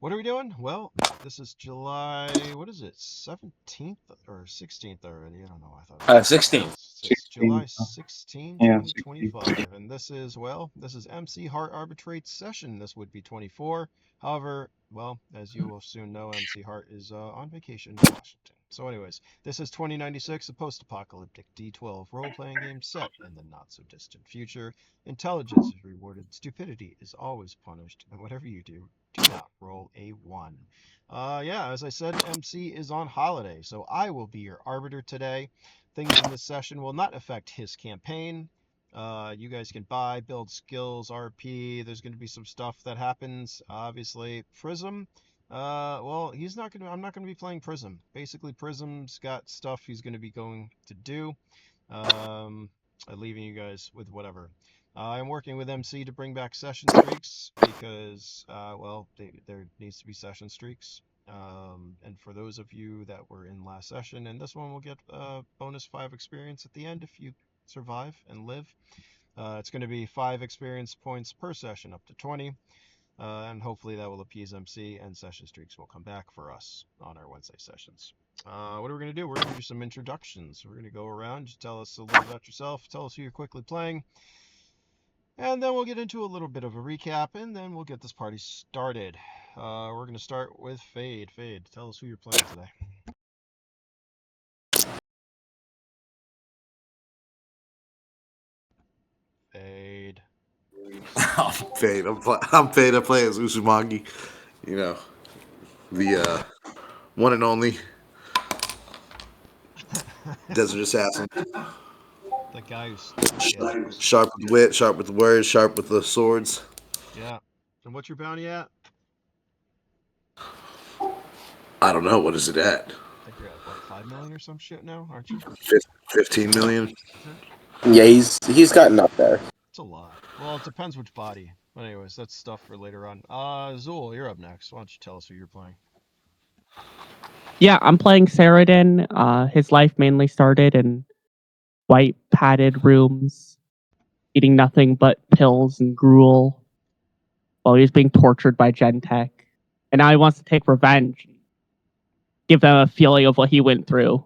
What are we doing? Well, this is July, what is it, 17th or 16th already? I don't know. I thought it was 16. it's July 16. 16, Yeah, 16. 2025. And this is MC Hart Arbitrates Session. This would be 24. However, well, as you will soon know, MC Hart is on vacation in Washington. So, anyways, this is 2096, a post apocalyptic D12 role playing game set in the not so distant future. Intelligence is rewarded, stupidity is always punished, and whatever you do not roll a 1. Yeah, as I said, MC is on holiday, so I will be your arbiter today. Things in this session will not affect his campaign. You guys can buy, build skills, RP. There's going to be some stuff that happens. Obviously, Prism. Well, he's not going to. I'm not going to be playing Prism. Basically, Prism's got stuff he's going to be going to do. Um, Leaving you guys with whatever. I'm working with MC to bring back session streaks because, well, there needs to be session streaks. And for those of you that were in last session, and this one will get bonus 5 experience at the end if you survive and live. It's going to be 5 experience points per session, up to 20. And hopefully that will appease MC, and session streaks will come back for us on our Wednesday sessions. What are we going to do? We're going to do some introductions. We're going to go around, just tell us a little about yourself, tell us who you're quickly playing, and then we'll get into a little bit of a recap, and then we'll get this party started. We're going to start with Fade. Fade, tell us who you're playing today. Fade. Fade. I'm Fade. I play as Uzumaki. You know, the one and only desert assassin. The guy who's, yeah, Sharp with wit, sharp with the words, sharp with the swords. yeah. And what's your bounty at? I don't know, what is it at? I think you're at, what, 5 million or some shit now, aren't you? 15 million. Is it? Yeah, he's gotten up there. It's a lot. Well, it depends which body. But anyways, that's stuff for later on. Zool, you're up next. Why don't you tell us who you're playing? Yeah, I'm playing Saradin. His life mainly started in white padded rooms, eating nothing but pills and gruel while he was being tortured by Gentech. And now he wants to take revenge, give them a feeling of what he went through.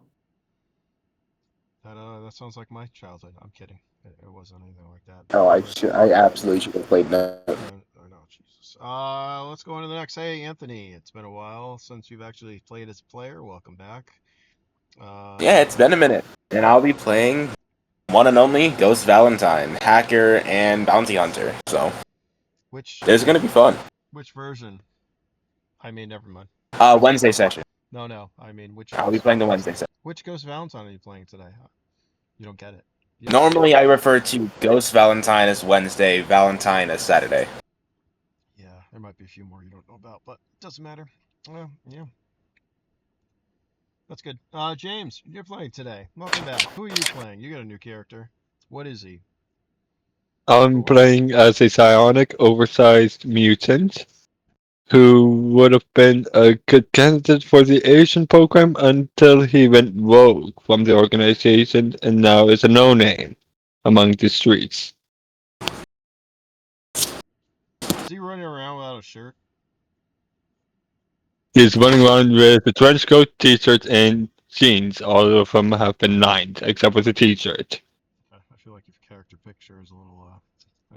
That sounds like my childhood. I'm kidding. It wasn't anything like that. Oh, I absolutely should have played that. Oh, no, Jesus. Let's go on to the next. Hey, Anthony, it's been a while since you've actually played as a player. Welcome back. Yeah, it's been a minute, and I'll be playing one and only Ghost Valentine, hacker and bounty hunter. So there's gonna be fun. Which version? I mean, never mind. Wednesday session. No. I mean, which? I'll be playing the Wednesday session. Which Ghost Valentine are you playing today? You don't get it. Normally, I refer to Ghost Valentine as Wednesday, Valentine as Saturday. Yeah, there might be a few more you don't know about, but it doesn't matter. Yeah. That's good. James, you're playing today. Welcome back. Who are you playing? You got a new character. What is he? I'm playing as a psionic, oversized mutant who would have been a good candidate for the Asian program until he went rogue from the organization and now is a no-name among the streets. Is he running around without a shirt? He's running around with a trench coat, t-shirt, and jeans. All of them have been lined, except for the t-shirt. I feel like your character picture is a little,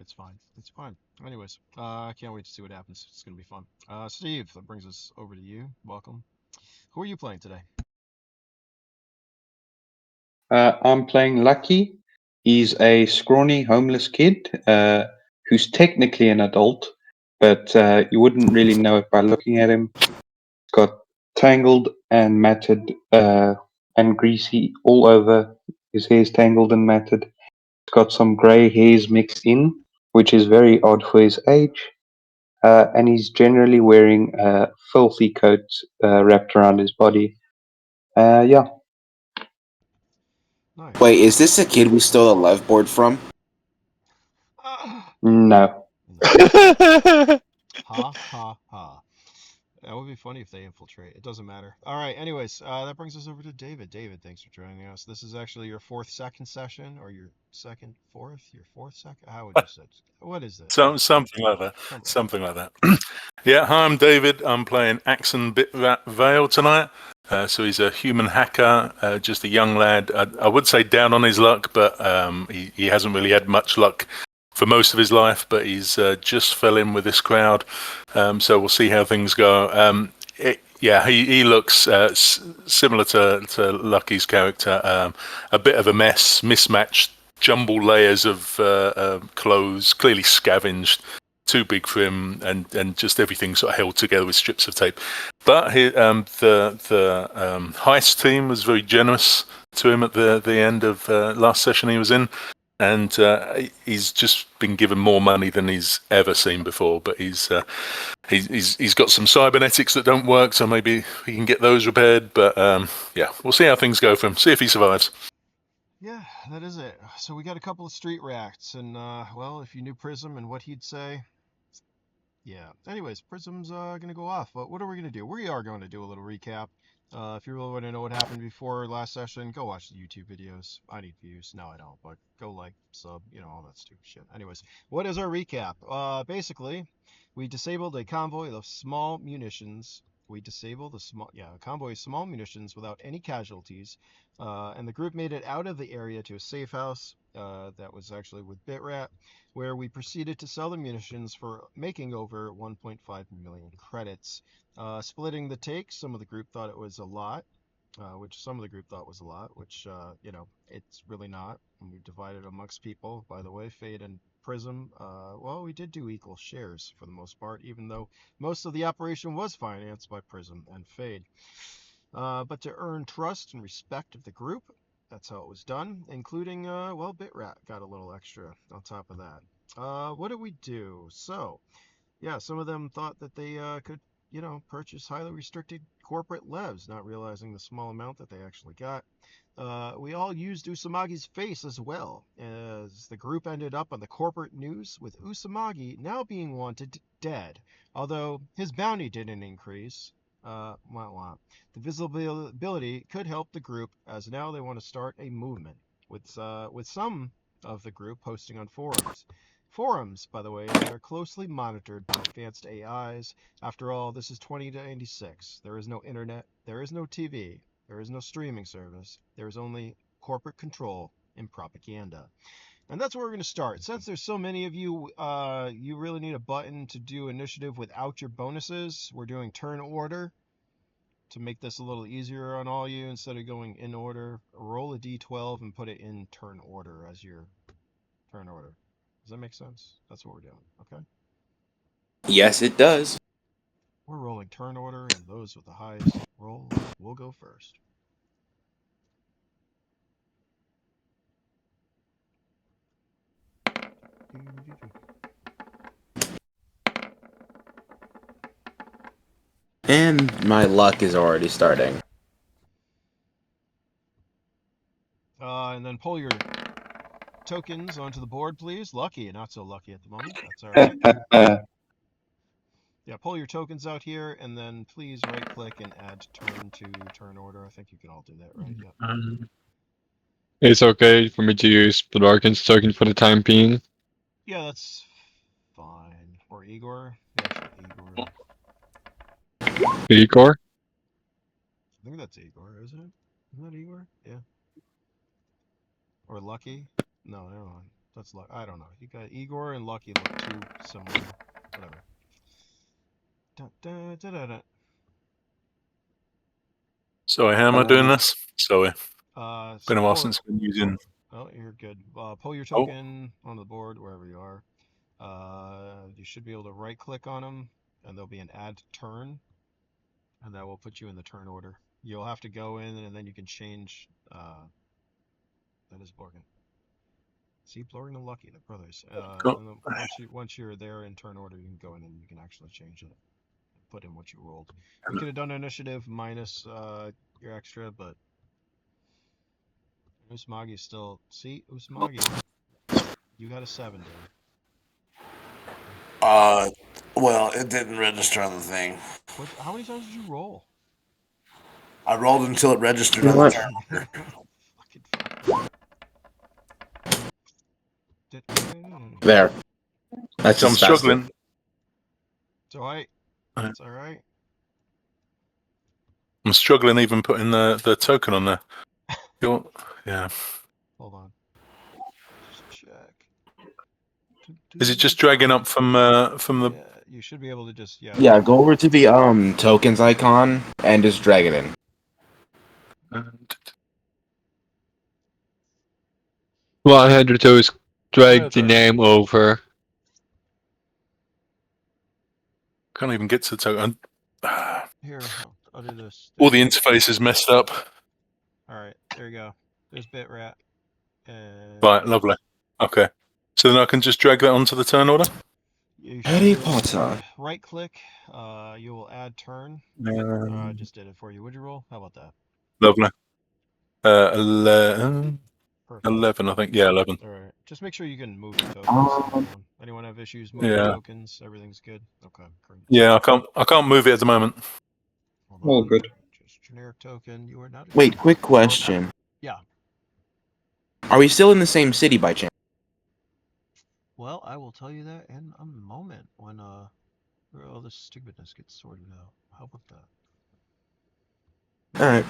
it's fine. It's fine. Anyways, I can't wait to see what happens. It's gonna be fun. Steve, that brings us over to you. Welcome. Who are you playing today? I'm playing Lucky. He's a scrawny homeless kid who's technically an adult, but you wouldn't really know it by looking at him. He's got tangled and matted and greasy all over. His hair's tangled and matted. He's got some grey hairs mixed in, which is very odd for his age. And he's generally wearing a filthy coat wrapped around his body. Yeah. Nice. Wait, is this a kid we stole a love board from? No. Ha ha. That would be funny if they infiltrate. It doesn't matter. All right. Anyways, that brings us over to David. David, thanks for joining us. This is actually your second session, or your fourth second. How would you say? What is this? Something like that. Something like that. Yeah, hi, I'm David. I'm playing Axon Bitrat Vale tonight. So he's a human hacker, just a young lad. I would say down on his luck, but he hasn't really had much luck for most of his life. But he's just fell in with this crowd, so we'll see how things go. He looks similar to Lucky's character. A bit of a mess, mismatched, jumbled layers of clothes, clearly scavenged. Too big for him, and just everything sort of held together with strips of tape. But the heist team was very generous to him at the end of last session he was in, and he's just been given more money than he's ever seen before. But he's got some cybernetics that don't work, so maybe he can get those repaired. But we'll see how things go for him. See if he survives. Yeah, that is it. So we got a couple of street rats, and well, if you knew Prism and what he'd say, yeah. Anyways, Prism's gonna go off. But what are we gonna do? We are going to do a little recap. If you really want to know what happened before last session, go watch the YouTube videos. I need views. No, I don't. But go like, sub, all that stupid shit. Anyways, what is our recap? Basically, we disabled a convoy of small munitions. We disabled a convoy of small munitions without any casualties. And the group made it out of the area to a safe house. That was actually with Bitrat, where we proceeded to sell the munitions for making over 1.5 million credits. Splitting the take, some of the group thought it was a lot, which it's really not. And we divided amongst people. By the way, Fade and Prism, well, we did do equal shares for the most part, even though most of the operation was financed by Prism and Fade. But to earn trust and respect of the group, that's how it was done, including, Bitrat got a little extra on top of that. What did we do? So, yeah, some of them thought that they could, purchase highly restricted corporate levs, not realizing the small amount that they actually got. We all used Usamagi's face as well, as the group ended up on the corporate news with Usamagi now being wanted dead, although his bounty didn't increase. The visibility could help the group, as now they want to start a movement, with some of the group posting on forums. Forums, by the way, that are closely monitored by advanced AIs. After all, this is 2096. There is no internet, there is no TV, there is no streaming service. There is only corporate control and propaganda. And that's where we're going to start. Since there's so many of you, you really need a button to do initiative without your bonuses. We're doing turn order to make this a little easier on all you. Instead of going in order, roll a d12 and put it in turn order as your turn order. Does that make sense? That's what we're doing, okay? Yes, it does. We're rolling turn order, and those with the highest roll will go first. And my luck is already starting. And then pull your tokens onto the board, please. Lucky, not so lucky at the moment. That's all right. Yeah, pull your tokens out here, and then please right-click and add turn to turn order. I think you can all do that, right? Yeah. It's okay for me to use Blodarkin's token for the time being. Yeah, that's fine. Or Igor. Yeah, sure, Igor. Igor? I think that's Igor, isn't it? Isn't that Igor? Yeah. Or Lucky? No, never mind. That's Lucky. I don't know. You got Igor and Lucky look too similar. Whatever. Da, da, da, da, da. Sorry, how am I doing this? Sorry. So Been a while since I've been using. Oh, you're good. Pull your token on the board wherever you are. You should be able to right click on them, and there'll be an add turn, and that will put you in the turn order. You'll have to go in, and then you can change. That is Blorgan. See, Blorgan and Lucky, the brothers. Cool. Once you're there in turn order, you can go in and you can actually change it. Put in what you rolled. We could have done initiative minus your extra, but Usamagi's still. See, Usumagi, you got a 7, dude. Well, it didn't register on the thing. How many times did you roll? I rolled until it registered on the turn. There. That's So I'm just faster. struggling. So That's all right. I'm struggling even putting the token on there. Yeah. Hold on. Just check. Is it just dragging up from the? Yeah, you should be able to just Yeah, go over to the tokens icon and just drag it in. What I had to do is drag the name over. Can't even get to the token. Here, I'll do this. All the interface is messed up. All right, there you go. There's Bitrat. And Right, lovely. Okay, so then I can just drag that onto the turn order. Harry Potter. Right click. You will add turn. I just did it for you. Would you roll? How about that? Lovely. 11. Perfect. 11, I think. Yeah, 11. All right. Just make sure you can move your tokens. Anyone have issues moving tokens? Everything's good. Okay, great. Yeah, I can't move it at the moment. All good. Just generic token. You are not. Wait, quick question. Yeah. Are we still in the same city by chance? Well, I will tell you that in a moment when all this stupidness gets sorted out. How about that? All right.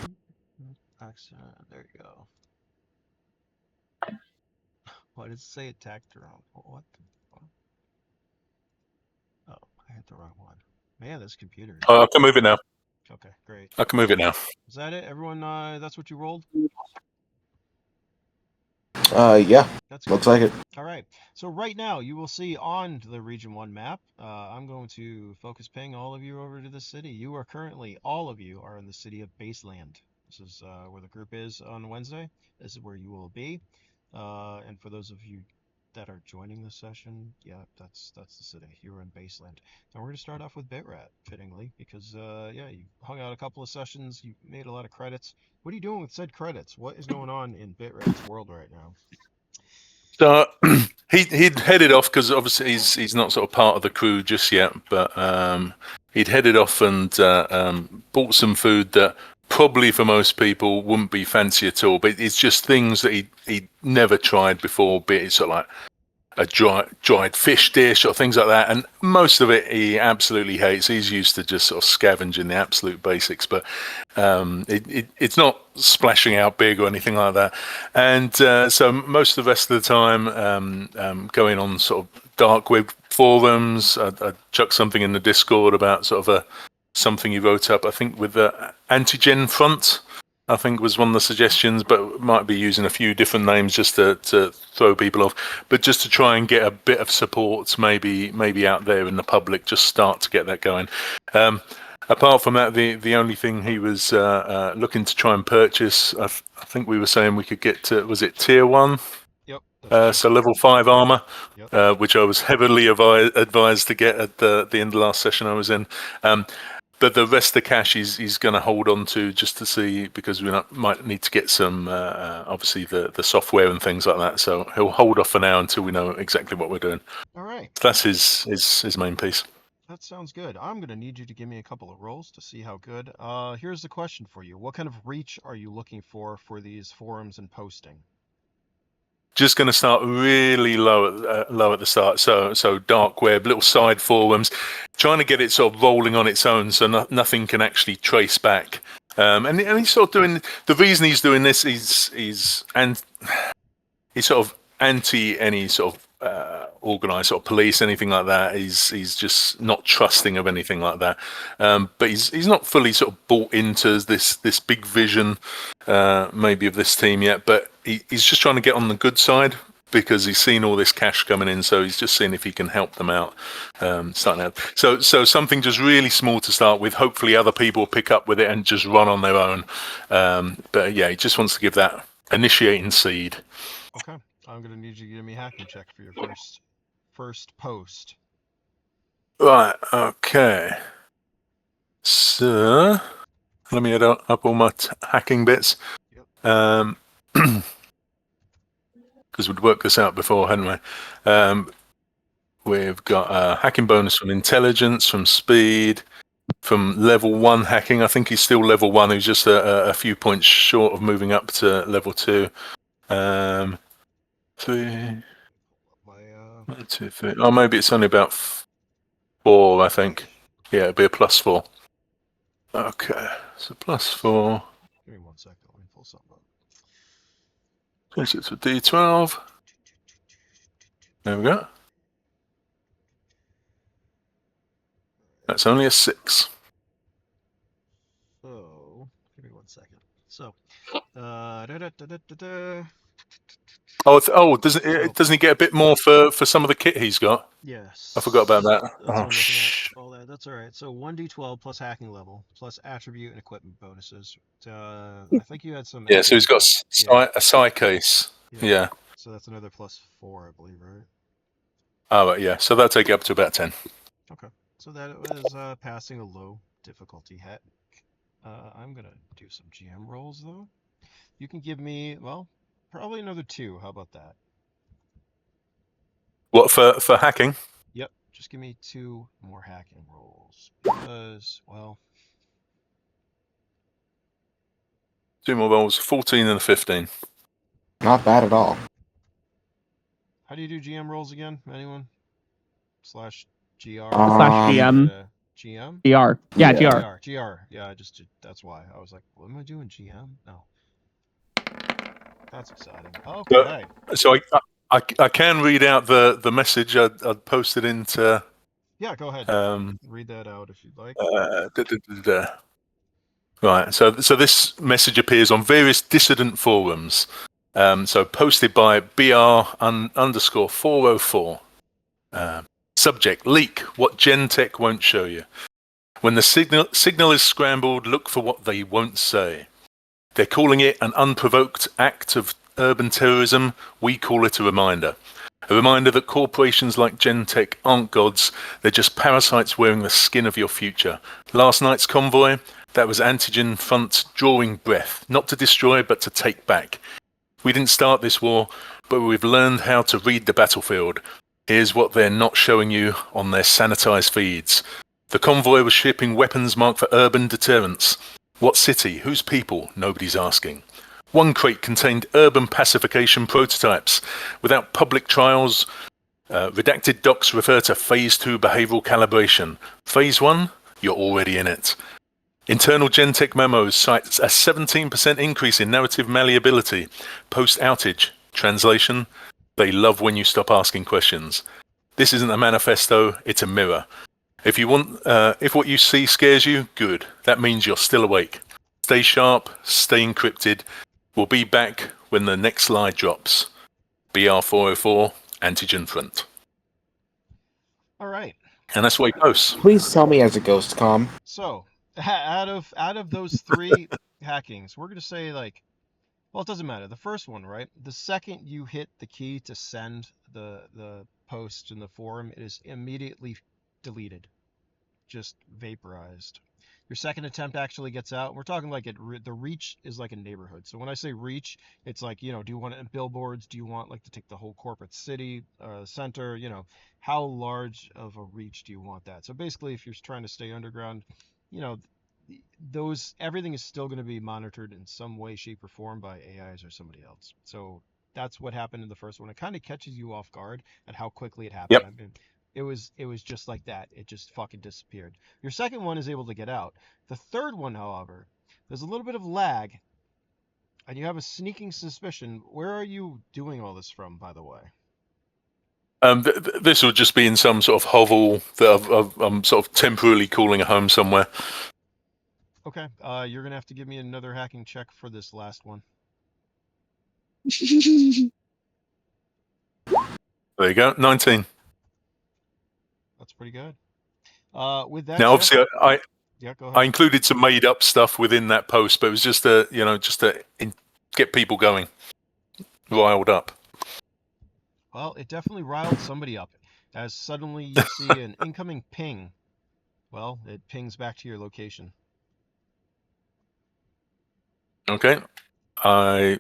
Accent. There you go. Why does it say attack drone? What the fuck? Oh, I hit the wrong one. Man, this computer. Oh, I can move it now. Okay, great. I can move it now. Is that it? Everyone, that's what you rolled? Yeah. That's looks like it. All right. So right now, you will see on the Region 1 map, I'm going to focus ping all of you over to the city. You are currently, all of you are in the city of Baseland. This is where the group is on Wednesday. This is where you will be. And for those of you that are joining the session, yeah, that's the city. You're in Baseland. Now we're going to start off with Bitrat, fittingly, because, yeah, you hung out a couple of sessions. You made a lot of credits. What are you doing with said credits? What is going on in Bitrat's world right now? So he'd headed off because obviously he's not sort of part of the crew just yet, but he'd headed off and bought some food that probably for most people wouldn't be fancy at all. But it's just things that he'd never tried before, be it sort of like a dried fish dish or things like that, and most of it he absolutely hates. He's used to just sort of scavenging the absolute basics, but it's not splashing out big or anything like that. And so most of the rest of the time going on sort of dark web forums. I chucked something in the Discord about sort of something he wrote up, I think with the antigen front, I think was one of the suggestions, but might be using a few different names just to throw people off. But just to try and get a bit of support, maybe out there in the public, just start to get that going. Apart from that, the only thing he was looking to try and purchase, I think we were saying we could get to, was it tier 1? Yep. So level 5 armor, yep. Which I was heavily advised to get at the end of the last session I was in. But the rest of the cash he's going to hold on to just to see, because we might need to get some, obviously, the software and things like that. So he'll hold off for now until we know exactly what we're doing. All right. That's his main piece. That sounds good. I'm going to need you to give me a couple of rolls to see how good. Here's the question for you. What kind of reach are you looking for these forums and posting? Just going to start really low at the start. So dark web, little side forums, trying to get it sort of rolling on its own, so nothing can actually trace back. And he's sort of doing, the reason he's doing this is he's sort of anti any sort of organised sort of police, anything like that. He's just not trusting of anything like that. But he's not fully sort of bought into this big vision, maybe of this team yet. But he's just trying to get on the good side, because he's seen all this cash coming in, so he's just seeing if he can help them out, starting out. So something just really small to start with. Hopefully other people will pick up with it and just run on their own. But yeah, he just wants to give that initiating seed. Okay. I'm going to need you to give me a hacking check for your first post. Right, okay. So, let me add up all my hacking bits. Yep. Because we'd worked this out before, hadn't we? We've got a hacking bonus from intelligence, from speed, from level 1 hacking. I think he's still level 1. He's just a few points short of moving up to level 2. 3, 1, 2, 3. Oh, maybe it's only about 4, I think. Yeah, it'd be a +4. Okay, so +4. Give me 1 second. Let me pull something up. Change it to D12. There we go. That's only a 6. So, give me 1 second. So, da-da-da-da-da-da. Doesn't he get a bit more for some of the kit he's got? Yes. I forgot about that. That's what I'm looking at. All that. That's all right. So 1d12 plus hacking level plus attribute and equipment bonuses. I think you had some. Yeah, so he's got a psi case. Yeah. So that's another +4, I believe, right? Oh, right, yeah. So that'll take it up to about 10. Okay. So that was passing a low difficulty hack. I'm gonna do some GM rolls though. You can give me, well, probably another 2. How about that? What for hacking? Yep. Just give me 2 more hacking rolls because, well, 2 more rolls, 14 and a 15. Not bad at all. how do you do GM rolls again? Anyone? /GR. /GM. GM? GR. Yeah, Yeah. GR. GR. Yeah, that's why. I was like, what am I doing? GM? No. That's exciting. Okay. So I can read out the message I'd posted into. Yeah, go ahead. Read that out if you'd like. Right. So this message appears on various dissident forums. So posted by BR_404. Subject: leak. What Gentech won't show you. When the signal is scrambled, look for what they won't say. They're calling it an unprovoked act of urban terrorism. We call it a reminder. A reminder that corporations like Gentech aren't gods. They're just parasites wearing the skin of your future. Last night's convoy, that was antigen front drawing breath. Not to destroy, but to take back. We didn't start this war, but we've learned how to read the battlefield. Here's what they're not showing you on their sanitized feeds. The convoy was shipping weapons marked for urban deterrence. What city? Whose people? Nobody's asking. One crate contained urban pacification prototypes. Without public trials, redacted docs refer to Phase 2 behavioral calibration. Phase 1? You're already in it. Internal Gentech memos cite a 17% increase in narrative malleability post-outage. Translation: they love when you stop asking questions. This isn't a manifesto, it's a mirror. If what you see scares you, good. That means you're still awake. Stay sharp, stay encrypted. We'll be back when the next lie drops. BR404, antigen front. All right. And that's what he posts. Please tell me as a ghost com. So, out of those 3 hackings, we're going to say, like, well, it doesn't matter. The first one, right? The second you hit the key to send the post in the forum, it is immediately deleted. Just vaporized. Your second attempt actually gets out. We're talking like the reach is like a neighborhood. So when I say reach, it's like, do you want it in billboards? Do you want like to take the whole corporate city center? How large of a reach do you want that? So basically, if you're trying to stay underground, everything is still going to be monitored in some way, shape, or form by AIs or somebody else. So that's what happened in the first one. It kind of catches you off guard at how quickly it happened. Yep. I mean, it was just like that. It just fucking disappeared. Your second one is able to get out. The third one, however, there's a little bit of lag, and you have a sneaking suspicion. Where are you doing all this from, by the way? This will just be in some sort of hovel that I'm sort of temporarily calling a home somewhere. Okay, you're gonna have to give me another hacking check for this last one. There you go, 19. That's pretty good. With that, now, obviously, yeah, go ahead. I included some made-up stuff within that post, but it was just to get people going, riled up. Well, it definitely riled somebody up, as suddenly you see an incoming ping. Well, it pings back to your location. Okay, so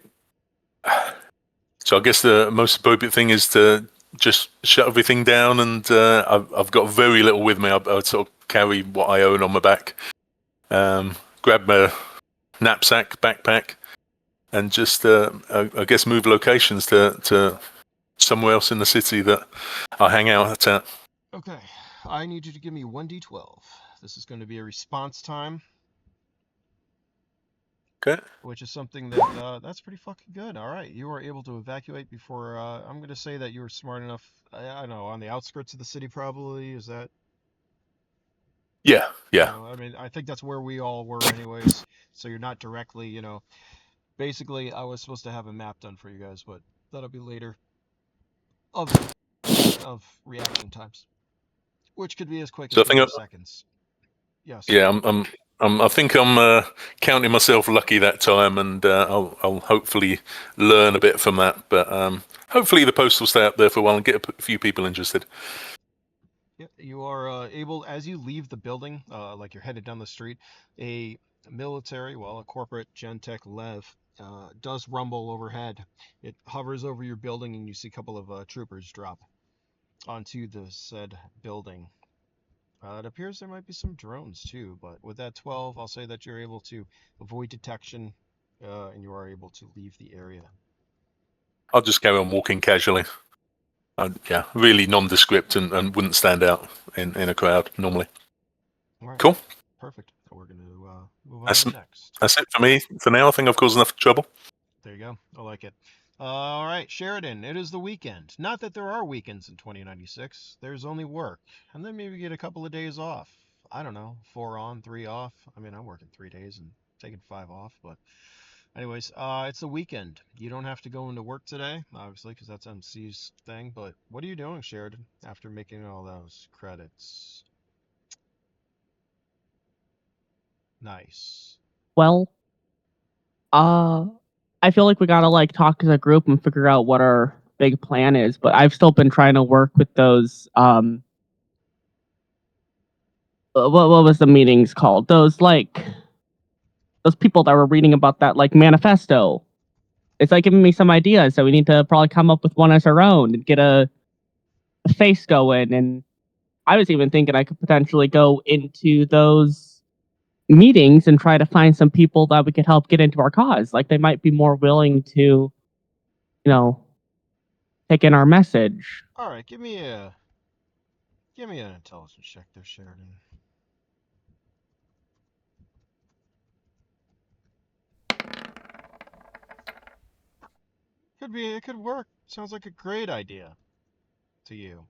I guess the most appropriate thing is to just shut everything down, and I've got very little with me. I sort of carry what I own on my back. Grab my knapsack, backpack, and just I guess move locations to somewhere else in the city that I hang out at. Okay, I need you to give me 1d12. This is going to be a response time. Okay. Which is something that that's pretty fucking good. All right, you were able to evacuate before. I'm going to say that you were smart enough. I don't know, on the outskirts of the city, probably. Is that? Yeah. You know, I mean, I think that's where we all were, anyways. So you're not directly, you know. Basically, I was supposed to have a map done for you guys, but that'll be later. Of reaction times, which could be as quick So as I think 50 seconds. Yes. Yeah, I think I'm counting myself lucky that time, and I'll hopefully learn a bit from that. But hopefully the post will stay up there for a while and get a few people interested. Yeah, you are able, as you leave the building, like you're headed down the street, a military, well, a corporate Gentech Lev does rumble overhead. It hovers over your building, and you see a couple of troopers drop onto the said building. It appears there might be some drones too, but with that 12, I'll say that you're able to avoid detection, and you are able to leave the area. I'll just carry on walking casually. Yeah, really nondescript and wouldn't stand out in a crowd normally. Right. Cool. Perfect. We're going to move on to next. That's it for me for now. I think I've caused enough trouble. There you go. I like it. All right, Sheridan, it is the weekend. Not that there are weekends in 2096. There's only work. And then maybe get a couple of days off. I don't know, 4 on, 3 off. I mean, I'm working 3 days and taking 5 off, but anyways, it's the weekend. You don't have to go into work today, obviously, because that's MC's thing. But what are you doing, Sheridan, after making all those credits? Nice. Well, I feel like we gotta like talk as a group and figure out what our big plan is. But I've still been trying to work with those. What was the meetings called? Those people that were reading about that like manifesto. It's like giving me some ideas. So we need to probably come up with one as our own and get a face going. And I was even thinking I could potentially go into those meetings and try to find some people that we could help get into our cause. Like they might be more willing to, you know, take in our message. All right, give me an intelligence check there, Sheridan. It could work. Sounds like a great idea to you.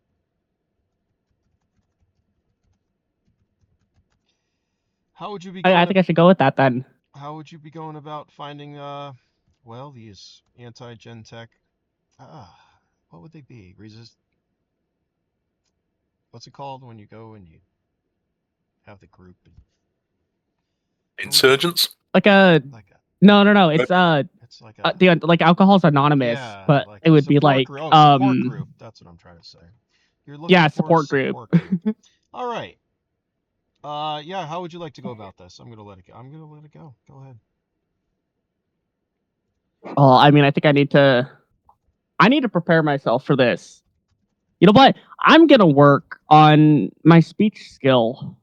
How would you be going? I think I should go with that then. How would you be going about finding well, these anti-gen tech what would they be? What's it called when you go and you have the group and Insurgents? No. It's like like Alcohol's Anonymous, yeah, but like it would be like support group. That's what I'm trying to say. You're looking for support group. All right. Yeah. How would you like to go about this? I'm gonna let it go. Go ahead. Well, I mean, I think I need to prepare myself for this. You know what? I'm gonna work on my speech skill.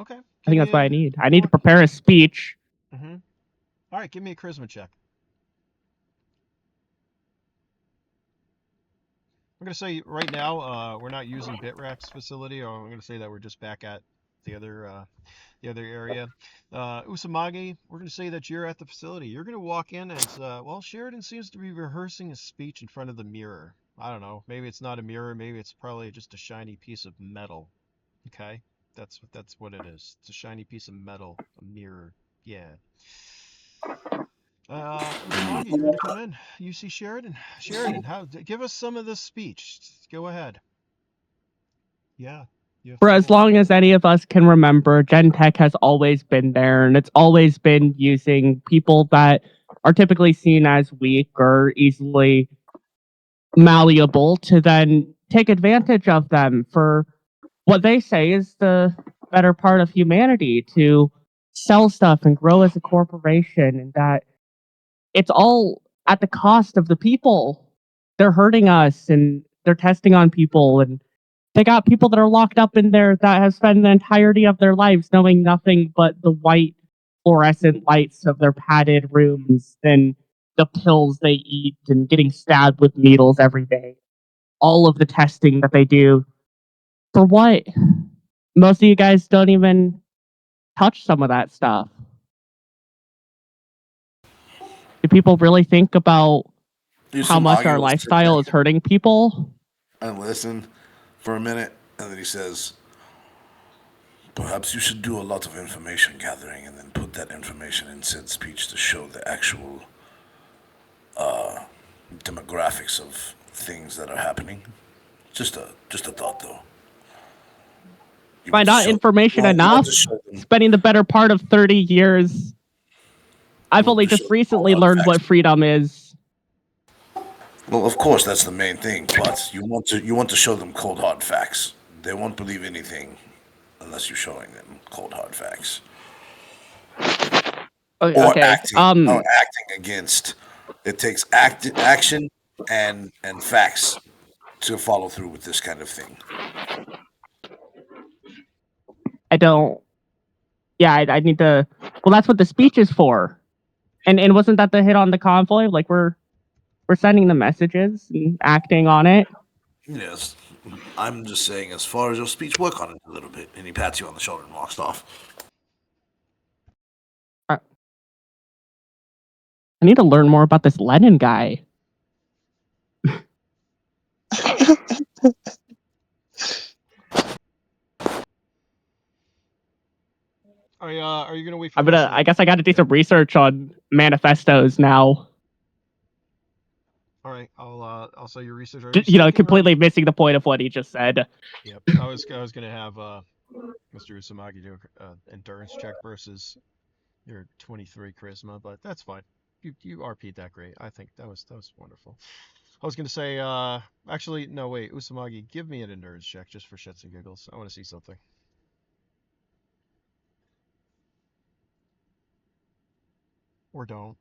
Okay. I think that's what I need. I need to prepare a speech. Mm-hmm. All right, give me a charisma check. I'm gonna say right now, we're not using Bitrack's facility, or I'm gonna say that we're just back at the other area. Usamagi, we're gonna say that you're at the facility. You're gonna walk in as well. Sheridan seems to be rehearsing a speech in front of the mirror. I don't know. Maybe it's not a mirror. Maybe it's probably just a shiny piece of metal. Okay, that's what it is. It's a shiny piece of metal, a mirror. Yeah. Usamagi, you're gonna come in. You see Sheridan. Sheridan, give us some of this speech. Go ahead. Yeah. For as long as any of us can remember, Gentech has always been there, and it's always been using people that are typically seen as weak or easily malleable to then take advantage of them for what they say is the better part of humanity, to sell stuff and grow as a corporation, and that it's all at the cost of the people. They're hurting us and they're testing on people, and they got people that are locked up in there that have spent the entirety of their lives knowing nothing but the white fluorescent lights of their padded rooms and the pills they eat and getting stabbed with needles every day. All of the testing that they do. For what? most of you guys don't even touch some of that stuff. Do people really think about how much our lifestyle is hurting people? And listen for a minute, and then he says, "Perhaps you should do a lot of information gathering, and then put that information in said speech to show the actual demographics of things that are happening." Just a thought, though. By not information enough, spending the better part of 30 years. I've only just recently learned what freedom is. Well, of course, that's the main thing, but you want to show them cold hard facts. They won't believe anything unless you're showing them cold hard facts. Or acting against. It takes action and facts to follow through with this kind of thing. I don't. Yeah, I need to. Well, that's what the speech is for. And wasn't that the hit on the convoy? Like we're sending the messages and acting on it. Yes, I'm just saying, as far as your speech, work on it a little bit. And he pats you on the shoulder and walks off. I need to learn more about this Lenin guy. Are you gonna wait for? I guess I got to do some research on manifestos now. All right, I'll say your research. Completely missing the point of what he just said. Yep, I was gonna have Mr. Usamagi do an endurance check versus your 23 charisma, but that's fine. You RP'd that great. I think that was wonderful. I was gonna say, actually, no, wait, Usamagi, give me an endurance check just for shits and giggles. I want to see something. Or don't.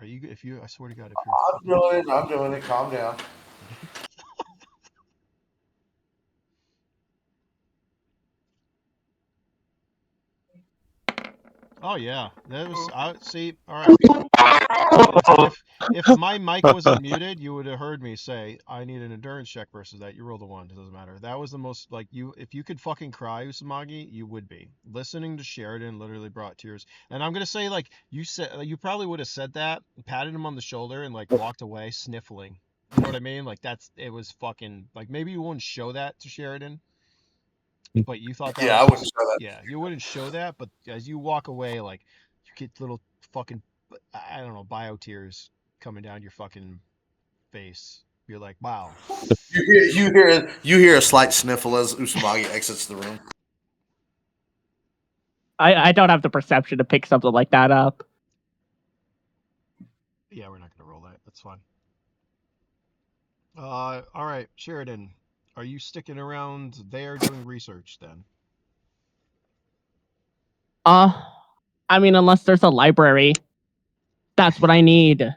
Are you? If you, I swear to God, if you're. I'm doing it. Calm down. Oh yeah, that was. See, all right. If my mic wasn't muted, you would have heard me say, "I need an endurance check versus that." You rolled a 1. It doesn't matter. That was the most like you. If you could fucking cry, Usamagi, you would be. Listening to Sheridan literally brought tears. And I'm gonna say, like you said, you probably would have said that, patted him on the shoulder, and like walked away sniffling. You know what I mean? Like it was fucking like maybe you wouldn't show that to Sheridan. But you thought that I wouldn't show that. Yeah, you wouldn't show that, but as you walk away, like you get little fucking I don't know, bio tears coming down your fucking face. You're like, wow. You hear a slight sniffle as Usamagi exits the room. I don't have the perception to pick something like that up. Yeah, we're not gonna roll that. That's fine. All right, Sheridan, are you sticking around there doing research then? I mean, unless there's a library, that's what I need.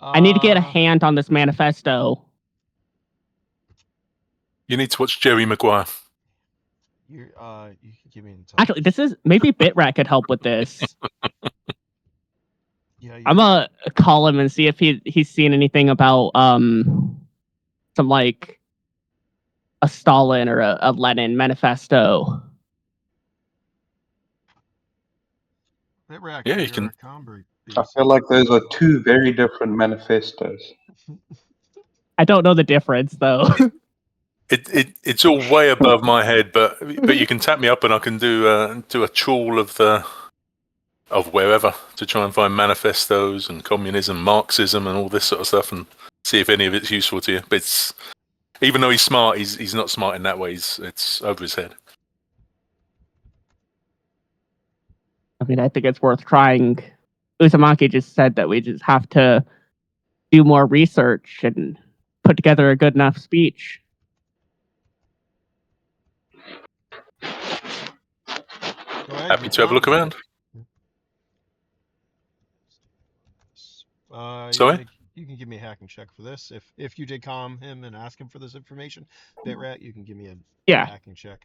I need to get a hand on this manifesto. You need to watch Jerry Maguire. You can give me Actually, this is maybe Bitrat could help with this. Yeah, I'm gonna call him and see if he's seen anything about some like a Stalin or a Lenin manifesto. Bitrat, Yeah, you can. I feel like those are two very different manifestos. I don't know the difference though. It's all way above my head, but you can tap me up and I can do a trawl of wherever to try and find manifestos and communism, Marxism, and all this sort of stuff, and see if any of it's useful to you. But it's, even though he's smart, he's not smart in that way. It's over his head. I mean, I think it's worth trying. Usamaki just said that we just have to do more research and put together a good enough speech. Happy to have a look around. Sorry? You can give me a hacking check for this. If you did calm him and ask him for this information, Bitrat, you can give me a hacking check.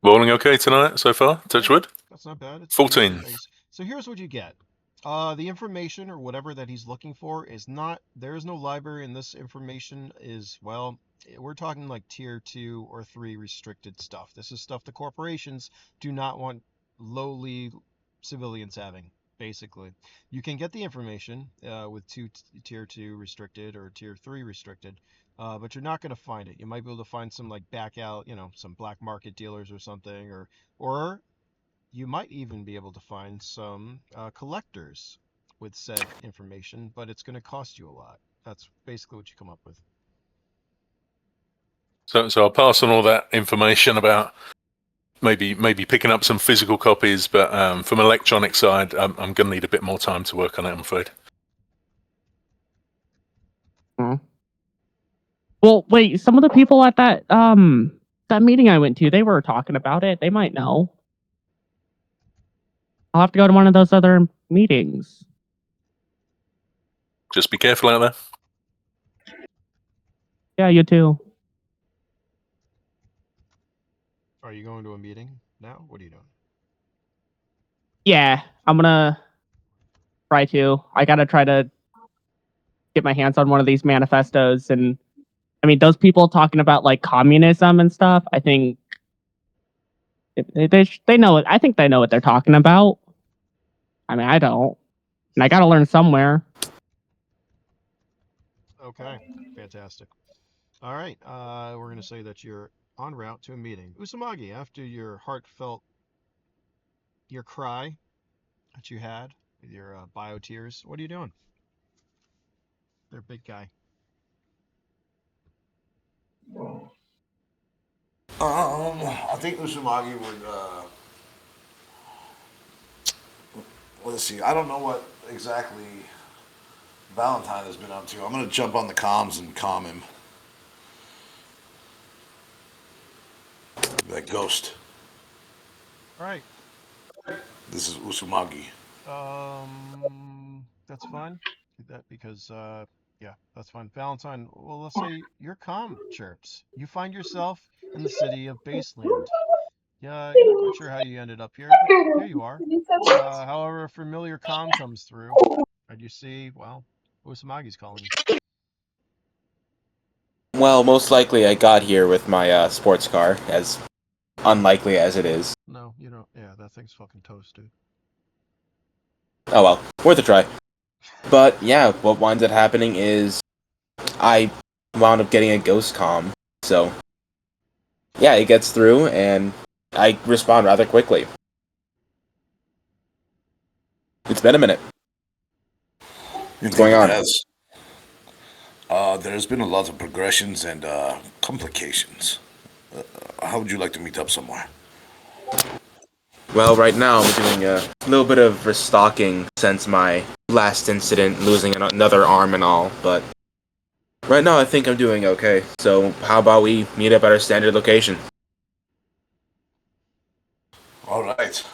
Rolling okay tonight so far? Touch wood? That's not bad. It's 14. So here's what you get. The information or whatever that he's looking for is not, there is no library, and this information is, well, we're talking like tier 2 or 3 restricted stuff. This is stuff the corporations do not want lowly civilians having, basically. You can get the information with tier 2 restricted or tier 3 restricted, but you're not going to find it. You might be able to find some like back out, some black market dealers or something, or you might even be able to find some collectors with said information, but it's going to cost you a lot. That's basically what you come up with. So I'll pass on all that information about maybe picking up some physical copies, but from electronic side, I'm going to need a bit more time to work on it, I'm afraid. Well, wait, some of the people at that meeting I went to, they were talking about it. They might know. I'll have to go to one of those other meetings. Just be careful out there. Yeah, you too. Are you going to a meeting now? What are you doing? Yeah, I'm gonna try to. I gotta try to get my hands on one of these manifestos. And I mean, those people talking about like communism and stuff, I think they know it. I think they know what they're talking about. I mean, I don't. And I gotta learn somewhere. Okay, fantastic. All right, we're going to say that you're en route to a meeting. Usamagi, after your heartfelt, your cry that you had with your bio tears, what are you doing? They're a big guy. I think Usumagi would. Let's see. I don't know what exactly Valentine has been up to. I'm gonna jump on the comms and calm him. That ghost. All right. This is Usumagi. That's fine. Do that because, yeah, that's fine. Valentine, well, let's say your comm chirps. You find yourself in the city of Baseland. Yeah, you're not quite sure how you ended up here, but here you are. However, a familiar comm comes through, and you see, well, Usamagi's calling you. Well, most likely I got here with my sports car, as unlikely as it is. No, you don't. Yeah, that thing's fucking toast, dude. Oh well, worth a try. But yeah, what winds up happening is I wound up getting a ghost comm. So yeah, it gets through, and I respond rather quickly. It's been a minute. What's going on? Yes. There's been a lot of progressions and complications. How would you like to meet up somewhere? Well, right now I'm doing a little bit of restocking since my last incident, losing another arm and all, but right now I think I'm doing okay. So how about we meet up at our standard location? All right.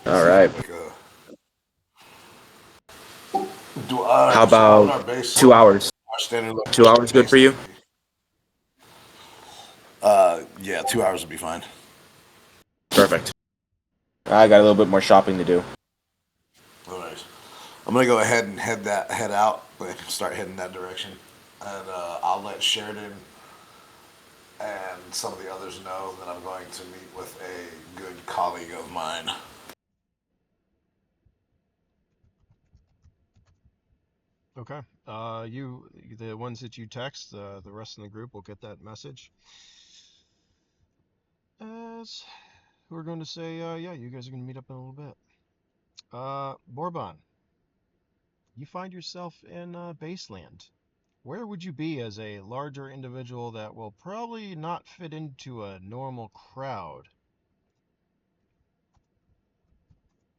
All right. How about 2 hours? 2 hours good for you? Yeah, 2 hours would be fine. Perfect. I got a little bit more shopping to do. All right. I'm gonna go ahead and head out, start heading that direction, and I'll let Sheridan and some of the others know that I'm going to meet with a good colleague of mine. Okay. The ones that you text, the rest of the group will get that message. As we're going to say, yeah, you guys are going to meet up in a little bit. Bourbon, you find yourself in Baseland. Where would you be as a larger individual that will probably not fit into a normal crowd?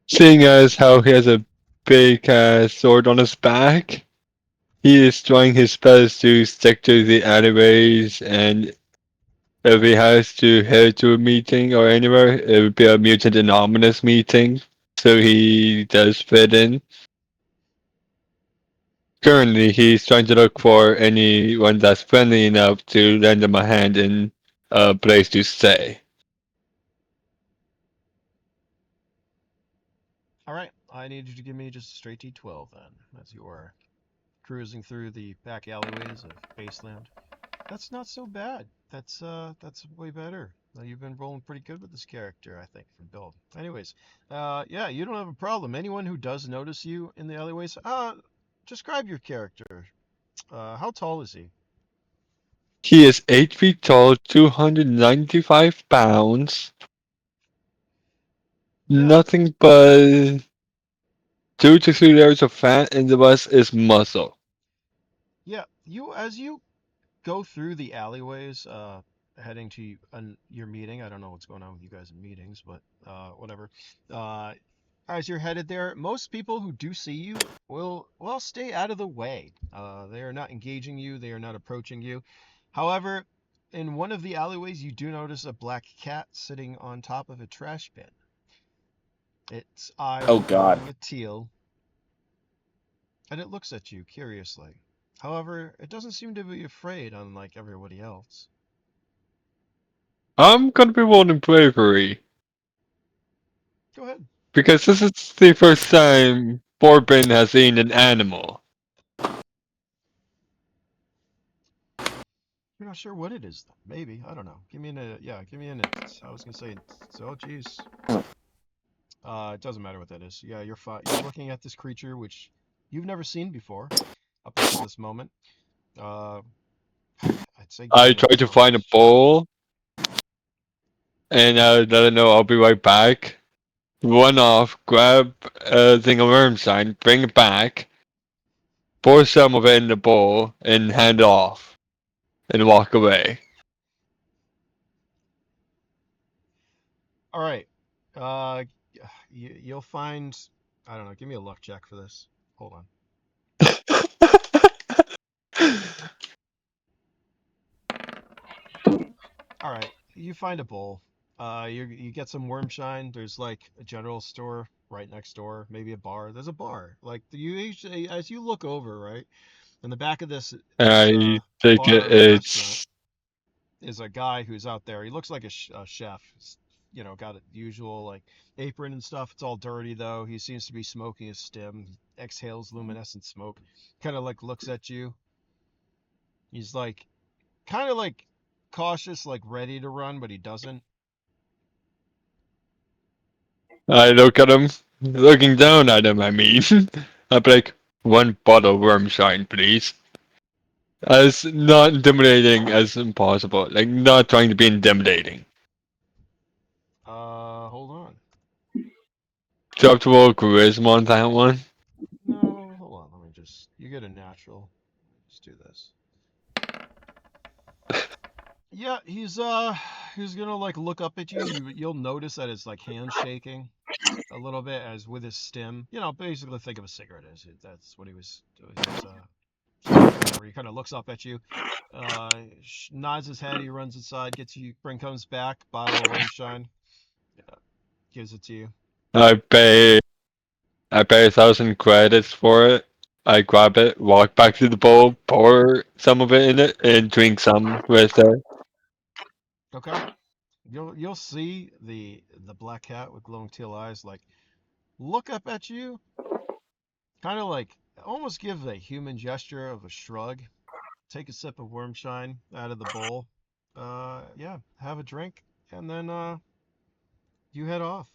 Seeing as how he has a big sword on his back, he is trying his best to stick to the alleyways, and if he has to head to a meeting or anywhere, it would be a Mutant Anonymous meeting, so he does fit in. Currently, he's trying to look for anyone that's friendly enough to lend him a hand in a place to stay. I need you to give me just a straight D12 then, as you are cruising through the back alleyways of Baseland. That's not so bad. That's way better. You've been rolling pretty good with this character, I think, for build. Anyways, yeah, you don't have a problem. Anyone who does notice you in the alleyways, describe your character. How tall is he? He is 8 feet tall, 295 pounds. Yeah, Nothing but 2 to 3 layers of fat, and the rest is muscle. yeah. As you go through the alleyways, heading to your meeting. I don't know what's going on with you guys in meetings, but whatever. Uh, as you're headed there, most people who do see you will well stay out of the way. They are not engaging you. They are not approaching you. However, in one of the alleyways, you do notice a black cat sitting on top of a trash bin. Its eyes Oh are God. glowing a teal, and it looks at you curiously. However, it doesn't seem to be afraid, unlike everybody else. I'm gonna be rolling bravery Go ahead. because this is the first time Borbin has seen an animal. You're not sure what it is, though. Maybe. I don't know. Give me yeah, give me an int. I was gonna say, oh, geez. It doesn't matter what that is. Yeah, you're fine. You're looking at this creature which you've never seen before up until this moment. Uh, I'd say give I me an try to find a intelligence check. bowl, and I let her know I'll be right back. Run off, grab a thing of worm sign, bring it back, pour some of it in the bowl, and hand it off, and walk away. All right. Uh, you'll find. I don't know. Give me a luck check for this. Hold on. All right, you find a bowl. You get some worm shine. There's like a general store right next door, maybe a bar. There's a bar. Like you usually, as you look over, right in the back of this I think bar or restaurant it's. is a guy who's out there. He looks like a chef. He's, got a usual like apron and stuff. It's all dirty though. He seems to be smoking a stem. He exhales luminescent smoke. Kind of like looks at you. He's like kind of like cautious, like ready to run, but he doesn't. I look at him, looking down at him, I mean. I'd be like, 1 bottle worm shine, please. As not intimidating as possible. Like, not trying to be intimidating. Hold on. Drop to roll charisma on that one. No, hold on. Let me just. You get a natural. Let's do this. Yeah, he's gonna like look up at you. You'll notice that his like hand shaking a little bit as with his stem. Basically think of a cigarette as it. That's what he was doing. His stem, whatever. He kind of looks up at you, nods his head. He runs inside, comes back, bottle of worm shine, gives it to you. I pay I pay 1,000 credits for it. I grab it, walk back to the bowl, pour some of it in it, and drink some with it. Okay. You'll see the black cat with glowing teal eyes like look up at you, kind of like almost give a human gesture of a shrug, take a sip of worm shine out of the bowl, yeah, have a drink, and then you head off.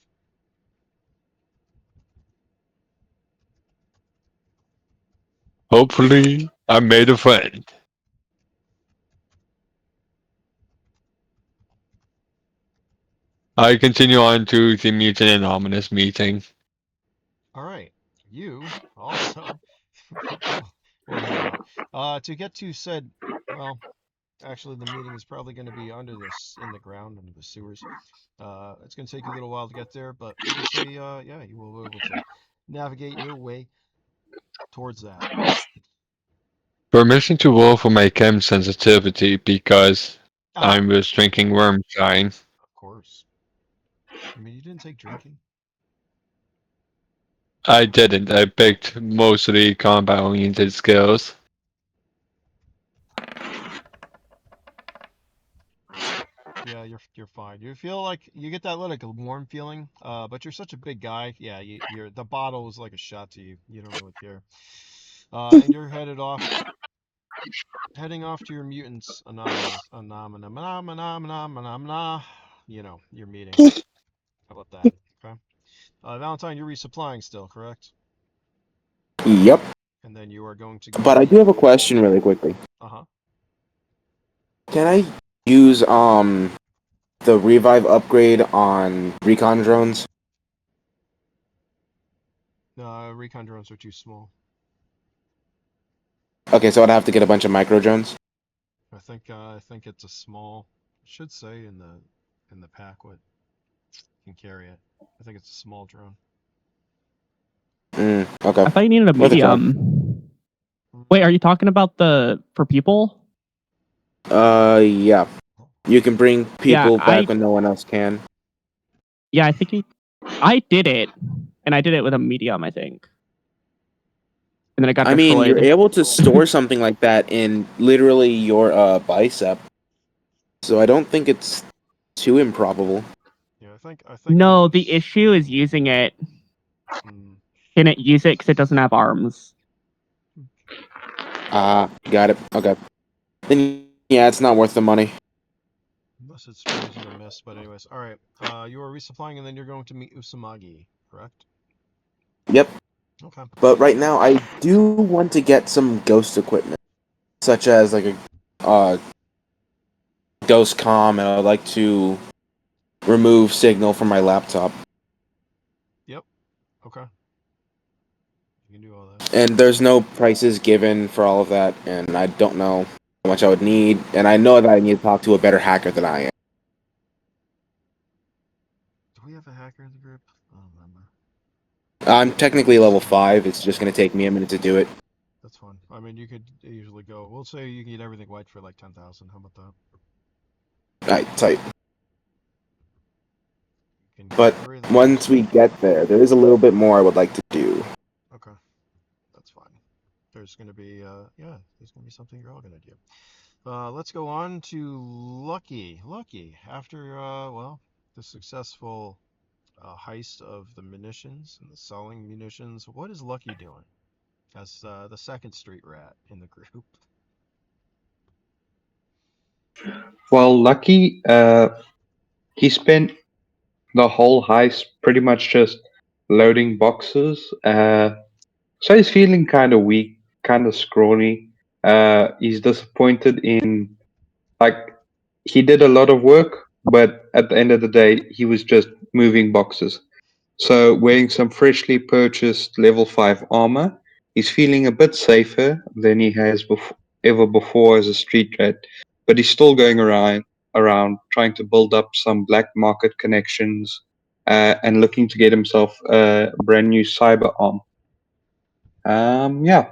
Hopefully, I made a friend. I continue on to the Mutant and Ominous meeting. All right, you also will head out. To get to said, well, actually, the meeting is probably going to be under this in the ground under the sewers. It's going to take you a little while to get there, but eventually, yeah, you will be able to navigate your way towards that. Permission to roll for my chem sensitivity because I Ah, was drinking worm shine. of course. I mean, you didn't take drinking. I didn't. I picked mostly combat-oriented skills. Yeah, you're fine. You feel like you get that little warm feeling, but you're such a big guy. Yeah, you're the bottle is like a shot to you. You don't really care. And you're heading off to your mutants you know, your meeting. How about that? Okay. Valentine, you're resupplying still, correct? Yep. And then you are going to But go. I do have a question really quickly. Uh-huh. Can I use the revive upgrade on recon drones? Recon drones are too small. Okay, so I'd have to get a bunch of micro drones. I think it's a small. It should say in the pack what can carry it. I think it's a small drone. Okay. I thought you needed a Worth a try. medium. Wait, are you talking about the for people? Yeah. You can bring Yeah, people back when no one else can. I think I did it, and I did it with a medium, I think, and then it got I mean, you're destroyed. able to store something like that in literally your bicep, so I don't think it's too improbable. Yeah, I think No, most. the issue is using it. Mm, Can it use it because it doesn't have arms? Got it. Okay. Then yeah, it's not worth the money. unless it's easy to miss, but anyways. All right. You are resupplying, and then you're going to meet Usamagi, correct? Yep. Okay. But right now, I do want to get some ghost equipment, such as like a ghost comm, and I'd like to remove signal from my laptop. Yep. Okay. You can do all that. And there's no prices given for all of that, and I don't know how much I would need, and I know that I need to talk to a better hacker than I am. Do we have a hacker in the group? I don't remember. I'm technically level 5, it's just going to take me a minute to do it. That's fine. I mean, you could usually go. We'll say you can get everything white for like 10,000. How about that? Alright, tight. You can get But everything. once we get there, there is a little bit more I would like to do. Okay. That's fine. There's gonna be there's gonna be something you're all gonna do. Let's go on to Lucky. Lucky, after the successful heist of the munitions and the selling munitions, what is Lucky doing as the second street rat in the group? Well, Lucky, he spent the whole heist pretty much just loading boxes. So he's feeling kind of weak, kind of scrawny. He's disappointed in, like, he did a lot of work, but at the end of the day, he was just moving boxes. So, wearing some freshly purchased level 5 armor, he's feeling a bit safer than he has ever before as a street rat. But he's still going around trying to build up some black market connections and looking to get himself a brand new cyber arm. Yeah.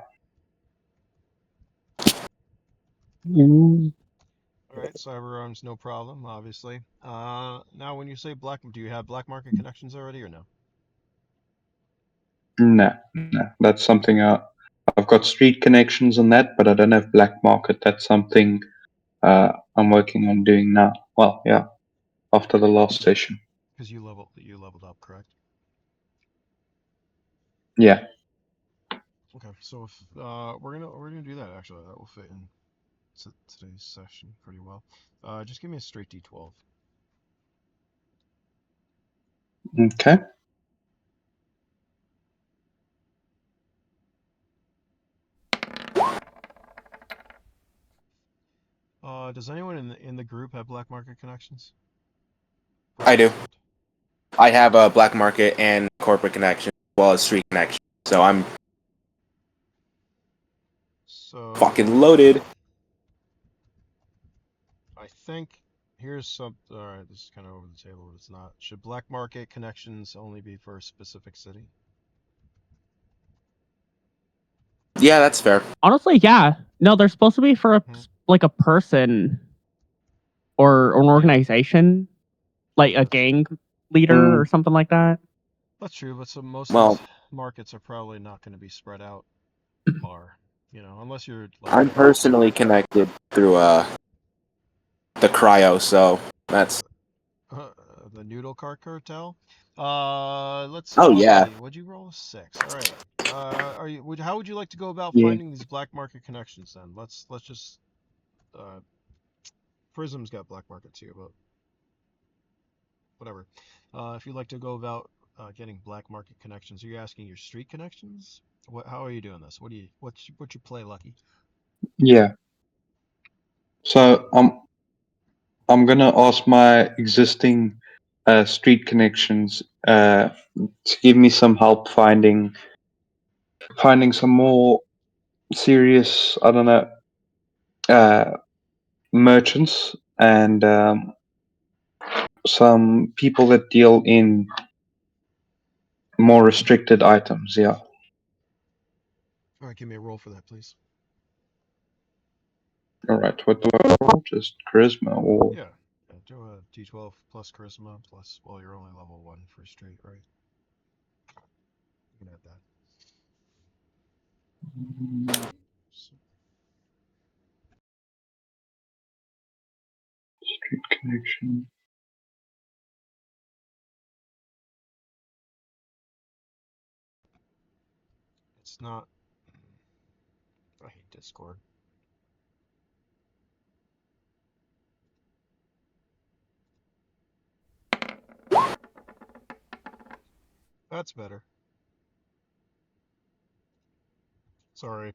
All right, cyberarms, no problem, obviously. Now when you say black, do you have black market connections already or no? No, that's something I've got street connections on that, but I don't have black market. That's something I'm working on doing now. Well, yeah, after the last session. Because you leveled up, correct? Yeah. Okay, so if we're gonna do that actually. That will fit in today's session pretty well. Just give me a straight D12. Okay. Does anyone in the group have black market connections? I do. I have a black market and corporate connection, as well as street connection, so I'm So fucking loaded. I think here's some. All right, this is kind of over the table, but it's not. Should black market connections only be for a specific city? Yeah, that's fair. Honestly, yeah. No, they're supposed to be for Mhm. like a person or an organization, like a gang leader or something like that. That's true, but most of Well, these markets are probably not going to be spread out far. You know, unless you're like I'm personally connected through the Cryo, so That's The Noodle Car Cartel. Let's oh see. yeah. Would you roll a 6? All right. How would you like to go about Yeah. finding these black market connections then? Let's just Prism's got black market too, but whatever. If you'd like to go about getting black market connections, are you asking your street connections? How are you doing this? What's your play, Lucky? Yeah. So I'm gonna ask my existing street connections to give me some help finding some more serious, I don't know, merchants and some people that deal in more restricted items. Yeah. All right, give me a roll for that, please. All right. What do I roll? Just charisma or? Yeah. Do a D12 plus charisma plus. Well, you're only level 1 for street, right? You can add that. Street connection. It's not. I hate Discord. That's better. Sorry,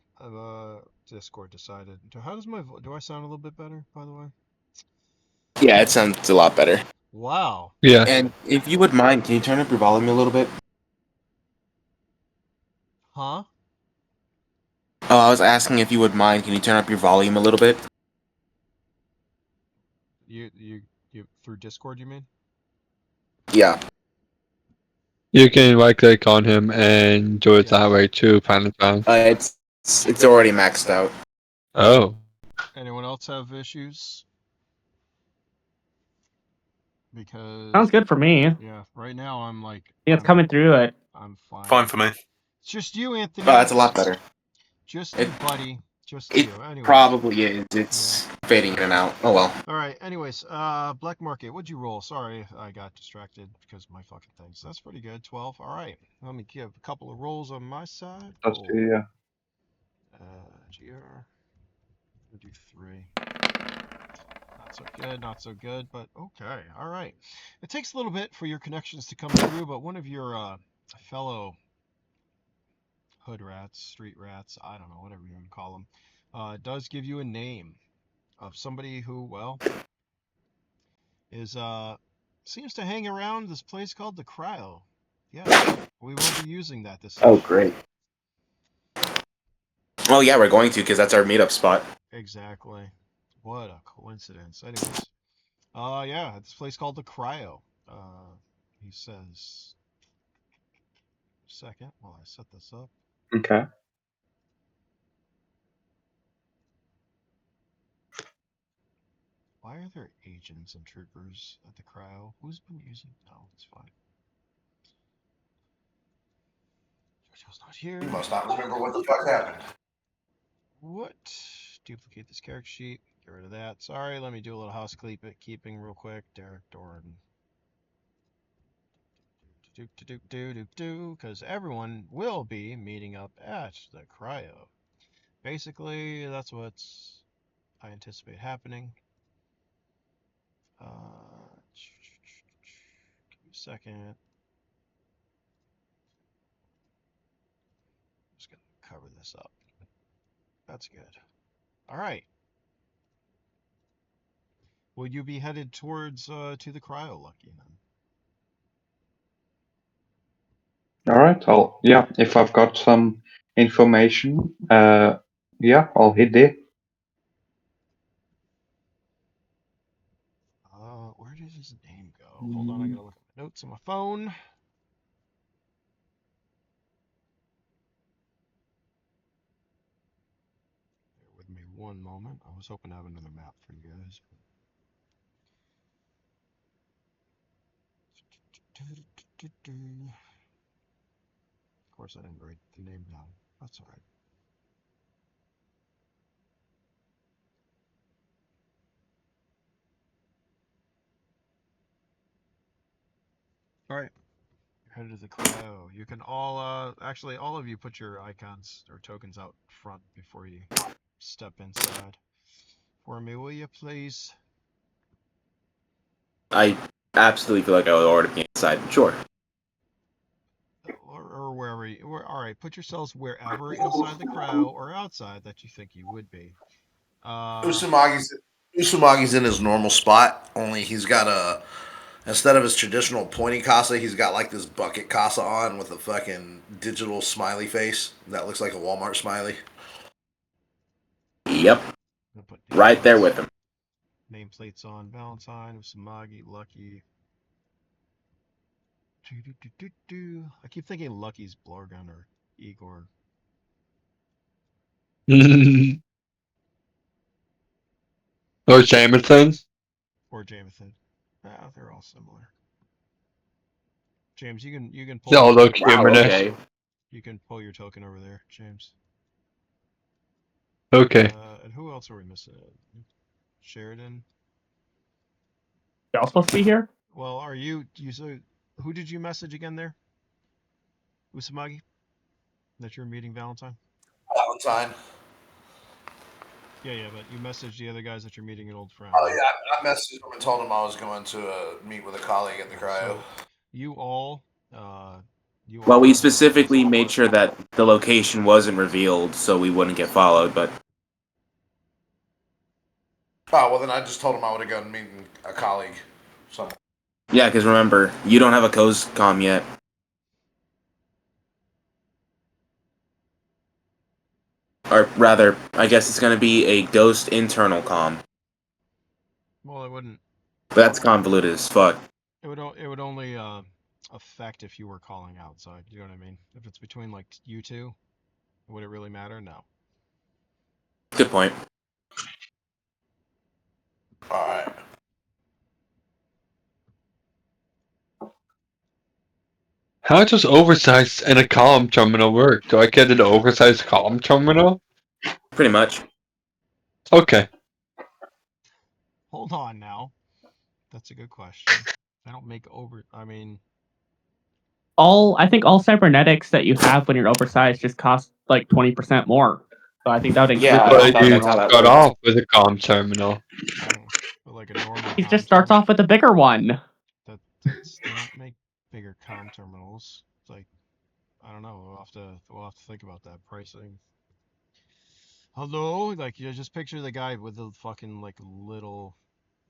Discord decided. How does do I sound a little bit better, by the way? Yeah, it sounds a lot better. Wow. Yeah. And if you would mind, can you turn up your volume a little bit? Huh? Oh, I was asking if you would mind, can you turn up your volume a little bit? You through Discord, you mean? Yeah. You can right click on him and do it Yeah. that way too, pan it down. It's already maxed out. Oh. Anyone else have issues? Because Sounds good for me. yeah, right now I'm like Yeah, it's coming through it. I'm fine. Fine for me. It's just you, Anthony. Oh, that's a lot better. Just It- you, buddy. Just It you. Anyways. probably is. It's fading in and out. Oh well. All right. Anyways, black market. What'd you roll? Sorry, I got distracted because of my fucking things. That's pretty good. 12. All right. Let me give a couple of rolls on my side. That's Roll. two, yeah. GR. We'll do 3. Not so good. Not so good. But okay. All right. It takes a little bit for your connections to come through, but one of your fellow hood rats, street rats, I don't know, whatever you want to call them, does give you a name of somebody who, well, is seems to hang around this place called the Cryo. Yes, we will be using that this Oh session. great. Oh yeah, we're going to because that's our meetup spot. Exactly. What a coincidence. Anyways, yeah, this place called the Cryo. He says. Second, while I set this up. Okay. Why are there agents and troopers at the Cryo? Who's been using? No, it's fine. Jojo's not here. You must not remember what the fuck happened. What? Duplicate this character sheet. Get rid of that. Sorry, let me do a little housekeeping real quick. Derek Doran. Because everyone will be meeting up at the Cryo. Basically, that's what I anticipate happening. Give me a second. Just gonna cover this up. That's good. All right. Will you be headed towards to the Cryo, Lucky? Then? All right. If I've got some information, yeah, I'll hit there. Where did his name go? Hold on, I gotta look at my notes on my phone. Bear with me one moment. I was hoping to have another map for you guys. Of course, I didn't write the name down. That's all right. All right. Head to the Cryo. You can all, actually, all of you put your icons or tokens out front before you step inside. For me, will you please? I absolutely feel like I would already be inside. Sure. Or wherever you. All right, put yourselves wherever inside the Cryo or outside that you think you would be. Usumagi's in his normal spot, only he's got instead of his traditional pointy casa, he's got like this bucket casa on with a fucking digital smiley face that looks like a Walmart smiley. Yep. Put Right there with him. nameplates on Valentine, Usamagi, Lucky. I keep thinking Lucky's Blorgun or Igor. Or Jameson. Or Jamathan. They're all similar. James, you can pull. They all look Wow, humanish. okay. You can pull your token over there, James. Okay. And who else are we missing? Sheridan. Y'all supposed to be here? Well, are you? So, who did you message again there? Usamagi. That you're meeting Valentine. Valentine. Yeah, but you messaged the other guys that you're meeting at Old Friend. Oh right? yeah, I messaged him and told him I was going to meet with a colleague at the Cryo. So, you all. Well, we specifically made sure that the location wasn't revealed so we wouldn't get followed, but Oh well, then I just told him I would have gone meeting a colleague. So yeah, because remember, you don't have a COSCOM yet. Or rather, I guess it's going to be a ghost internal comm. Well, it wouldn't. But that's convoluted as fuck. It would only affect if you were calling outside. You know what I mean? If it's between like you two, would it really matter? No. Good point. all right. How does oversized and a column terminal work? Do I get an oversized column terminal? Pretty much. Okay. Hold on now. That's a good question. I don't make over. I mean, I think all cybernetics that you have when you're oversized just cost like 20% more. So I think that would include Yeah, the I But column thought you that's how terminal. that start works. off with a column terminal. but like a normal. He just starts off with a bigger one. That's they don't make bigger comm terminals. It's like I don't know. We'll have to think about that pricing. Hello, like you just picture the guy with the fucking like little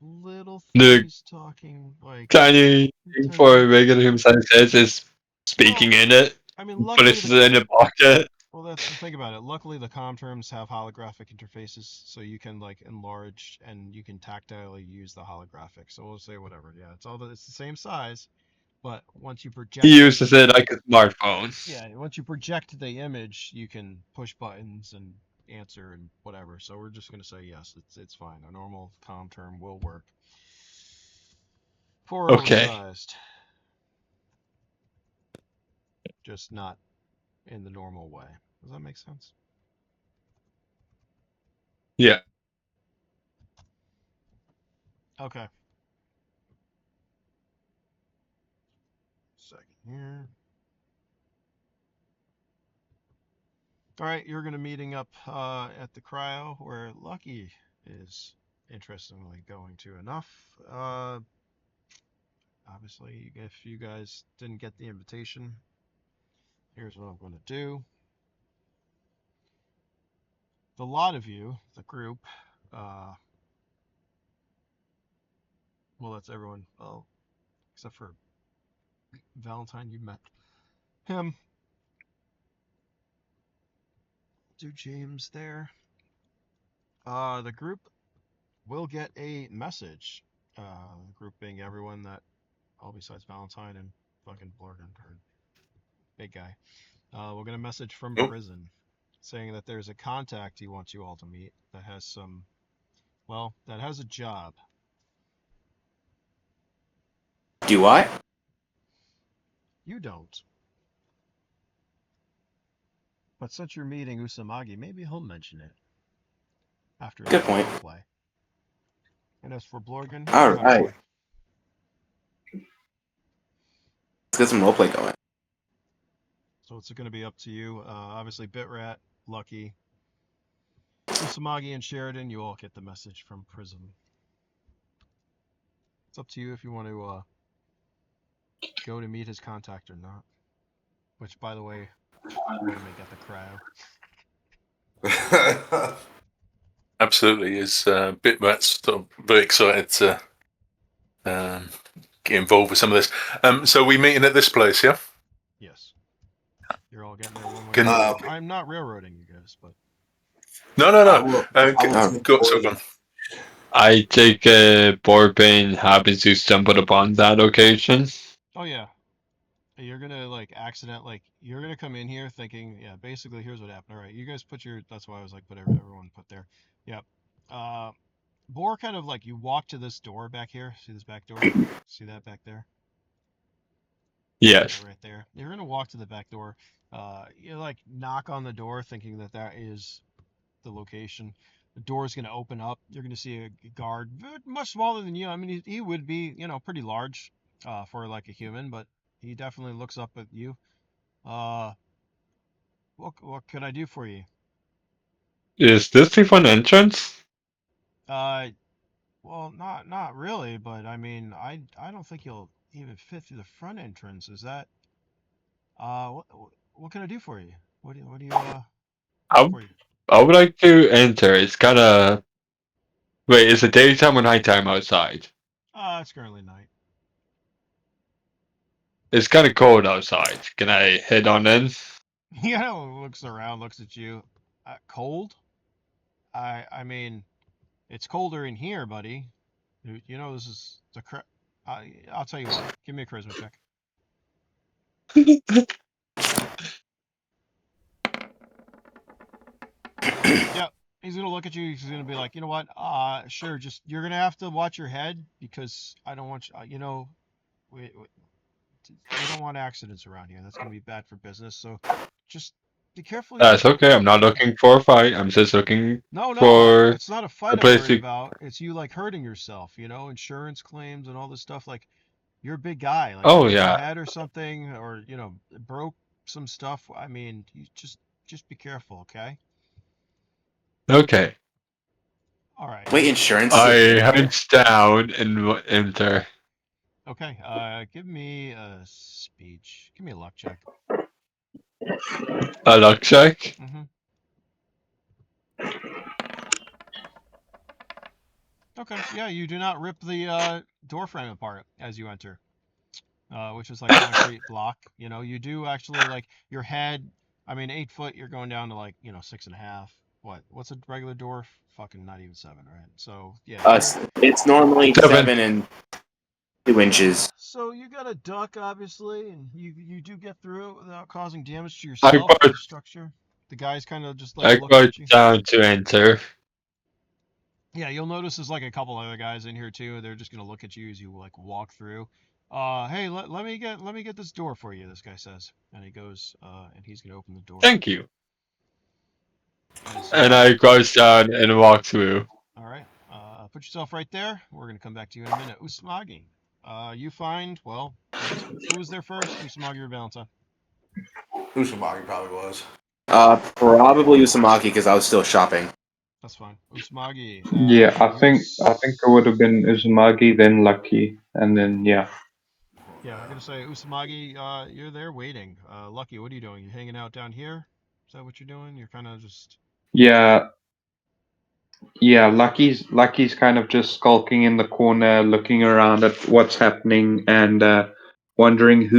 The things talking like tiny thing for a regular human size head is speaking Well, in it, I mean, but luckily it's in a pocket. well, that's the thing about it. Luckily, the comm terms have holographic interfaces, so you can like enlarge and you can tactilely use the holographic. So we'll say whatever. Yeah, it's the same size, but once you project He the uses it like a smartphone. yeah, once you project the image, you can push buttons and answer and whatever. So we're just gonna say yes, it's fine. A normal comm term will work for Okay. oversized, just not in the normal way. Does that make sense? Yeah. Okay. Second here. All right, you're gonna meeting up at the Cryo where Lucky is interestingly going to enough. Obviously, if you guys didn't get the invitation, here's what I'm gonna do. The lot of you, the group, uh, well, that's everyone. Well, except for Valentine, you met him. Do James there. The group will get a message. The group being everyone that, all besides Valentine and fucking Blorgan, or big guy. We'll get a message from prison saying that there's a contact he wants you all to meet that has some, well, that has a job. Do I? You don't. But since you're meeting Usamagi, maybe he'll mention it after Good point. play. And as for Blorgan, All right. get some roleplay going. So it's going to be up to you. Obviously, Bitrat, Lucky, Usamagi, and Sheridan, you all get the message from Prism. It's up to you if you want to go to meet his contact or not. Which, by the way, we're going to get the Cryo. Absolutely, is Bitrat's sort of very excited to get involved with some of this. So we meeting at this place, yeah? Yes. You're all getting there one way or Can- another. I'm not railroading you guys, but No. Go on. I take Borbane happens to stumble upon that location. oh yeah, you're gonna you're gonna come in here thinking, yeah, basically here's what happened. All right, you guys put your. That's why I was like, put everyone put there. Yep. Boar kind of like you walk to this door back here. See this back door? See that back there? Yes. Yeah, right there. You're gonna walk to the back door. You like knock on the door, thinking that that is the location. The door's gonna open up. You're gonna see a guard, much smaller than you. I mean, he would be, pretty large, for like a human, but he definitely looks up at you. What can I do for you? Is this the front entrance? Well, not really, but I mean, I don't think you'll even fit through the front entrance. Is that what can I do for you? What do you I, for you? I would like to enter. It's kind of. Wait, is it daytime or nighttime outside? It's currently night. It's kind of cold outside. Can I head on in? He kind of looks around, looks at you. Cold? I mean, it's colder in here, buddy. You know this is the crap. I'll tell you what. Give me a charisma check. Yep. He's gonna look at you. He's gonna be like, you know what? Sure. Just you're gonna have to watch your head because I don't want you. We don't want accidents around here. That's gonna be bad for business. So just be careful. That's okay. I'm not looking for a fight. I'm just looking No, for it's not a a fight I'm place worried to. about. It's you like hurting yourself. Insurance claims and all this stuff. Like you're a big guy. Like Oh hurt your yeah. head or something, or broke some stuff. I mean, you just be careful, okay? Okay. All right. Wait, insurance? I hunch down and enter. Okay. Give me a speech. Give me a luck check. A luck check. Mm-hmm. Okay. Yeah, you do not rip the door frame apart as you enter, which is like concrete block. You do actually like your head. I mean, 8 foot. You're going down to like 6.5. What's a regular door? Fucking not even 7, right? So yeah. It's normally 7. 7 and 2 inches. So you got a duck, obviously, and you do get through it without causing damage to I yourself or got the structure. The guy's kind of just like I looking got at you. down to enter. Yeah, you'll notice there's like a couple other guys in here too. They're just gonna look at you as you like walk through. Hey, let me get this door for you. This guy says, and he goes, and he's gonna open the door. Thank you. As, And I goes down and walk through. all right. Put yourself right there. We're gonna come back to you in a minute. Usmagi. You find who was there first? Usmagi or Valentine? Usamagi probably was. Probably Usamaki because I was still shopping. That's fine. Usmagi. Yeah, I think it would have been Uzumagi, then Lucky, and then yeah. Yeah, I'm gonna say Usamagi. You're there waiting. Lucky, what are you doing? You hanging out down here? Is that what you're doing? You're kind of just. Yeah, Lucky's kind of just skulking in the corner, looking around at what's happening, and wondering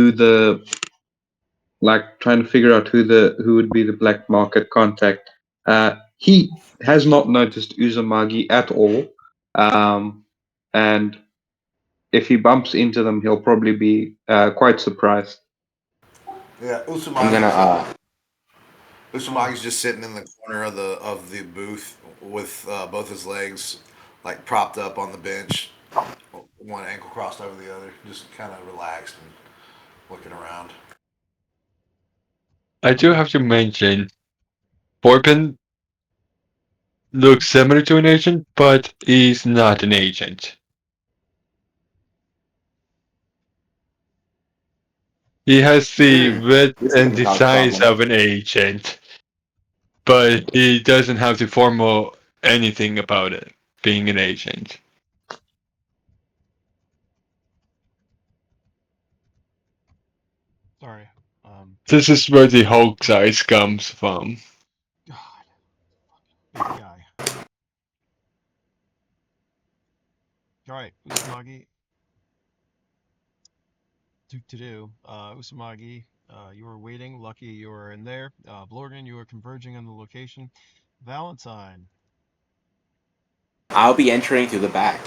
trying to figure out who would be the black market contact. He has not noticed Uzumagi at all, and if he bumps into them, he'll probably be quite surprised. Yeah, I'm gonna Usumagi's just sitting in the corner of the booth with both his legs like propped up on the bench, one ankle crossed over the other, just kind of relaxed and looking around. I do have to mention, Borpin looks similar to an agent, but he's not an agent. He has the width This and doesn't the cause a size problem. of an agent, but he doesn't have the formal anything about it being an agent. Sorry. This is where the Hulk size comes from. God, big guy. All right, Usumagi. Usumagi, you were waiting. Lucky, you were in there. Blorgan, you were converging on the location. Valentine. I'll be entering through the back.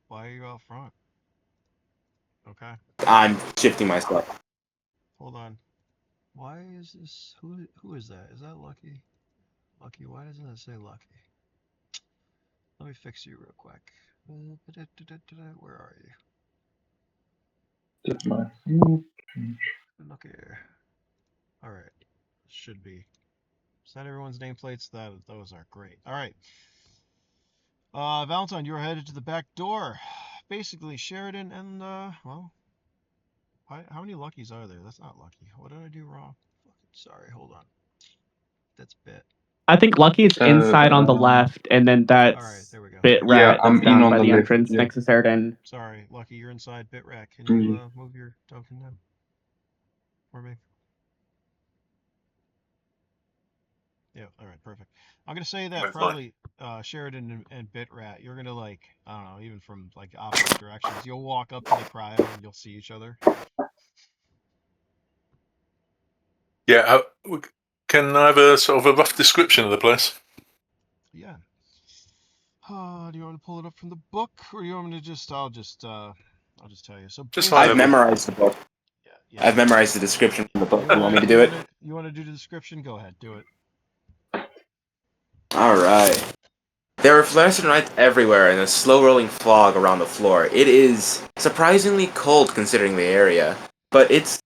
Why are you out front? Okay, I'm shifting myself. hold on. Why is this? Who is that? Is that Lucky? Lucky, why doesn't it say Lucky? Let me fix you real quick. Where are you? Did my Look here. All right, should be. Set everyone's nameplates. Those are great. All right. Valentine, you're headed to the back door. Basically, Sheridan and well, how many Luckies are there? That's not Lucky. What did I do wrong? Fucking sorry. Hold on. That's Bit. I think Lucky is inside on the left, and then All right, that's there we go. Bit Yeah, Rat that's I'm in down on by the the left. entrance Yeah. next to Sheridan. Sorry, Lucky, you're inside Bit Rat. Can you move your token down for me? Yeah. All right. Perfect. I'm gonna say that That's fine. probably Sheridan and Bit Rat. You're gonna like I don't know, even from like opposite directions. You'll walk up to the cryo and you'll see each other. Yeah. Can I have a sort of a rough description of the place? Yeah. Do you want to pull it up from the book, or do you want me to just? I'll just tell you. So Just high I've level. memorized the book. yeah. I've memorized the description from the book. You want me to You do it? wanna do the description? Go ahead, do it. All right. There are fluorescent lights everywhere and a slow-rolling fog around the floor. It is surprisingly cold considering the area, but it's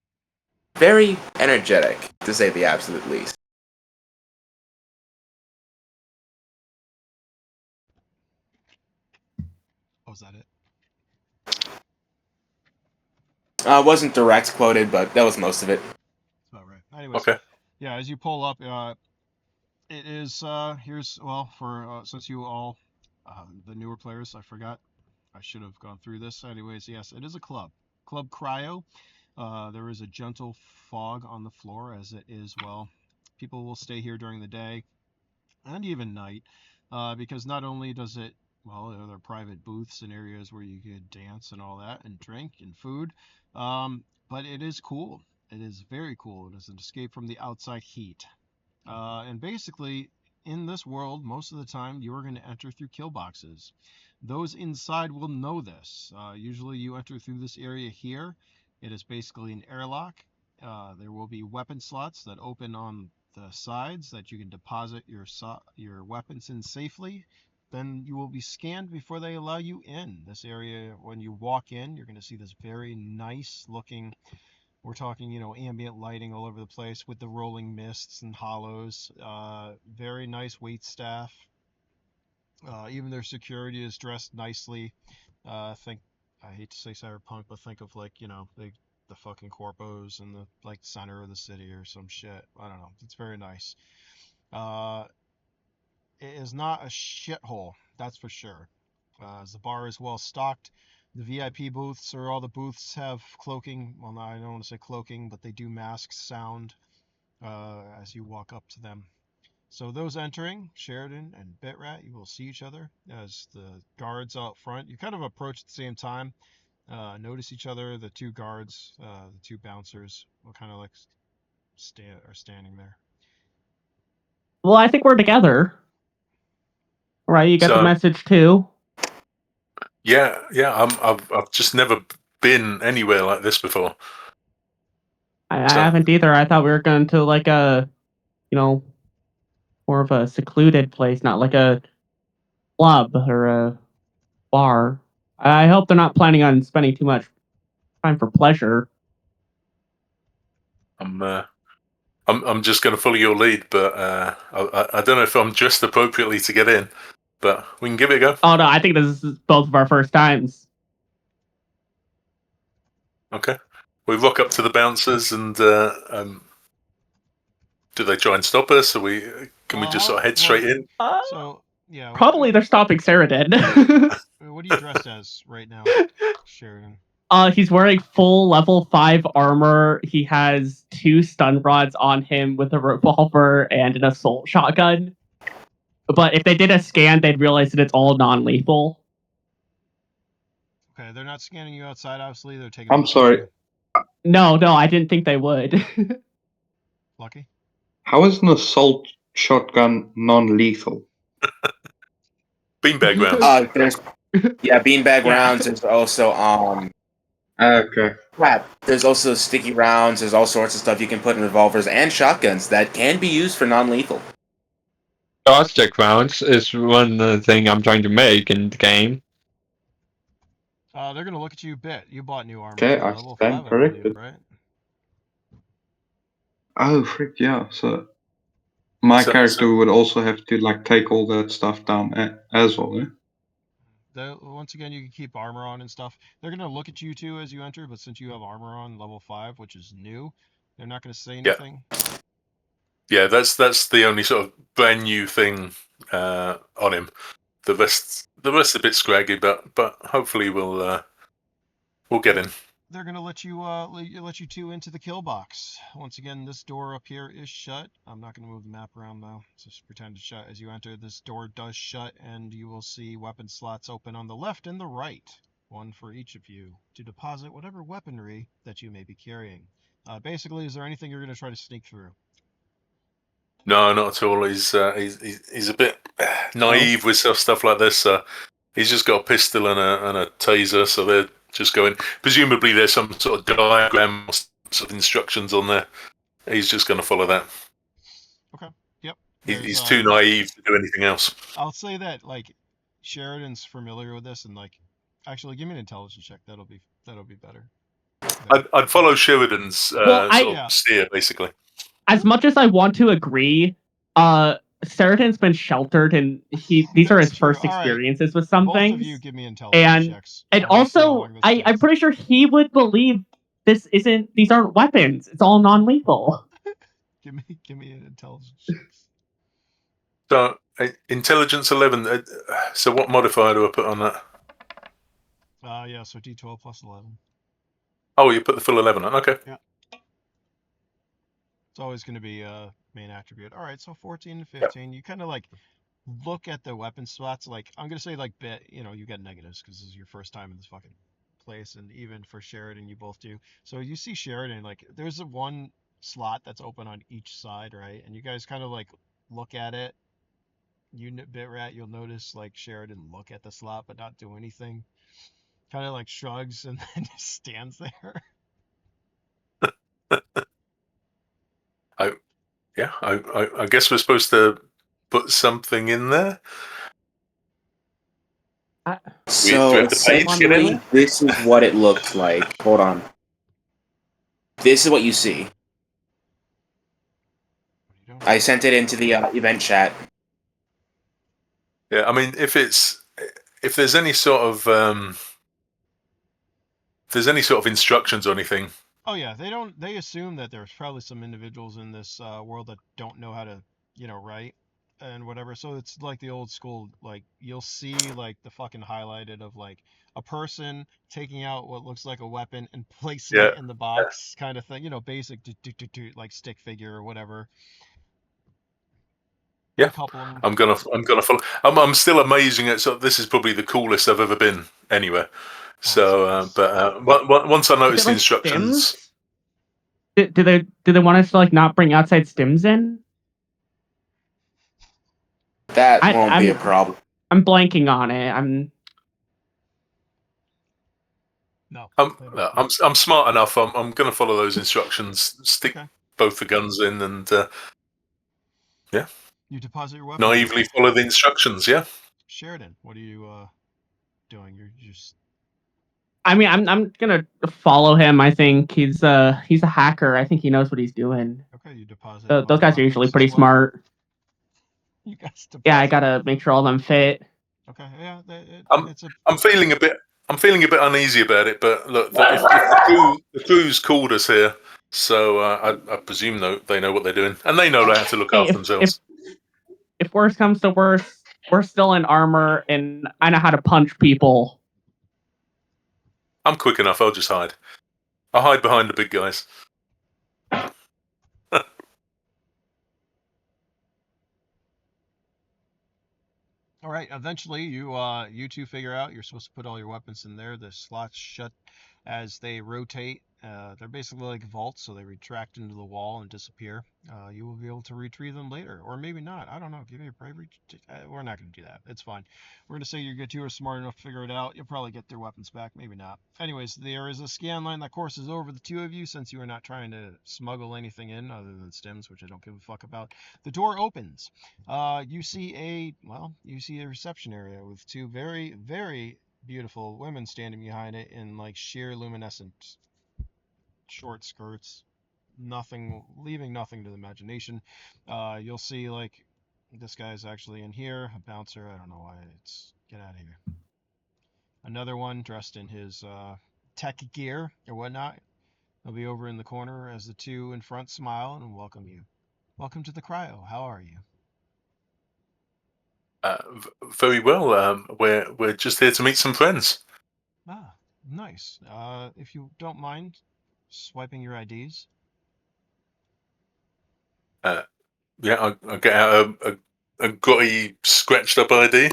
very energetic, to say the absolute least. Oh, is that it? Wasn't direct quoted, but that was most of it. That's about right. Anyways, Okay. yeah. As you pull up, it is here's well for since you all the newer players, I forgot. I should have gone through this. Anyways, yes, it is a club. Club Cryo. There is a gentle fog on the floor, as it is, well, people will stay here during the day and even night, because not only does it, well, there are private booths and areas where you could dance and all that, and drink and food, but it is cool. It is very cool. It is an escape from the outside heat. And basically, in this world, most of the time, you are going to enter through kill boxes. Those inside will know this. Usually, you enter through this area here. It is basically an airlock. There will be weapon slots that open on the sides that you can deposit your weapons in safely. Then you will be scanned before they allow you in. This area, when you walk in, you're going to see this very nice looking, we're talking, ambient lighting all over the place with the rolling mists and hollows. Very nice wait staff. Even their security is dressed nicely. Think, I hate to say cyberpunk, but think of like, the fucking corpos in the like center of the city or some shit. I don't know. It's very nice. Uh, it is not a shithole, that's for sure. As the bar is well stocked. The VIP booths, or all the booths, have cloaking. Well, no, I don't want to say cloaking, but they do mask sound as you walk up to them. So those entering, Sheridan and Bitrat, you will see each other as the guards out front. You kind of approach at the same time. Notice each other. The two guards, the two bouncers, will kind of like are standing there. Well, I think we're together. Right, you got the So message too. yeah. I've just never been anywhere like this before. I So haven't either. I thought we were going to like a, more of a secluded place, not like a club or a bar. I hope they're not planning on spending too much time for pleasure. I'm just going to follow your lead, but I don't know if I'm dressed appropriately to get in, but we can give it a go. Oh no, I think this is both of our first times. Okay. We rock up to the bouncers, and do they try and stop us? Or can we just sort of head straight in? So yeah, Probably they're stopping Saradin. what are you dressed as right now, Sheridan? He's wearing full level 5 armor. He has 2 stun rods on him with a revolver and an assault shotgun. But if they did a scan, they'd realize that it's all non-lethal. Okay, they're not scanning you outside. Obviously, they're taking. I'm sorry. No, I didn't think they would. Lucky. How is an assault shotgun non-lethal? Beanbag rounds. There's beanbag Yeah. rounds. There's also Okay. crap. There's also sticky rounds. There's all sorts of stuff you can put in revolvers and shotguns that can be used for non-lethal. Dodge rounds is one thing I'm trying to make in the game. They're gonna look at you a bit. You bought new armor. Okay, Too, I level stand 5, I believe, corrected. right? Oh, frick, yeah. So my character would also have to like take all that stuff down as well, eh? Once again, you can keep armor on and stuff. They're gonna look at you too as you enter, but since you have armor on level 5, which is new, they're not gonna say anything. Yeah, that's the only sort of brand new thing on him. The rest a bit scraggy, but hopefully we'll get in. They're gonna let you two into the kill box. Once again, this door up here is shut. I'm not gonna move the map around though. Just pretend it's shut as you enter. This door does shut, and you will see weapon slots open on the left and the right, one for each of you, to deposit whatever weaponry that you may be carrying. Basically, is there anything you're gonna try to sneak through? No, not at all. He's a bit naive with stuff like this. He's just got a pistol and a taser, so they're just going. Presumably, there's some sort of diagram or sort of instructions on there. He's just going to follow that. Okay. Yep. He's too naive to do anything else. I'll say that like Sheridan's familiar with this, and like, actually, give me an intelligence check. That'll be better. I'd follow Sheridan's sort of steer, basically. As much as I want to agree, Saradin's been sheltered, and these are his first experiences with something. Both of you give me intelligence checks. And also, I'm pretty sure he would believe these aren't weapons. It's all non-lethal. give me an intelligence check. So intelligence 11. So what modifier do I put on that? Yeah, so D12 plus 11. Oh, you put the full 11 on. Okay. Yeah. It's always going to be a main attribute. All right, so 14 and 15. Yep. You kind of like look at the weapon slots. Like, I'm going to say like you get negatives because this is your first time in this fucking place, and even for Sheridan, you both do. So you see Sheridan, like, there's one slot that's open on each side, right? And you guys kind of like look at it. Unit bit rat, you'll notice like Sheridan look at the slot but not do anything. Kind of like shrugs and then just stands there. I guess we're supposed to put something in there. So essentially, this is what it looks like. Hold on. This is what you see. I sent it into the event chat. Yeah, I mean, if there's any sort of instructions or anything. Oh yeah, they assume that there's probably some individuals in this world that don't know how to, write and whatever. So it's like the old school, like you'll see like the fucking highlighted of like a person taking out what looks like a weapon and placing it in the box, kind of thing. Basic like stick figure or whatever. Yeah, I'm gonna follow. I'm still amazing at. So this is probably the coolest I've ever been anywhere. So, once I noticed the instructions, do they want us to like not bring outside stims in? That won't be a problem. I'm blanking on it. I'm smart enough. I'm gonna follow those instructions. Stick both the guns in, and yeah. You deposit your weapon. Naively follow the instructions. Yeah. Sheridan, what are you doing? You're just. I mean, I'm gonna follow him. I think he's a hacker. I think he knows what he's doing. Okay, you deposit. Those guys are usually pretty smart. You guys deposit. Yeah, I gotta make sure all of them fit. Okay, yeah. I'm feeling a bit I'm feeling a bit uneasy about it, but look, if the crew's called us here, so I presume they know what they're doing, and they know how to look Hey, after themselves. if worse comes to worse, we're still in armor, and I know how to punch people. I'm quick enough. I'll just hide. I'll hide behind the big guys. All right. Eventually, you two figure out you're supposed to put all your weapons in there. The slots shut as they rotate. They're basically like vaults, so they retract into the wall and disappear. You will be able to retrieve them later, or maybe not. I don't know. Give me a bravery. We're not going to do that. It's fine. We're going to say you two are smart enough to figure it out. You'll probably get their weapons back. Maybe not. Anyways, there is a scan line that courses over the two of you since you are not trying to smuggle anything in other than stims, which I don't give a fuck about. The door opens. You see a reception area with two very, very beautiful women standing behind it in like sheer luminescent short skirts, leaving nothing to the imagination. You'll see like this guy's actually in here, a bouncer. I don't know why it's get out of here. Another one dressed in his tech gear or whatnot. He'll be over in the corner as the two in front smile and welcome you. Welcome to the Cryo. How are you? Very well. We're just here to meet some friends. Ah, nice. If you don't mind swiping your IDs. Yeah, I get out a grotty, scratched up ID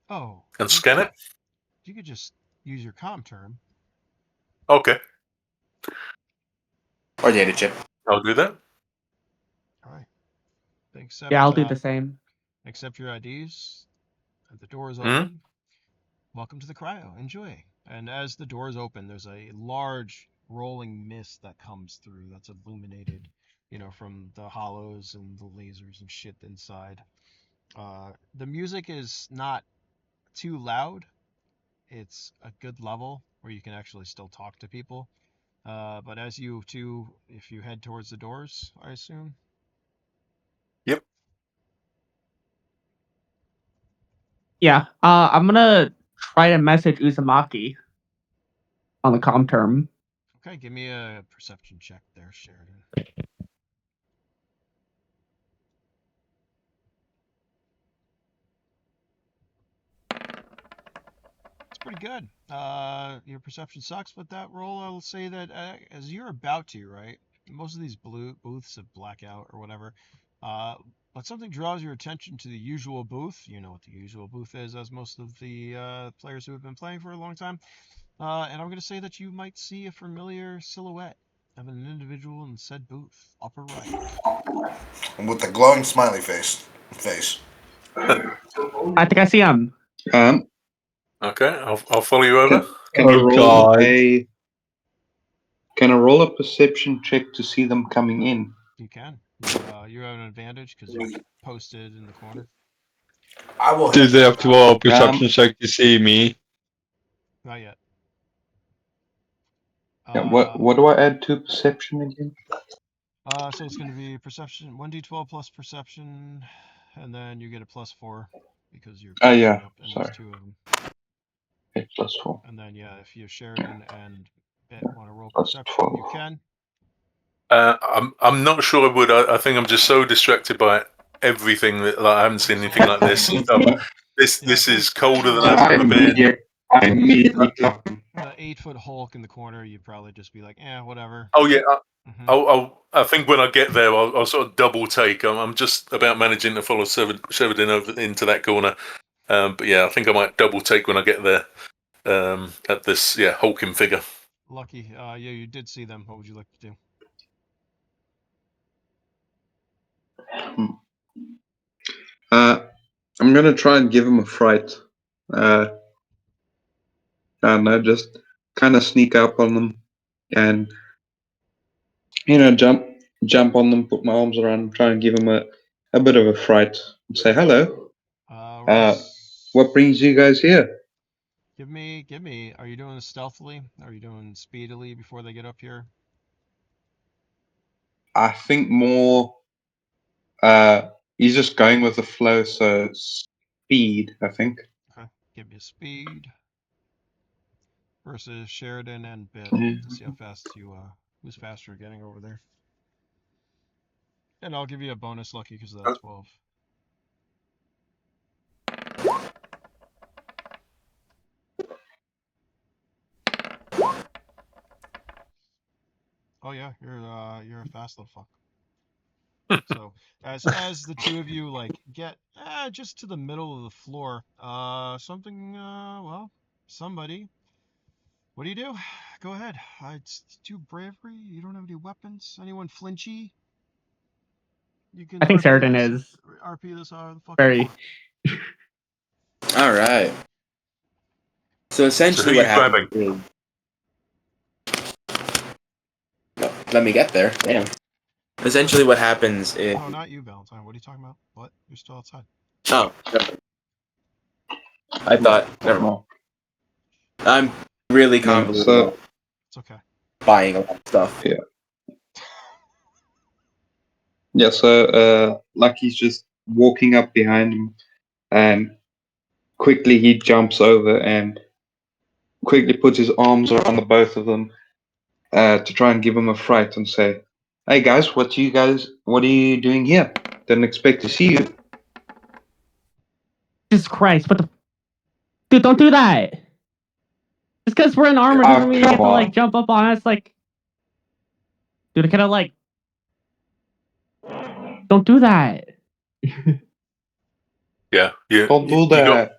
Oh, and scan it. you could just use your comm term. Okay, Or data chip. I'll do that. All right. Yeah, I'll do the same. Accept your IDs. The door is Mm-hmm. open. Welcome to the Cryo. Enjoy. And as the doors open, there's a large rolling mist that comes through that's illuminated, from the hollows and the lasers and shit inside. The music is not too loud. It's a good level where you can actually still talk to people. But as you two, if you head towards the doors, I assume. Yep. Yeah, I'm gonna try to message Uzumaki on the comm term. Okay, give me a perception check there, Sheridan. It's pretty good. Your perception sucks, but that roll, I'll say that as you're about to, right? Most of these blue booths have blackout or whatever. But something draws your attention to the usual booth. You know what the usual booth is, as most of the players who have been playing for a long time. And I'm going to say that you might see a familiar silhouette of an individual in said booth, upper right. With the glowing smiley face. I think I see him. Okay, I'll follow you over. Can I Oh, roll God. Can I roll a perception check to see them coming in? You can. You have an advantage because you're posted in the corner. I will Do head they have to roll a perception Um, check to see me? Not yet. Yeah, what do I add to perception again? So it's going to be perception, 1d12 plus perception, and then you get a +4 because you're posting Yeah, up, and there's sorry. two of them. 8 plus 4. And then, yeah, if you Sheridan and Bet want to roll Plus perception, 12. you can. I'm not sure I would. I think I'm just so distracted by everything that I haven't seen anything like this. This is colder than I've ever been. I immediately clocked him. The 8-foot Hulk in the corner, you'd probably just be like, whatever. Oh yeah. Mhm. I think when I get there, I'll sort of double take. I'm just about managing to follow Sheridan over into that corner. But yeah, I think I might double take when I get there. At this, hulking figure. Lucky. Yeah, you did see them. What would you like to do? I'm gonna try and give him a fright. I don't know, just kind of sneak up on them and jump on them, put my arms around them, try and give him a bit of a fright and say hello. What brings you guys here? Give me. Are you doing this stealthily? Are you doing speedily before they get up here? I think more he's just going with the flow, so speed, I think. Okay. Give me a speed versus Sheridan and Bit Mm. to see how fast you who's faster getting over there. And I'll give you a bonus lucky because of that 12. Oh yeah, you're a fast little fuck. So as the two of you like get just to the middle of the floor, somebody. What do you do? Go ahead. It's too bravery. You don't have any weapons. Anyone flinchy? You can I think RP Sheridan this. is RP this how the fuck you very. want. All right. So So essentially, who what you happens grabbing? is, let me get there. Damn. Essentially, what happens is, No, not you, Valentine. What are you talking about? What? You're still outside. oh, I thought. Never mind. No. I'm really No, convoluted so about It's okay. buying a lot of stuff. yeah, so Lucky's just walking up behind him, and quickly he jumps over and quickly puts his arms around the both of them to try and give them a fright and say, "Hey guys, what are you doing here? Didn't expect to see you." Jesus Christ! What the? Dude, don't do that. Just because we're in armor doesn't mean you come get to on. like jump up on us. Like, dude, kind of like. Don't do that. Yeah, Don't do you got that.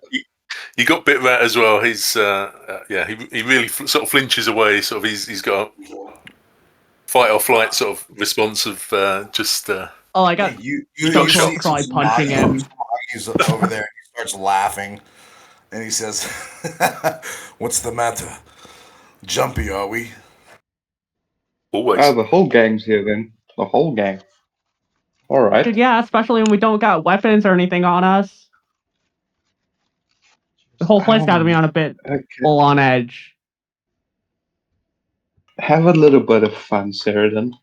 you got bit of that as well. He's yeah, he really sort of flinches away. Sort of he's got a fight or flight sort of response of just Oh, I got You so shot. close to probably punching him. He's over there. He starts laughing, and he says, "What's the matter? Jumpy, are we?" Always. The whole gang's here then. The whole gang. All right. Dude, yeah, especially when we don't got weapons or anything on us. The whole place got to be on a bit Okay. full on edge. Have a little bit of fun, Sheridan.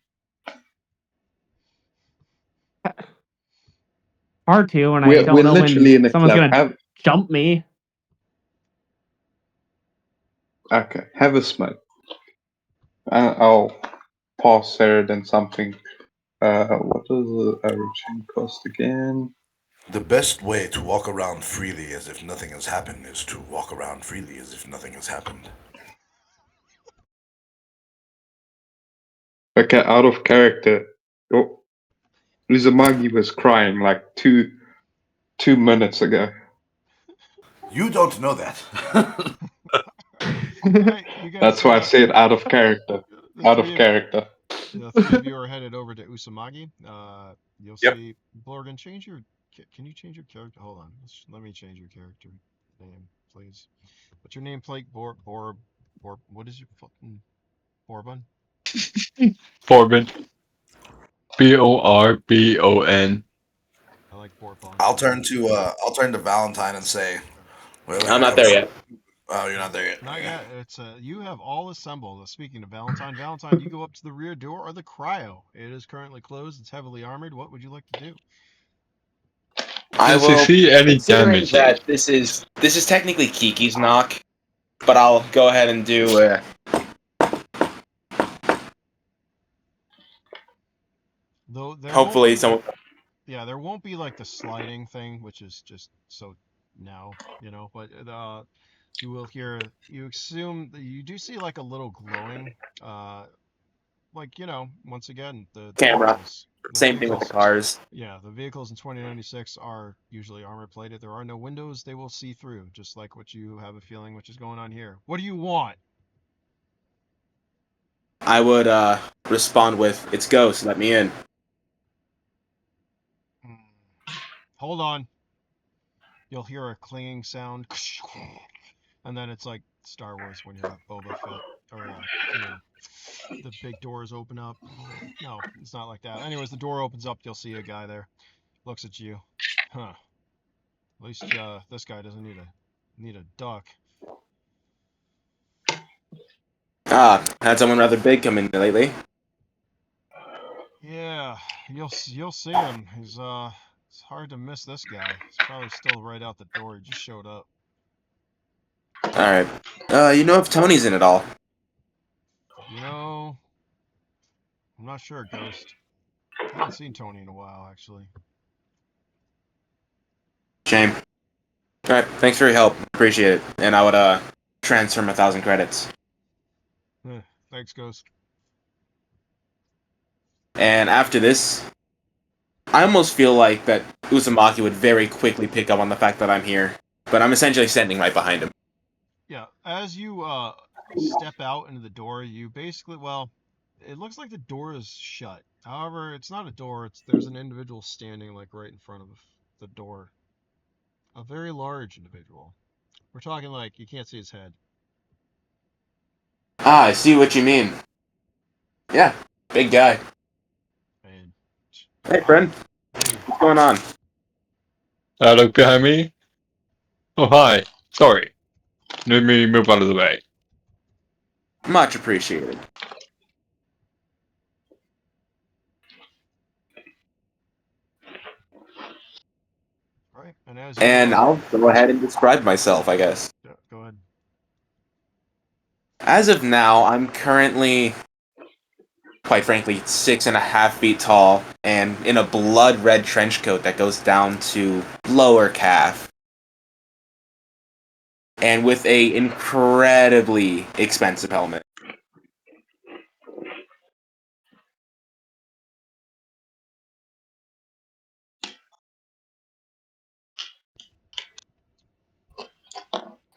Hard to, and I We're don't know literally when in a someone's club. gonna jump me. Have a smoke. I'll pass Sheridan something. What does the averaging cost again? The best way to walk around freely as if nothing has happened is to walk around freely as if nothing has happened. Okay, out of character. Oh, Uzumaki was crying like two minutes ago. You don't know that. Alright, you guys That's why I said out of character. the Out three of of character. the three of you are headed over to Usamagi. You'll Yep. see Blorgan, change your can you change your character? Hold on. Let me change your character name, please. What's your name, Blake? Bor what is your fucking Borbon? Forbin. Borbon. I like Borbon. I'll turn to Valentine and say, "Well, I'm not there yet. Oh, you're not there yet. Not Okay. yet. It's you have all assembled. Speaking of Valentine, Valentine, you go up to the rear door or the cryo. It is currently closed. It's heavily armored. What would you like to do? I Does he will, see any considering damage? that this is technically Kiki's knock, but I'll go ahead and do. Though there won't Hopefully, be, someone. yeah, there won't be like the sliding thing, which is just so now, but you will hear. You assume that you do see like a little glowing, like once again the Camera. vehicles. The Same thing with the vehicles cars. Yeah, the vehicles in 2096 are usually armor plated. There are no windows. They will see through, just like what you have a feeling which is going on here. What do you want? I would respond with, "It's Ghost. Let me in." Hold on. You'll hear a clanging sound, and then it's like Star Wars when you're at Boba Fett, or the big doors open up. No, it's not like that. Anyways, the door opens up. You'll see a guy there. Looks at you. Huh. At least this guy doesn't need a duck. Had someone rather big come in lately. Yeah, you'll see him. It's hard to miss this guy. He's probably still right out the door. He just showed up. Alright. You know if Tony's in it all. You know, I'm not sure, Ghost. I haven't seen Tony in a while, actually. Shame. Alright, thanks for your help. Appreciate it. And I would, transfer him 1,000 credits. Thanks, Ghost. And after this, I almost feel like that Uzumaki would very quickly pick up on the fact that I'm here. But I'm essentially standing right behind him. Yeah, as you step out into the door, you basically, well, it looks like the door is shut. However, it's not a door. There's an individual standing like right in front of the door. A very large individual. We're talking like you can't see his head. Ah, I see what you mean. Yeah, big guy. And Hey, friend. hey, What's going on? Look behind me. Oh, hi. Sorry. Let me move out of the way. Much appreciated. right, and And I'll go ahead and describe myself, I guess. yeah, go ahead. As of now, I'm currently, quite frankly, 6.5 feet tall and in a blood red trench coat that goes down to lower calf. And with a incredibly expensive helmet.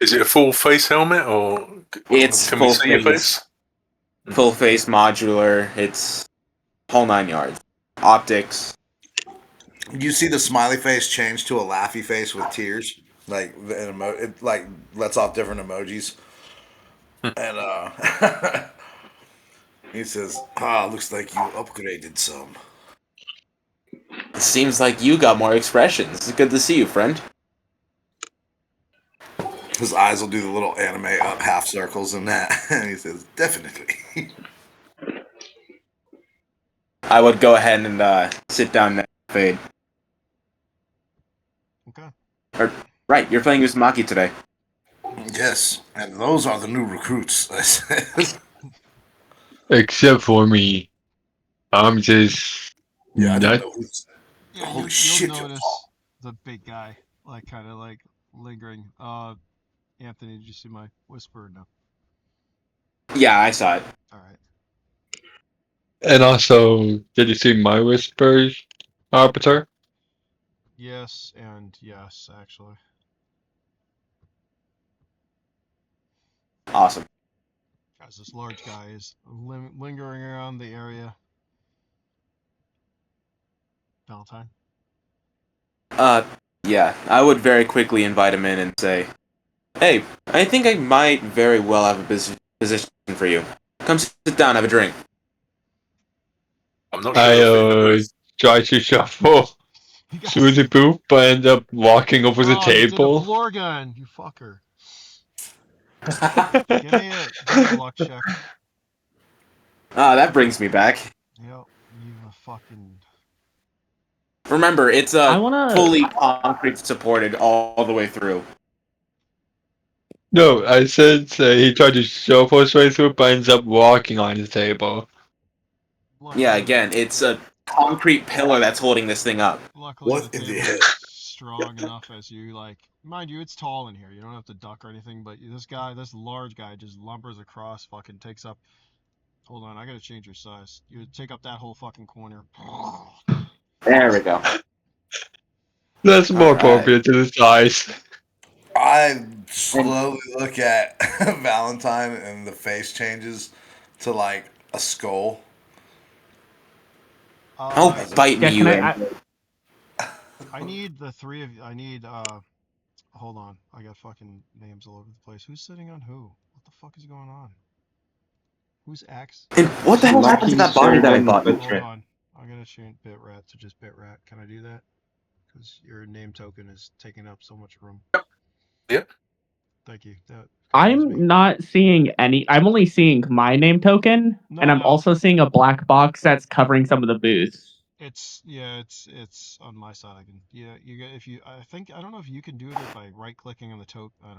Is it a full face helmet or It's can we full see your face. face? Full face, modular, it's whole 9 yards. Optics. You see the smiley face change to a laughy face with tears, like it like lets off different emojis, and he says, "Ah, looks like you upgraded some." It seems like you got more expressions. It's good to see you, friend. His eyes will do the little anime up half circles and that, and he says, "Definitely." I would go ahead and sit down and fade. Okay. Right, you're playing Uzumaki today. Yes, and those are the new recruits. I said. Except for me. I'm just Yeah, I didn't not. know who's. Yeah, Holy you'll shit, you're notice tall. the big guy, like kind of like lingering. Anthony, did you see my whisper? No. Yeah, I saw it. All right. And also, did you see my whispers, Arbiter? Yes, and yes, actually. Awesome. As this large guy is lingering around the area. Valentine. Yeah, I would very quickly invite him in and say, "Hey, I think I might very well have a position for you. Come sit down, have a drink." I'm not I sure if it does. try to shuffle You guys. through the poop, but end up walking over the Oh, you did a table. floor gun, you fucker. Give me a luck check. That brings me back. Yep, you a fucking. Remember, it's I wanna. fully concrete supported all the way through. No, I said he tried to shuffle his way through, but ends up walking on the table. Yeah, Luckily, again, it's a concrete pillar that's holding this thing up. luckily the What in the table hell? is strong enough as you like. Mind you, it's tall in here. You don't have to duck or anything. But this large guy, just lumbers across. Fucking takes up. Hold on, I gotta change your size. You take up that whole fucking corner. There we go. That's more Alright. appropriate to the size. I slowly look at Valentine, and the face changes to like a skull. Oh, Uh, bite me, Yeah, can you I? I need the three of you. I need Hold on, I got fucking names all over the place. Who's sitting on who? What the fuck is going on? Who's X? And what the hell happened to Lucky that body that I Servant bought you? Hold Butcher. on, I'm gonna change Bitrat to just Bitrat. Can I do that? Because your name token is taking up so much room. Yep. Thank you. That confused me. I'm not seeing any. I'm only seeing my name token, No, and I'm no. also seeing a black box that's covering some of the booths. It's on my side. I can you get if you I don't know if you can do it by right clicking on the token. I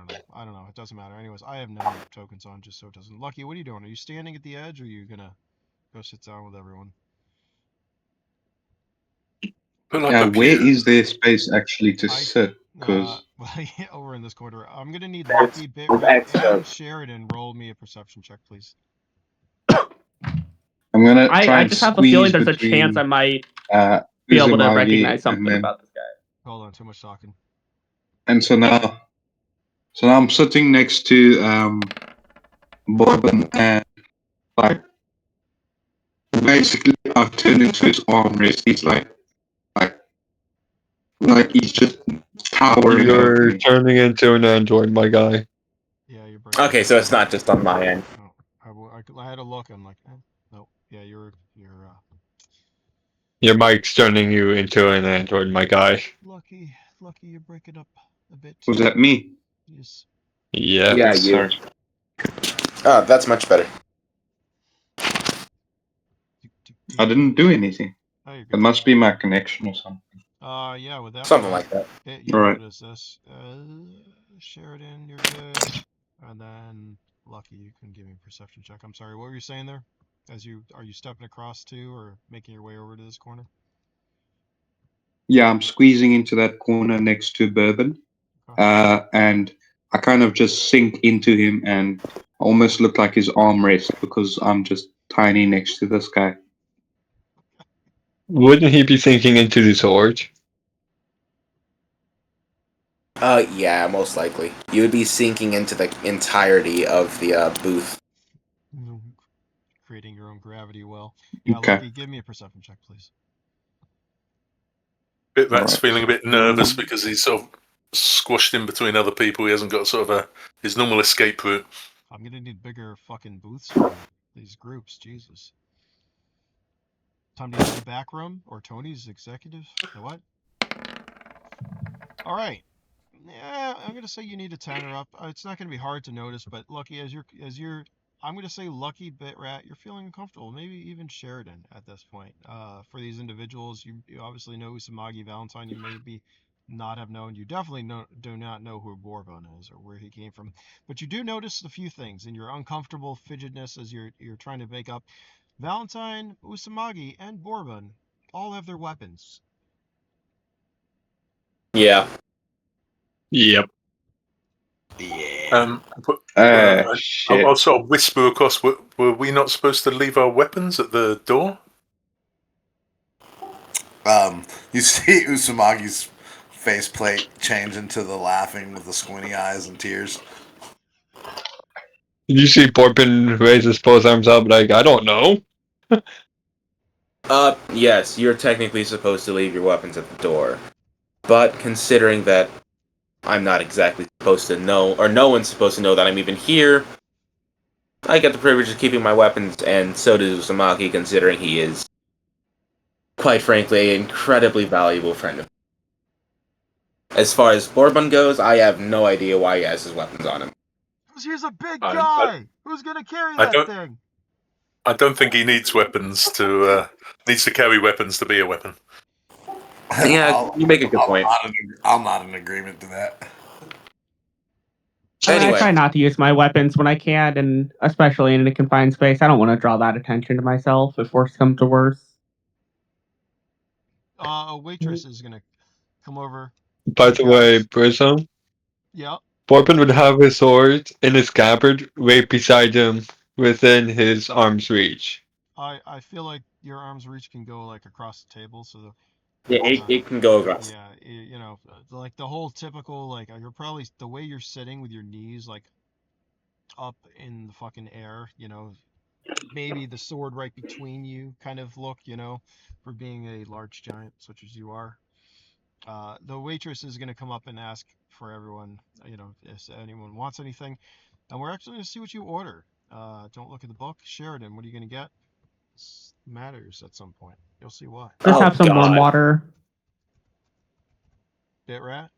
don't know. It doesn't matter. Anyways, I have no tokens on just so it doesn't. Lucky, what are you doing? Are you standing at the edge or are you gonna go sit down with everyone? Put like a Where pew. is there space actually to I sit? Because well, yeah, over in this corner. I'm gonna need Lucky, Bitrat, and Sheridan roll me a perception check, please. I'm gonna try I and just have a feeling squeeze there's a chance I between might uh, be able to Uzumaki recognize and something then about this guy. Hold on, too much talking. and so now I'm sitting next to Bourbon and like basically I've turned into his armrest. He's like he's just towering over You're me. turning into an android, my guy. Yeah, you're breaking. Okay, so it's not just on my end. No, I had a look. I'm like, no. Yeah, you're Your mic's turning you into an android, my guy. Lucky. You're breaking up a bit. Was that me? Yes. Yeah. Yeah, you. Sorry. Oh, that's much better. I didn't do anything. Oh, you're It good. must be my connection or something. Yeah. With that Something being, like that. you'll All right. notice this. Sheridan, you're good. And then Lucky, you can give me a perception check. I'm sorry, what were you saying there? Are you stepping across too, or making your way over to this corner? Yeah, I'm squeezing into that corner next to Bourbon, and I kind of just sink into him and almost look like his armrest because I'm just tiny next to this guy. Wouldn't he be sinking into the sword? Yeah, most likely. You would be sinking into the entirety of the booth. Creating your own gravity well. Yeah, Okay. Lucky, give me a perception check, please. Bitrat's Right. feeling a bit nervous because he's sort of squashed in between other people. He hasn't got sort of his normal escape route. I'm gonna need bigger fucking booths for these groups. Jesus. Time to use the back room or Tony's executive. The what? All right. Yeah, I'm gonna say you need to tanner up. It's not gonna be hard to notice, but Lucky, I'm gonna say Lucky, Bitrat, you're feeling uncomfortable. Maybe even Sheridan at this point. For these individuals, you obviously know Usamagi Valentine. You maybe not have known. You definitely do not know who Bourbon is or where he came from. But you do notice a few things in your uncomfortable fidgetness as you're trying to make up. Valentine, Usamagi, and Bourbon all have their weapons. Yeah. Yep. Shit. I'll sort of whisper across. Were we not supposed to leave our weapons at the door? You see Usamagi's faceplate change into the laughing with the squinty eyes and tears. Did you see Porpin raise his both arms up like, I don't know? Yes, you're technically supposed to leave your weapons at the door. But considering that I'm not exactly supposed to know, or no one's supposed to know that I'm even here, I get the privilege of keeping my weapons, and so does Usamaki, considering he is, quite frankly, an incredibly valuable friend of mine. As far as Bourbon goes, I have no idea why he has his weapons on him. Because he's a big I- guy! Who's gonna carry I that don't- thing? I don't think he needs weapons to needs to carry weapons to be a weapon. Yeah, you make a good point. I'm not in agreement to that. Anyway. I try not to use my weapons when I can, and especially in a confined space. I don't want to draw that attention to myself if worse comes to worse. A waitress is gonna come over. By the way, Brism, Yeah. Porpin would have his sword in his scabbard right beside him within his arm's reach. I feel like your arm's reach can go like across the table, so Yeah, it can go across. yeah, you know, like the whole typical like you're probably the way you're sitting with your knees like up in the fucking air, you know, maybe the sword right between you kind of look, you know, for being a large giant such as you are. The waitress is going to come up and ask for everyone, you know, if anyone wants anything. And we're actually going to see what you order. Don't look at the book. Sheridan, what are you going to get? This matters at some point. You'll see why. Just have some warm water. Bitrat?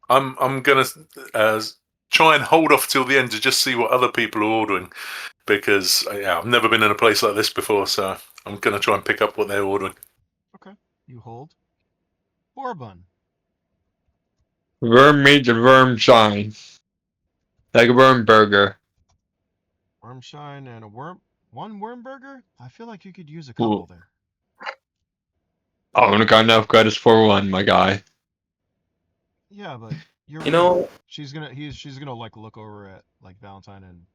I'm gonna try and hold off till the end to just see what other people are ordering, because I've never been in a place like this before, so I'm going to try and pick up what they're ordering. Okay. You hold. Bourbon. Worm meat and worm shine. Like a worm burger. Worm shine and a worm. One worm burger? I feel like you could use a Ooh. couple there. I only got enough credits for one, my guy. Yeah, but you're You with. know, She's gonna like look over at like Valentine and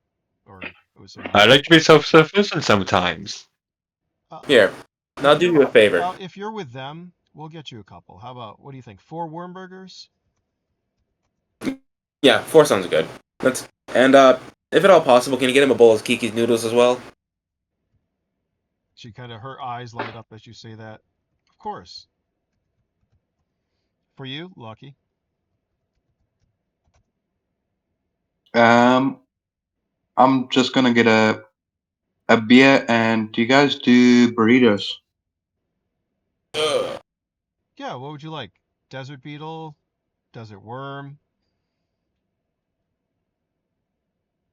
or Usumaki. I like to be self-sufficient sometimes. here, and I'll do you a favor. Well, if you're with them, we'll get you a couple. How about, what do you think? 4 worm burgers? Yeah, 4 sounds good. And if at all possible, can you get him a bowl of Kiki's noodles as well? She kind of, her eyes light up as you say that. Of course. For you, Lucky. I'm just gonna get a beer, and do you guys do burritos? Ugh. Yeah, what would you like? Desert beetle? Desert worm?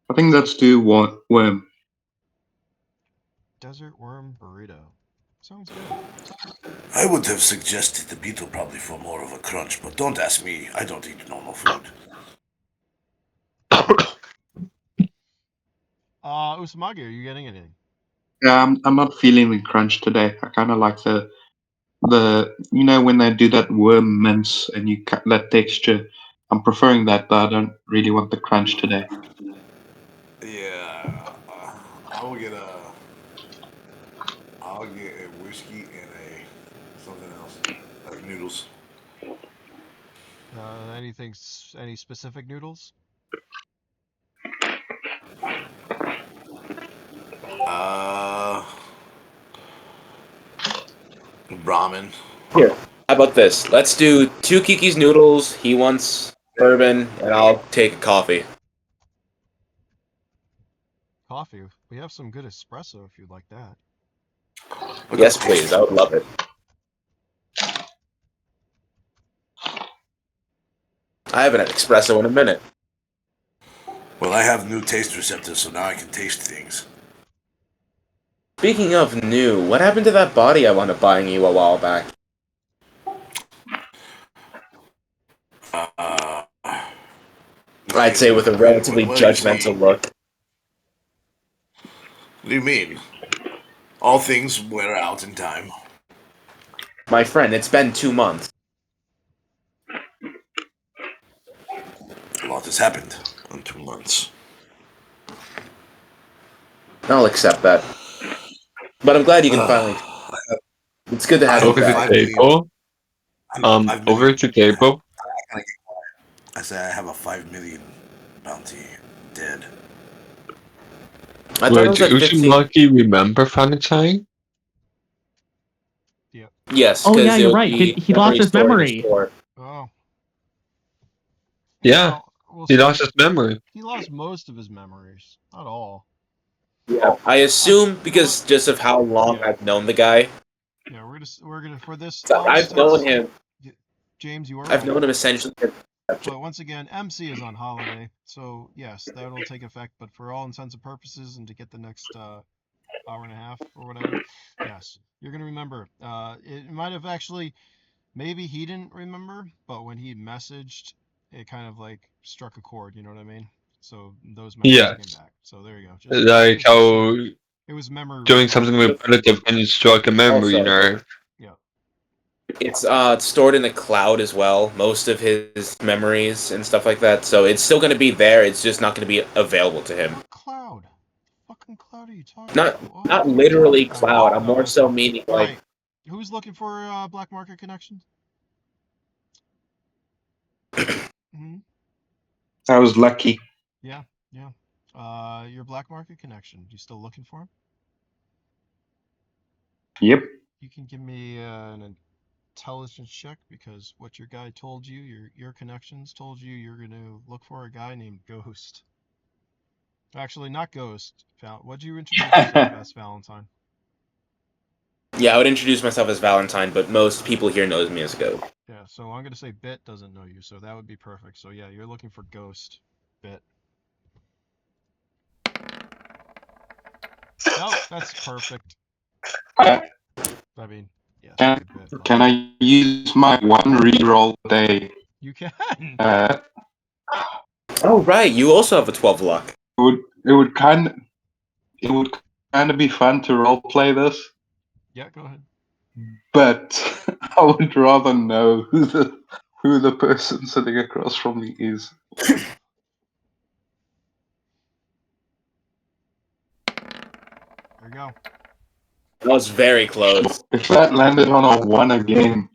I think let's do one worm. Desert worm burrito. Sounds good. I would have suggested the beetle probably for more of a crunch, but don't ask me. I don't eat normal food. Usumagi, are you getting anything? I'm not feeling the crunch today. I kind of like the when they do that worm mince and you cut that texture. I'm preferring that, but I don't really want the crunch today. Yeah, I'll get a whiskey and something else, like noodles. Any specific noodles? Uh, Ramen. Here, how about this? Let's do 2 Kiki's noodles. He wants bourbon, and I'll take a coffee. Coffee. We have some good espresso if you'd like that. Yes, please. I would love it. I haven't had espresso in a minute. Well, I have new taste receptors, so now I can taste things. Speaking of new, what happened to that body I wound up buying you a while back? I'd say with a relatively what do you judgmental mean? look. What do you mean? All things wear out in time. My friend, it's been 2 months. A lot has happened in 2 months. I'll accept that. But I'm glad you can finally. It's good to have you Over the back. table. Over the table. I say I have a 5 million bounty dead. I thought it was at 15. Lucky remember Valentine? Yes, Oh, because yeah, you're right. He lost his stored in memory. store. Oh. Yeah, We'll he see. lost his memory. He lost most of his memories. Not all. Yeah, I assume because just of how long Yeah. I've known the guy. Yeah, we're gonna for this. So all this I've known test- him. James, you are I've right. known him essentially. But once again, MC is on holiday, so yes, that will take effect. But for all intents and purposes, and to get the next hour and a half or whatever, yes, you're gonna remember. It might have actually, maybe he didn't remember, but when he messaged, it kind of like struck a chord. You know what I mean? So those memories came back. So there you go. Like how it was memory doing recall. something repetitive can struck a memory Also, nerve. Yeah. It's stored in the cloud as well, most of his memories and stuff like that. So it's still going to be there. It's just not going to be available to him. What cloud? Fucking cloud are you talking Not about? Oh, not okay. literally I cloud. know. I'm No, more so meaning All like right. Who's looking for black market connections? Hmm. I was lucky. Yeah, yeah. Your black market connection. You still looking for him? Yep. You can give me an intelligence check, because what your guy told you, your connections told you, you're gonna look for a guy named Ghost. Actually, not Ghost. What'd you introduce yourself as, Valentine? yeah, I would introduce myself as Valentine, but most people here knows me as Goat. Yeah, so I'm gonna say Bit doesn't know you, so that would be perfect. So yeah, you're looking for Ghost, Bit. Nope, that's perfect. I, I mean, yes, can, good bit, but can I use my one reroll day? you can. Oh, right. You also have a 12 luck. It would kind of be fun to role play this, Yeah, go ahead. but I would rather know who the person sitting across from me is. There you go. That was very close. If that landed on a 1 again,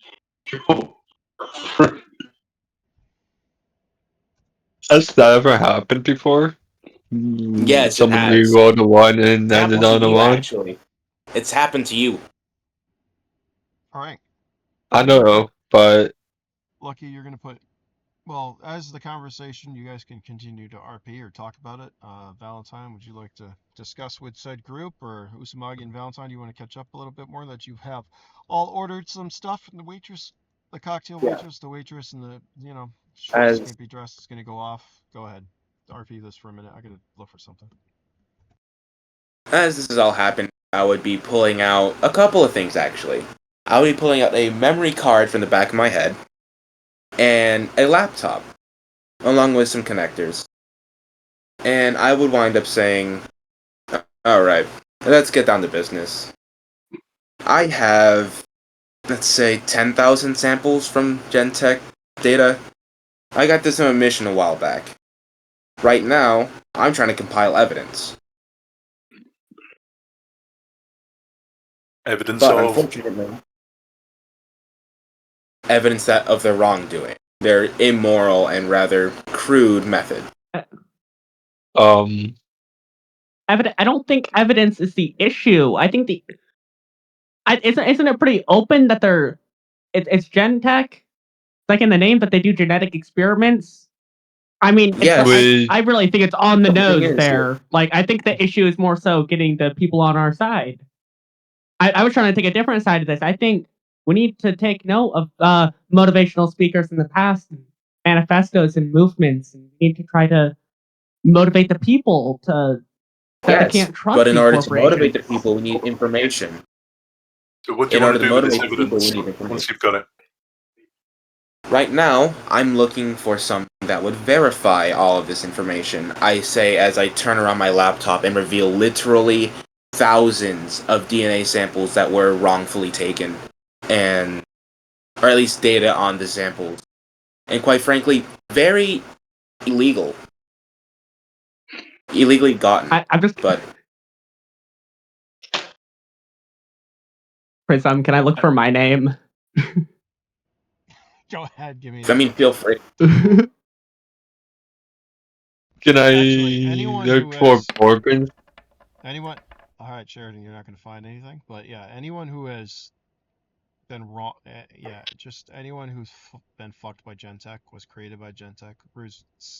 Has that ever happened before? Yes, it Someone has. re-rolled a 1 and It's landed happened to on a you, 1? actually. It's happened to you. All right, I don't know, but Lucky, you're gonna put. Well, as the conversation, you guys can continue to RP or talk about it. Valentine, would you like to discuss with said group, or Usamagi and Valentine, do you want to catch up a little bit more that you have all ordered some stuff, and the waitress, the cocktail Yeah. waitress, the waitress, and the short As skimpy dress is gonna go off. Go ahead, RP this for a minute. I gotta look for something. as this is all happening, I would be pulling out a couple of things, actually. I would be pulling out a memory card from the back of my head and a laptop, along with some connectors. And I would wind up saying, alright, let's get down to business. I have, let's say, 10,000 samples from Gentech data. I got this on a mission a while back. Right now, I'm trying to compile evidence. Evidence But of. unfortunately, evidence that of their wrongdoing, their immoral and rather crude method. um, I don't think evidence is the issue. I think isn't it pretty open that it's Gen Tech? It's like in the name that they do genetic experiments. I mean, Yes. I really think it's on the The thing nose is, there. Like, I think the issue is more so getting the people on our side. I was trying to take a different side of this. I think we need to take note of motivational speakers in the past, and manifestos and movements, and we need to try to motivate the people to that they Yes, can't trust but in these order to motivate the corporations. people, we need information. So what do you In want order to to do with this motivate the people, we evidence need once information. you've got it? Right now, I'm looking for something that would verify all of this information. I say as I turn around my laptop and reveal literally thousands of DNA samples that were wrongfully taken, and or at least data on the samples. And quite frankly, very illegal. Illegally gotten. I'm just But Prism. Can I look for my name? Go ahead, give me I that. mean, feel free. can I Actually, anyone who look for has Corbin? anyone. All right, Sheridan, you're not gonna find anything, but yeah, anyone who has been wrong. Yeah, just anyone who's been fucked by Gentech, was created by Gentech,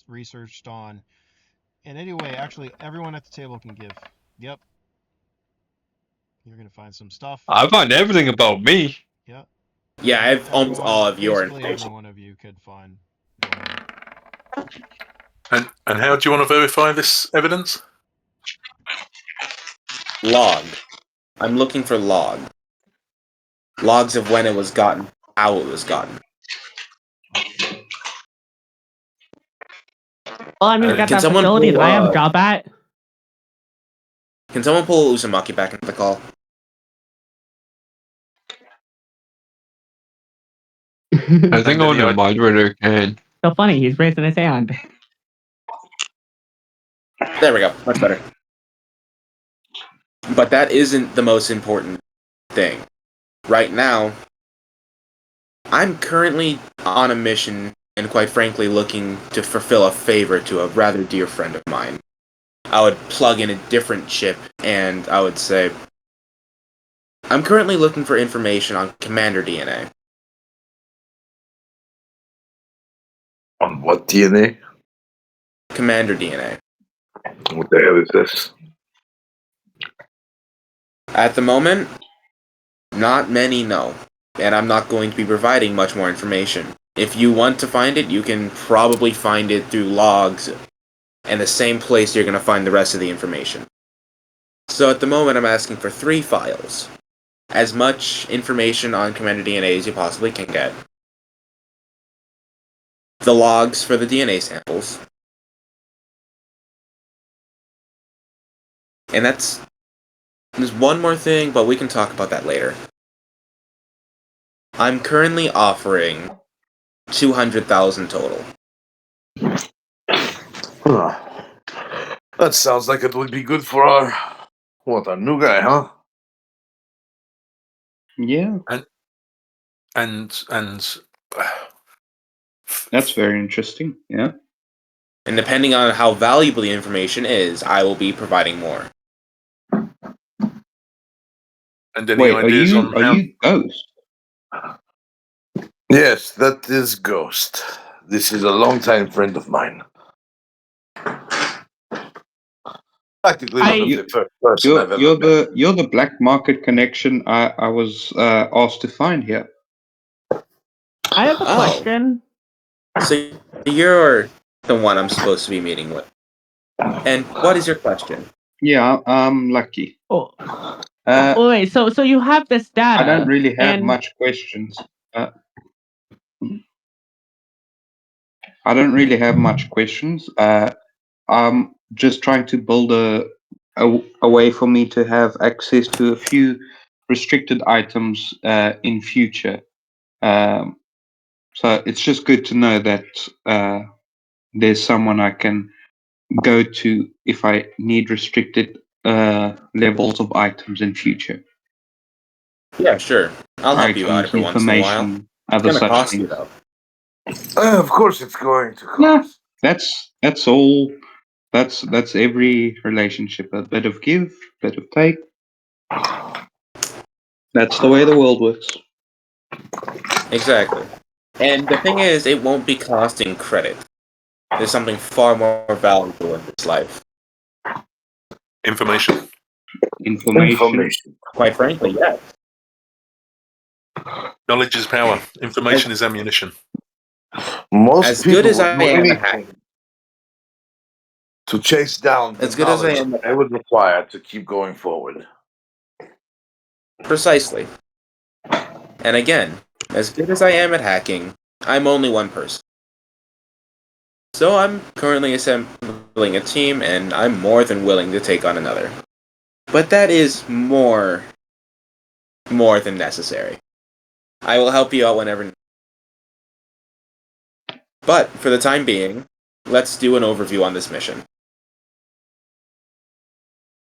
researched on in any way. Actually, everyone at the table can give. Yep, you're gonna find some stuff. I find everything about me. Yep. Yeah, I have almost Everyone, all of your basically information. every one of you could find. Go ahead. And how do you want to verify this evidence? Log. I'm looking for log. Logs of when it was gotten, how it was gotten. Well, I mean, we got Can that someone facility pull, that I have a job at. Can someone pull Uzumaki back into the call? I think And only any a moderator can. So funny, he's raising his hand. There we go. Much better. But that isn't the most important thing. Right now, I'm currently on a mission and quite frankly looking to fulfill a favor to a rather dear friend of mine. I would plug in a different chip and I would say, I'm currently looking for information on Commander DNA. On what DNA? Commander DNA. What the hell is this? At the moment, not many know, and I'm not going to be providing much more information. If you want to find it, you can probably find it through logs, and the same place you're going to find the rest of the information. So at the moment, I'm asking for 3 files. as much information on Commander DNA as you possibly can get. The logs for the DNA samples. And there's one more thing, but we can talk about that later. I'm currently offering 200,000 total. That sounds like it would be good for our new guy, huh? Yeah, And that's very interesting. Yeah. And depending on how valuable the information is, I will be providing more. and any Wait, are ideas you on how? Ghost? Yes, that is Ghost. This is a longtime friend of mine. Practically one of the first person I've ever met. You're the black market connection I was asked to find here. I have a question. So you're the one I'm supposed to be meeting with. And what is your question? Yeah, I'm lucky. Oh, wait. So you have this data. I don't really have and much questions. I don't really have much questions. I'm just trying to build a way for me to have access to a few restricted items in future. So it's just good to know that there's someone I can go to if I need restricted levels of items in future. Yeah, sure. I'll help you out Items, every once in a while. information, It's other gonna such cost you things. though. Of course it's going to cost. Nah, that's all. That's every relationship. A bit of give, bit of take. That's the way the world works. Exactly. And the thing is, it won't be costing credit. There's something far more valuable in this life. Information. Information. Quite frankly, yes. Knowledge is power. Information is ammunition. Most As people good as would I do am at anything hacking, to chase down the as good as I knowledge am that they would require to keep going forward. precisely. And again, as good as I am at hacking, I'm only one person. So I'm currently assembling a team, and I'm more than willing to take on another. But that is more than necessary. I will help you out whenever. But for the time being, let's do an overview on this mission.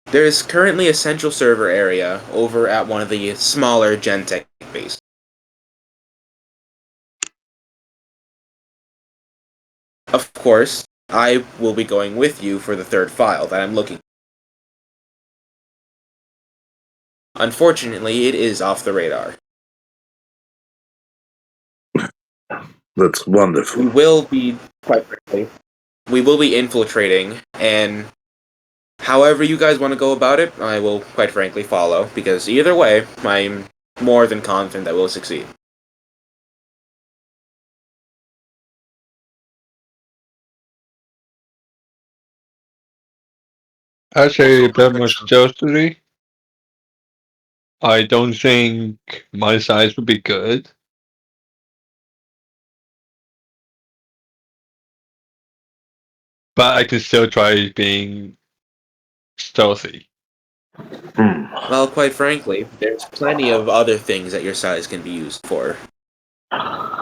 There is currently a central server area over at one of the smaller Gentech bases. Of course, I will be going with you for the third file that I'm looking for. Unfortunately, it is off the radar. That's wonderful. We will be, quite frankly, infiltrating, and however you guys want to go about it, I will, quite frankly, follow, because either way, I'm more than confident that we'll succeed. As a bit more stealthily, I don't think my size would be good. But I can still try being stealthy. Well, quite frankly, there's plenty of other things that your size can be used for.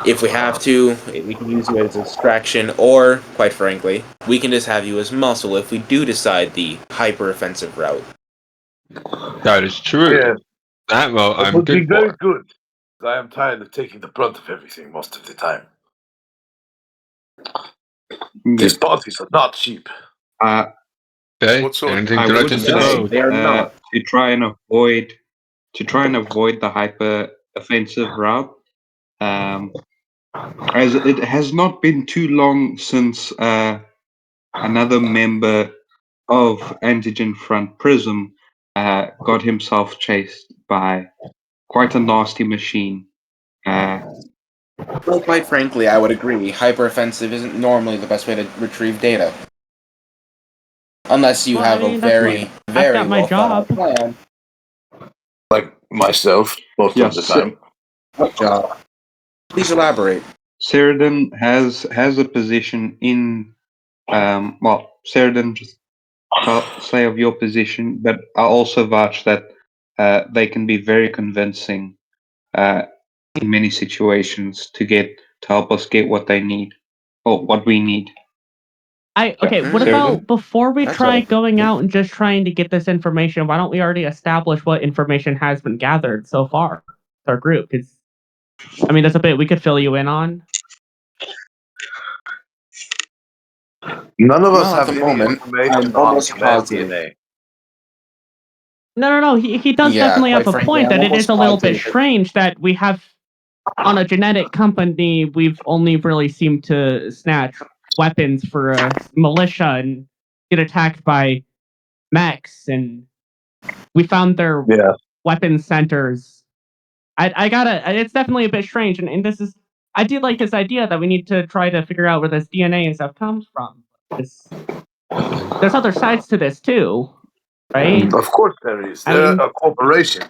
If we have to, we can use you as a distraction, or, quite frankly, we can just have you as muscle if we do decide the hyper-offensive route. That is true. Yeah. That well, It I'm would be good very for. good. I am tired of taking the brunt of everything most of the time. These parties are not cheap. Okay, What sort of- anything I to let would into the say, boat. they are not. to try and avoid the hyper offensive route. As it has not been too long since another member of Antigen Front Prism got himself chased by quite a nasty machine. Well, quite frankly, I would agree. Hyper-offensive isn't normally the best way to retrieve data. Unless you Well, have I mean, a that's very, I've got my well thought out job. plan. Like myself most of the time. What job? Please elaborate. Sheridan has a position in Sheridan, just say of your position, but I also vouch that they can be very convincing in many situations to help us get what they need or what we need. What Sheridan? about before we That's try all. going out and just trying to get this information, why don't we already establish what information has been gathered so far with our group? Because, I mean, that's a bit we could fill you in on. None of us Well, at have the any moment, information I'm on almost command positive. DNA. No. He does Yeah, definitely have quite a frankly, point I'm that it is almost a little bit positive. strange that we have, on a genetic company, we've only really seemed to snatch weapons for a militia and get attacked by mechs, and we found their Yeah. weapons centers. It's definitely a bit strange, and this is, I do like this idea that we need to try to figure out where this DNA and stuff comes from. There's other sides to this too, right? Of course there is. I They're mean, a corporation.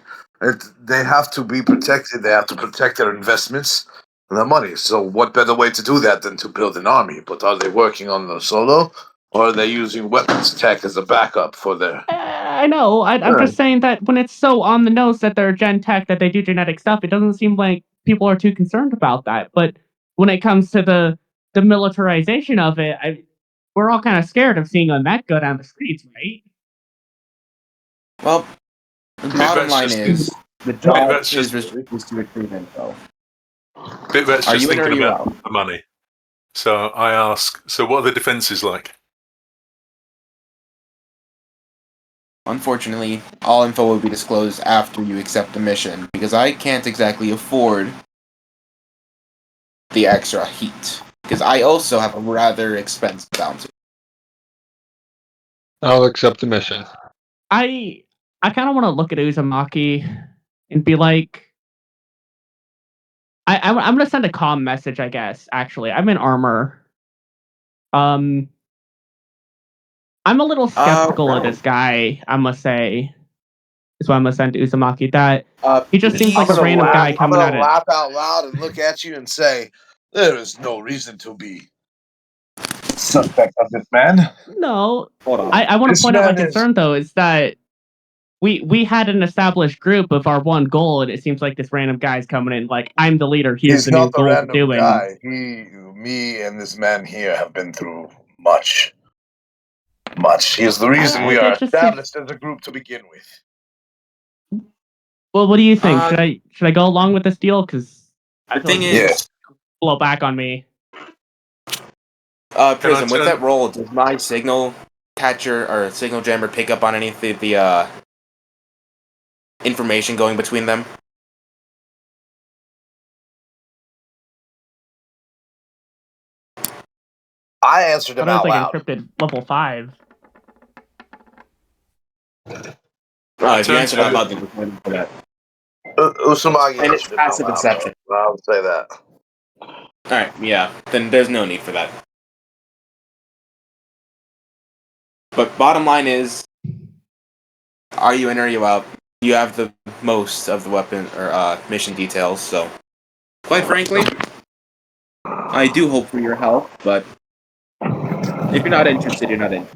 They have to be protected. They have to protect their investments and their money. So what better way to do that than to build an army? But are they working on the solo? Or are they using weapons tech as a backup for their... I know. I'm just saying that when it's so on the nose that they're gen tech, that they do genetic stuff, it doesn't seem like people are too concerned about that. But when it comes to the militarization of it, we're all kind of scared of seeing a mech go down the streets, right? Well, the bottom that's line just- is the Maybe job that's is just- to retrieve info. That's Are just you in or thinking are you about out? the money. So I ask, so what are the defenses like? Unfortunately, all info will be disclosed after you accept the mission, because I can't exactly afford the extra heat. Because I also have a rather expensive bounty. I'll accept the mission. I kind of want to look at Uzumaki and be like, I'm gonna send a comm message, I guess. Actually, I'm in armor. I'm a little skeptical of this guy, I must say. Is why I'm gonna send to Uzumaki that he just seems like a please- random guy I'm coming gonna at it. laugh out loud and look at you and say, there is no reason to be suspect of this man. No, Hold on. I want to This point out my man is- concern though is that we had an established group of our one goal, and it seems like this random guy's coming in like, I'm the leader. Here's He's the new not a goal we're random doing. guy. Me and this man here have been through much. He is the reason we are It just established as a group to begin with. Well, what do you think? Should I go along with this deal? Because The thing is, Yes. blow back on me. Prism, with that roll, does my signal catcher or signal jammer pick up on any of the information going between them? I answered him That was out like loud. encrypted level 5. If you answered out loud, then we're waiting for that. Usumagi And it's answered him out passive loud. deception. though. I would say that. Alright, yeah. Then there's no need for that. But bottom line is, are you in or are you out? You have the most of the weapon or mission details, so quite frankly, I do hope for your help, but if you're not interested, you're not in.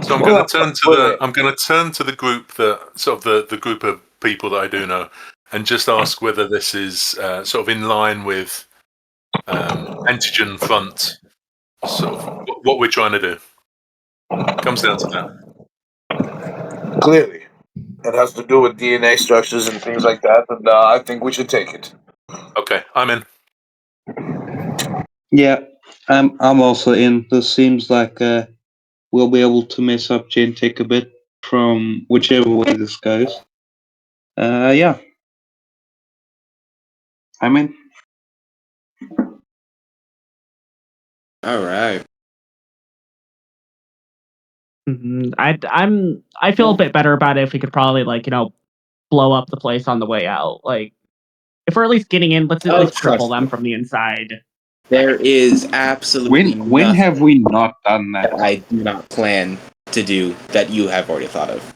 So I'm going to turn to the group that sort of the group of people that I do know, and just ask whether this is sort of in line with antigen front, sort of what we're trying to do. Comes down to that. Clearly. It has to do with DNA structures and things like that, and I think we should take it. Okay, I'm in. Yeah, I'm also in. This seems like we'll be able to mess up Gentech a bit from whichever way this goes. Yeah. I'm in. Alright. I feel a bit better about it if we could probably blow up the place on the way out. Like, if we're at least getting in, let's at least cripple them from the inside. There is absolutely When nothing have we not done that? that I do not plan to do that you have already thought of.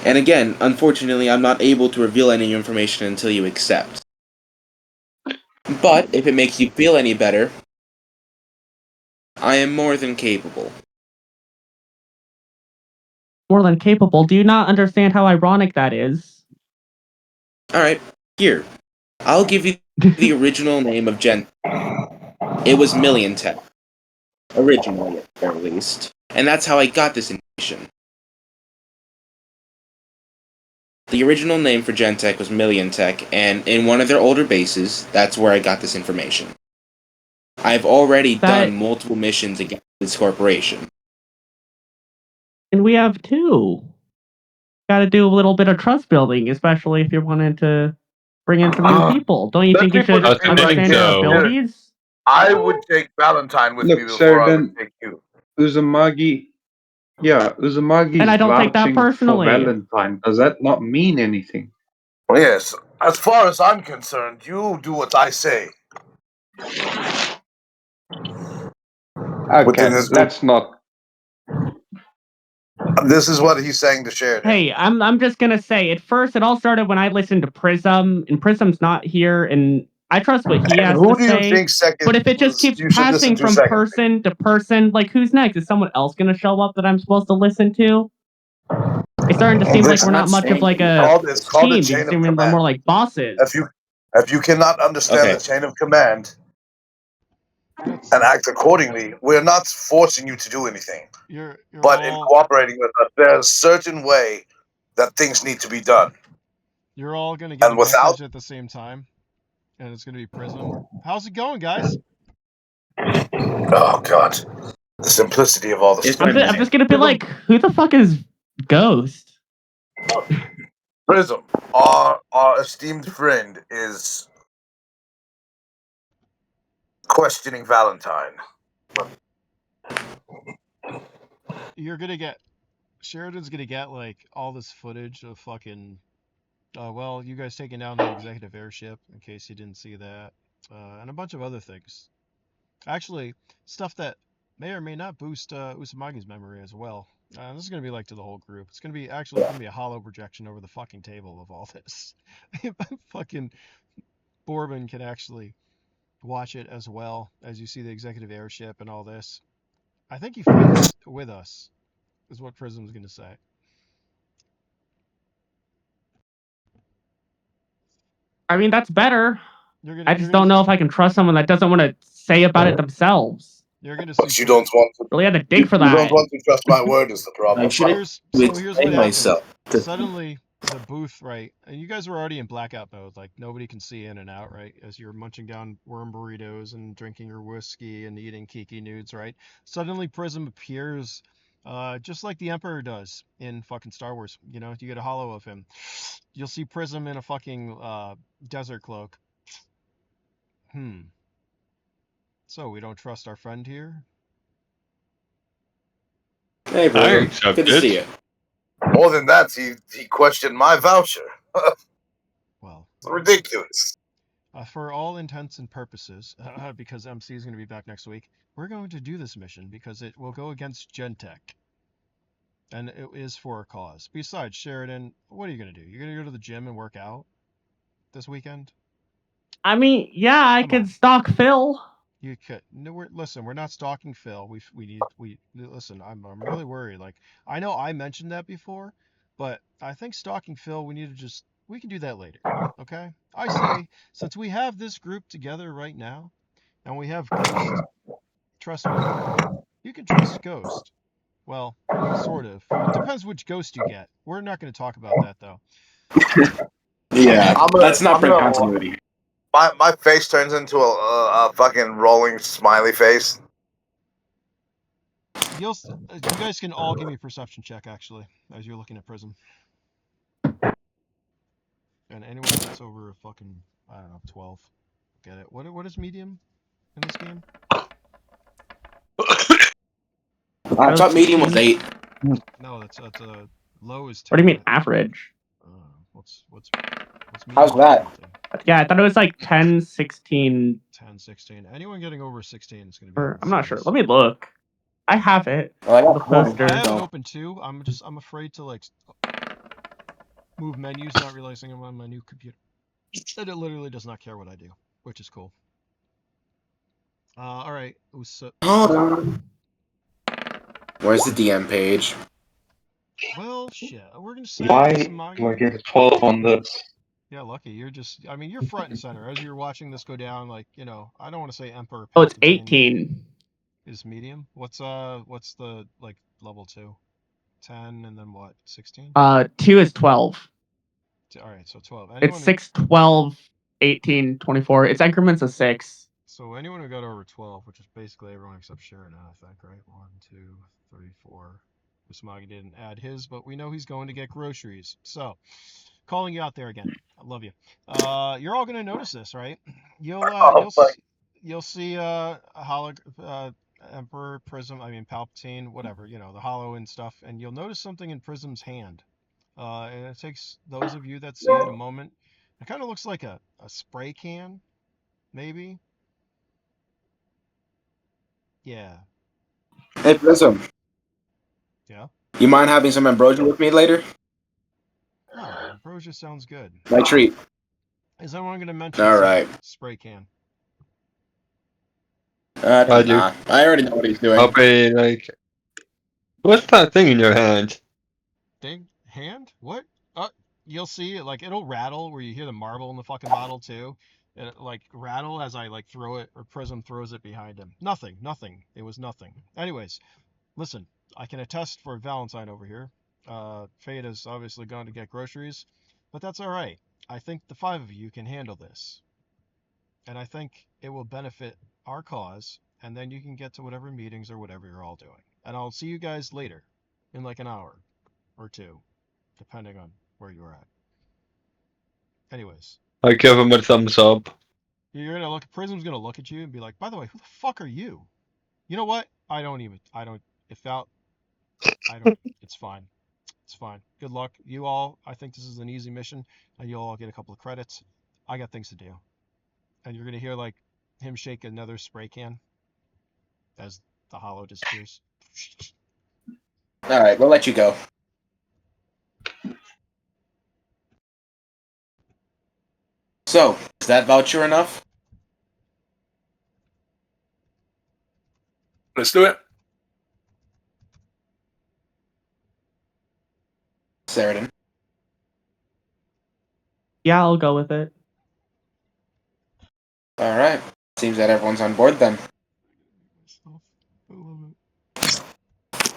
And again, unfortunately, I'm not able to reveal any information until you accept. But if it makes you feel any better, I am more than capable. More than capable. Do you not understand how ironic that is? Alright, here. I'll give you the original name of Gen. It was Million Tech. Originally, at least. And that's how I got this information. The original name for Gentech was Million Tech, and in one of their older bases, that's where I got this information. I've already done multiple missions against this corporation. And we have two. Got to do a little bit of trust building, especially if you're wanting to bring in some new people. Don't you Let think you me put should it to you like understand their this. abilities? I would take Valentine with Look, me before I would Sheridan, take you. Uzumagi is And I don't take that vouching for personally. Valentine. Does that not mean anything? Well, yes, as far as I'm concerned, you do what I say. Okay, let's not. This is what he's saying to Sheridan. Hey, I'm just gonna say, at first it all started when I listened to Prism, and Prism's not here, and I trust what he has Who to do you say. think second? But if it just keeps you should listen passing to from second? person to person, like who's next? Is someone else gonna show up that I'm supposed to listen to? It's starting to seem like we're not much of like a It's called a team. chain It's of seeming command. more like bosses. If you cannot understand the chain of command and act accordingly, we're not forcing you to do anything. But in cooperating with us, there's a certain way that things need to be done. You're all gonna get a message at the same time, and it's gonna be Prism. How's it going, guys? Oh God, the simplicity of all the stuff. I'm just gonna be like, who the fuck is Ghost? Prism, our esteemed friend is questioning Valentine. Sheridan's gonna get like all this footage of fucking well, you guys taking down the executive airship, in case you didn't see that, and a bunch of other things. Actually, stuff that may or may not boost Usumagi's memory as well. This is gonna be like to the whole group. It's gonna be a hollow projection over the fucking table of all this. Fucking Borbin can actually watch it as well as you see the executive airship and all this. I think he fights with us, is what Prism's gonna say. I mean, that's better. I just don't know if I can trust someone that doesn't want to say about it themselves. But you don't want to. Really had to dig for that. You don't want to trust my word is the problem. Here's what happened. Suddenly, the booth, right? And you guys were already in blackout mode. Like, nobody can see in and out, right? As you're munching down worm burritos and drinking your whiskey and eating Kiki nudes, right? Suddenly, Prism appears, just like the Emperor does in fucking Star Wars. You know, you get a hollow of him. You'll see Prism in a fucking desert cloak. So, we don't trust our friend here? Hey, Bruno. Good to see you. More than that, he questioned my voucher. Well, it's ridiculous. For all intents and purposes, because MC is going to be back next week, we're going to do this mission because it will go against Gentech. And it is for a cause. Besides, Sheridan, what are you going to do? You're going to go to the gym and work out this weekend? I mean, yeah, I could stalk Phil. You could. No, listen, we're not stalking Phil. Listen, I'm really worried. Like, I know I mentioned that before, but I think stalking Phil, we can do that later. Okay? I say, since we have this group together right now, and we have Ghost, trust me, you can trust Ghost. Well, sort of. It depends which Ghost you get. We're not going to talk about that, though. Yeah, let's not bring continuity. My face turns into a fucking rolling smiley face. You guys can all give me a perception check, actually, as you're looking at Prism. And anyone that's over a fucking, I don't know, 12, get it. What is medium in this game? I thought medium was 8. No, that's low is 10. What do you mean average? What's medium? How's that? Yeah, I thought it was like 10, 16. 10, 16. Anyone getting over 16 is going to be. I'm not sure. Let me look. I have it. Well, the poster. I have it open too. I'm afraid to like. move menus, not realizing I'm on my new computer. And it literally does not care what I do, which is cool. All right. Hold on. Where's the DM page? Well, shit. We're gonna send Why it to do I Samagi. get a 12 on this? Yeah, lucky. You're just. I mean, you're front and center as you're watching this go down. Like, you know, I don't want to say Emperor Oh, it's Palpatine 18. is medium. What's the like level 2? 10 and then what? 16? 2 is 12. All right, so 12. It's Anyone 6, 12, 18, 24. It's increments of 6. So anyone who got over 12, which is basically everyone except Sharon, I think, right? 1, 2, 3, 4. Usmagi didn't add his, but we know he's going to get groceries. So, calling you out there again. I love you. You're all going to notice this, right? You'll see Emperor Prism. I mean Palpatine, whatever, you know, the Hollow and stuff, and you'll notice something in Prism's hand. And it takes those of you that see it a moment. It kind of looks like a spray can, maybe. Yeah. Hey, Prism. Yeah. You mind having some ambrosia with me later? No, ambrosia sounds good. My treat. Is anyone going to mention All said right. spray can? I do. Nah. I already know what he's doing. I'll be like, what's that thing in your hand? Thing? Hand? What? You'll see, like, it'll rattle where you hear the marble in the fucking bottle, too. It, like, rattle as I, like, throw it, or Prism throws it behind him. Nothing. It was nothing. Anyways, listen, I can attest for Valentine over here. Fade is obviously going to get groceries, but that's all right. I think the 5 of you can handle this. And I think it will benefit our cause, and then you can get to whatever meetings or whatever you're all doing. And I'll see you guys later, in like an hour or 2, depending on where you're at. Anyways, I give him a thumbs up. you're gonna look. Prism's gonna look at you and be like, "By the way, who the fuck are you?" You know what? It's fine. It's fine. Good luck. You all, I think this is an easy mission, and you'll all get a couple of credits. I got things to do. And you're gonna hear like him shake another spray can as the hollow disappears. All right, we'll let you go. So, is that voucher enough? Let's do it. Sheridan. Yeah, I'll go with it. All right. Seems that everyone's on board then.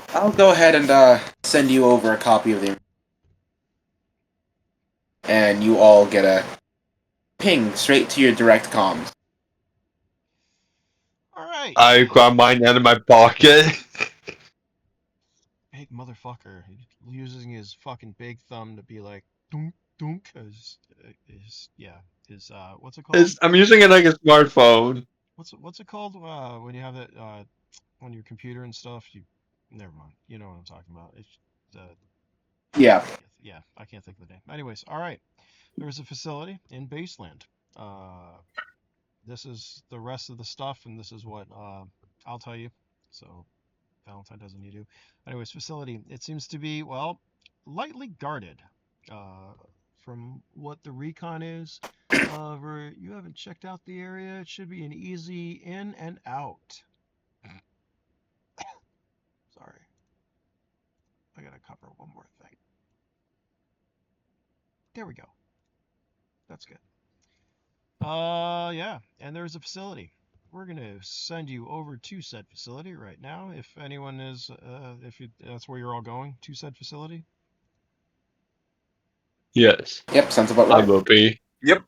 I'll go ahead and send you over a copy of the, and you all get a ping straight to your direct comms. All right. I grab mine out of my pocket. Big motherfucker. He's using his fucking big thumb to be like dunk dunk as what's it called? I'm using it like a smartphone. What's it called when you have it on your computer and stuff? Never mind. You know what I'm talking about. It's Yeah. yeah, I can't think of the name. Anyways, all right. There's a facility in Baseland. This is the rest of the stuff, and this is what I'll tell you. So Valentine doesn't need to. Anyways, facility. It seems to be, well, lightly guarded. From what the recon is. However, you haven't checked out the area. It should be an easy in and out. Sorry. I gotta cover one more thing. There we go. That's good. Yeah, and there's a facility. We're gonna send you over to said facility right now. If anyone is, that's where you're all going, to said facility. Yes. Yep, sounds about I right. will be. Yep.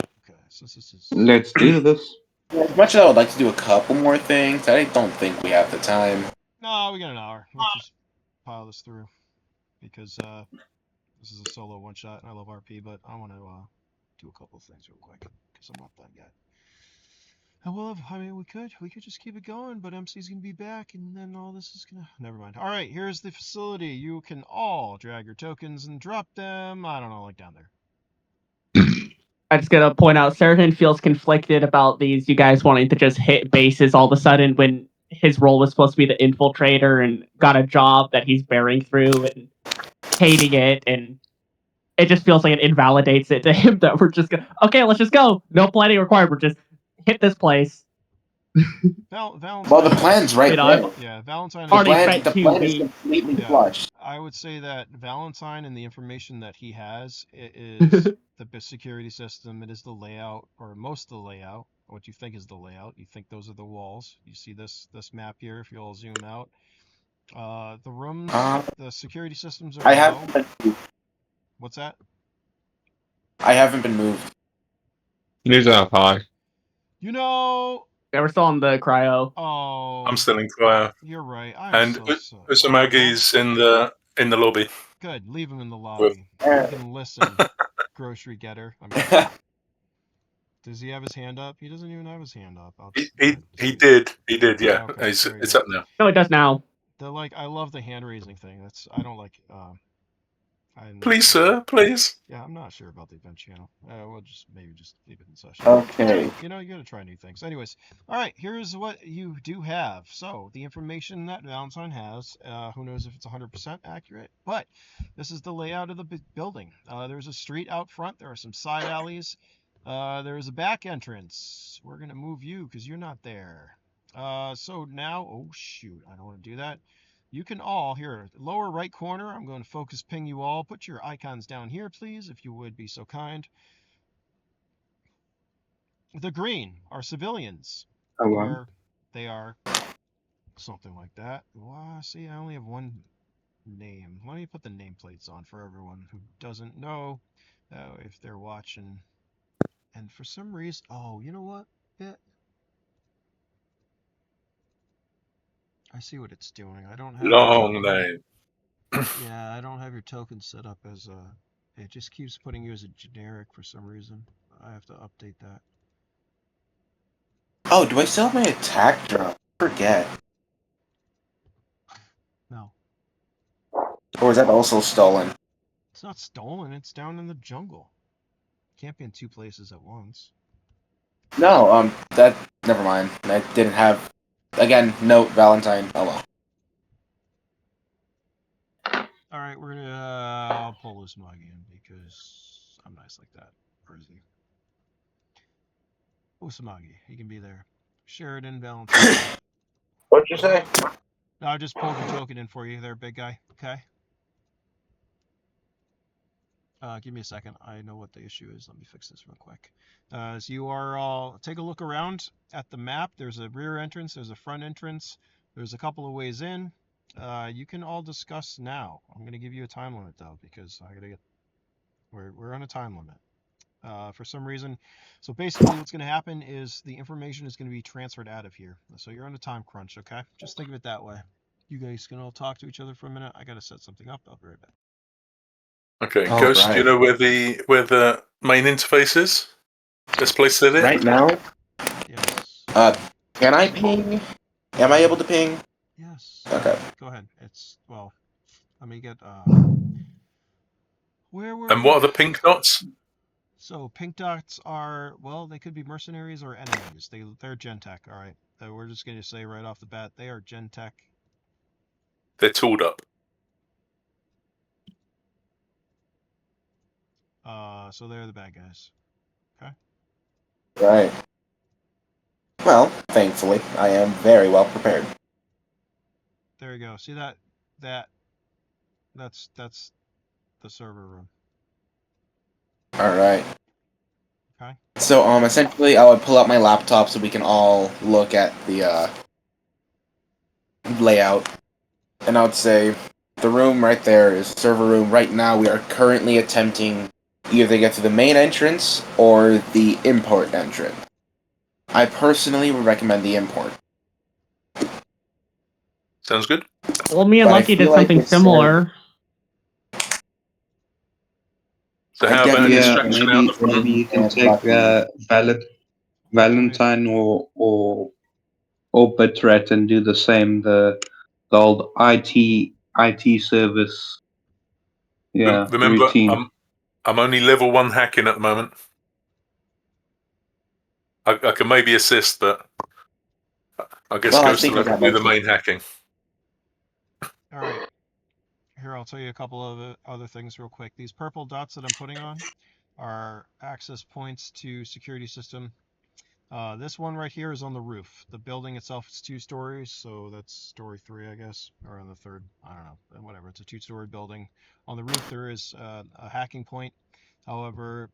Okay, so this is. Let's do this. As much as I would like to do a couple more things, I don't think we have the time. No, we got an hour. Let's just pile this through because this is a solo one shot, and I love RP, but I want to do a couple of things real quick because I'm not done yet. And we'll have, I mean, we could just keep it going, but MC's gonna be back, and then all this is gonna. Never mind. All right, here's the facility. You can all drag your tokens and drop them. I don't know, like down there. I just gotta point out, Sheridan feels conflicted about these you guys wanting to just hit bases all of a sudden when his role was supposed to be the infiltrator and got a job that he's bearing through and hating it. And it just feels like it invalidates it to him that we're just gonna, okay, let's just go. No planning required. We're just hit this place. Valentine. Well, the plan's right You know, there. Yeah, Valentine. The already Is, spent the 2 plan is weeks. completely yeah, flushed. I would say that Valentine and the information that he has is the security system. It is the layout, or most of the layout. What you think is the layout. You think those are the walls. You see this map here. If you all zoom out, the rooms, the security systems are I below. haven't been moved. What's that? I haven't been moved. Neither have I. You know. Yeah, we're still on the cryo. Oh. I'm still in Cryo. You're right. I'm And so sorry. Usamagi's in the lobby. Good. Leave him in the lobby. He can listen. Grocery getter. I'm kidding. Does he have his hand up? He doesn't even have his hand up. He did, yeah. Okay, It's very it's good. up now. No, it does now. I love the hand raising thing. I don't like. I'm not Please, sure. sir, please. Yeah, I'm not sure about the event channel. We'll maybe just leave it in session. Okay. You know, you gotta try new things. Anyways, all right. Here's what you do have. So the information that Valentine has. Who knows if it's 100% accurate? But this is the layout of the building. There's a street out front. There are some side alleys. There's a back entrance. We're gonna move you because you're not there. So now, oh shoot, I don't want to do that. You can all, here, lower right corner, I'm going to focus ping you all. Put your icons down here, please, if you would be so kind. The green are civilians. Oh, wow. Or they are something like that. Well, see, I only have one name. Let me put the nameplates on for everyone who doesn't know if they're watching. And for some reason, oh, you know what? I see what it's doing. I don't have Long name. Yeah, I don't have your token set up as a. It just keeps putting you as a generic for some reason. I have to update that. Oh, do I still have my attack drop? Forget. No, Or was that also stolen? it's not stolen. It's down in the jungle. Can't be in two places at once. No, that never mind. I didn't have. Again, note Valentine. Oh well. All right, we're gonna. I'll pull this mug in because I'm nice like that. Where is he? Usamagi. He can be there. Sheridan, Valentine. What'd you say? No, I just pulled your token in for you there, big guy. Okay. Give me a second. I know what the issue is. Let me fix this real quick. So you are all, take a look around at the map. There's a rear entrance. There's a front entrance. There's a couple of ways in. You can all discuss now. I'm going to give you a time limit though, because I got to get, we're on a time limit. For some reason. So basically what's going to happen is the information is going to be transferred out of here. So you're on a time crunch, okay? Just think of it that way. You guys can all talk to each other for a minute. I got to set something up. I'll be right back. Okay, Oh, Ghost, do right. you know where the main interface is? Best place to it? Right now, Yes. can I ping? Am I able to ping? Yes. Okay. Go ahead. It's, well, let me get, where were And we? what are the pink dots? So pink dots are, well, they could be mercenaries or enemies. They're Gentech, all right. We're just going to say right off the bat, they are Gentech. They're tooled up. So they're the bad guys. Okay. Right. Well, thankfully, I am very well prepared. There you go. See that's the server room. All right. Okay. So, essentially, I would pull out my laptop so we can all look at the layout, and I would say the room right there is server room. Right now, we are currently attempting either to get to the main entrance or the import entrance. I personally would recommend the import. Sounds good. Well, me and But I Lucky did feel like something it's, similar. So I how about a definitely- Yeah, distraction out the front? maybe you can And take Lucky. Valentine or Bitret and do the same. The old IT service. Yeah, Remember, routine. I'm only level 1 hacking at the moment. I can maybe assist, but I guess Well, I Ghost think will we have got to do the most of main hacking. All right. here, I'll tell you a couple of other things real quick. These purple dots that I'm putting on are access points to security system. This one right here is on the roof. The building itself is 2 stories, so that's story 3, I guess, or on the 3rd. I don't know, whatever. It's a 2-story building. On the roof, there is a hacking point. However,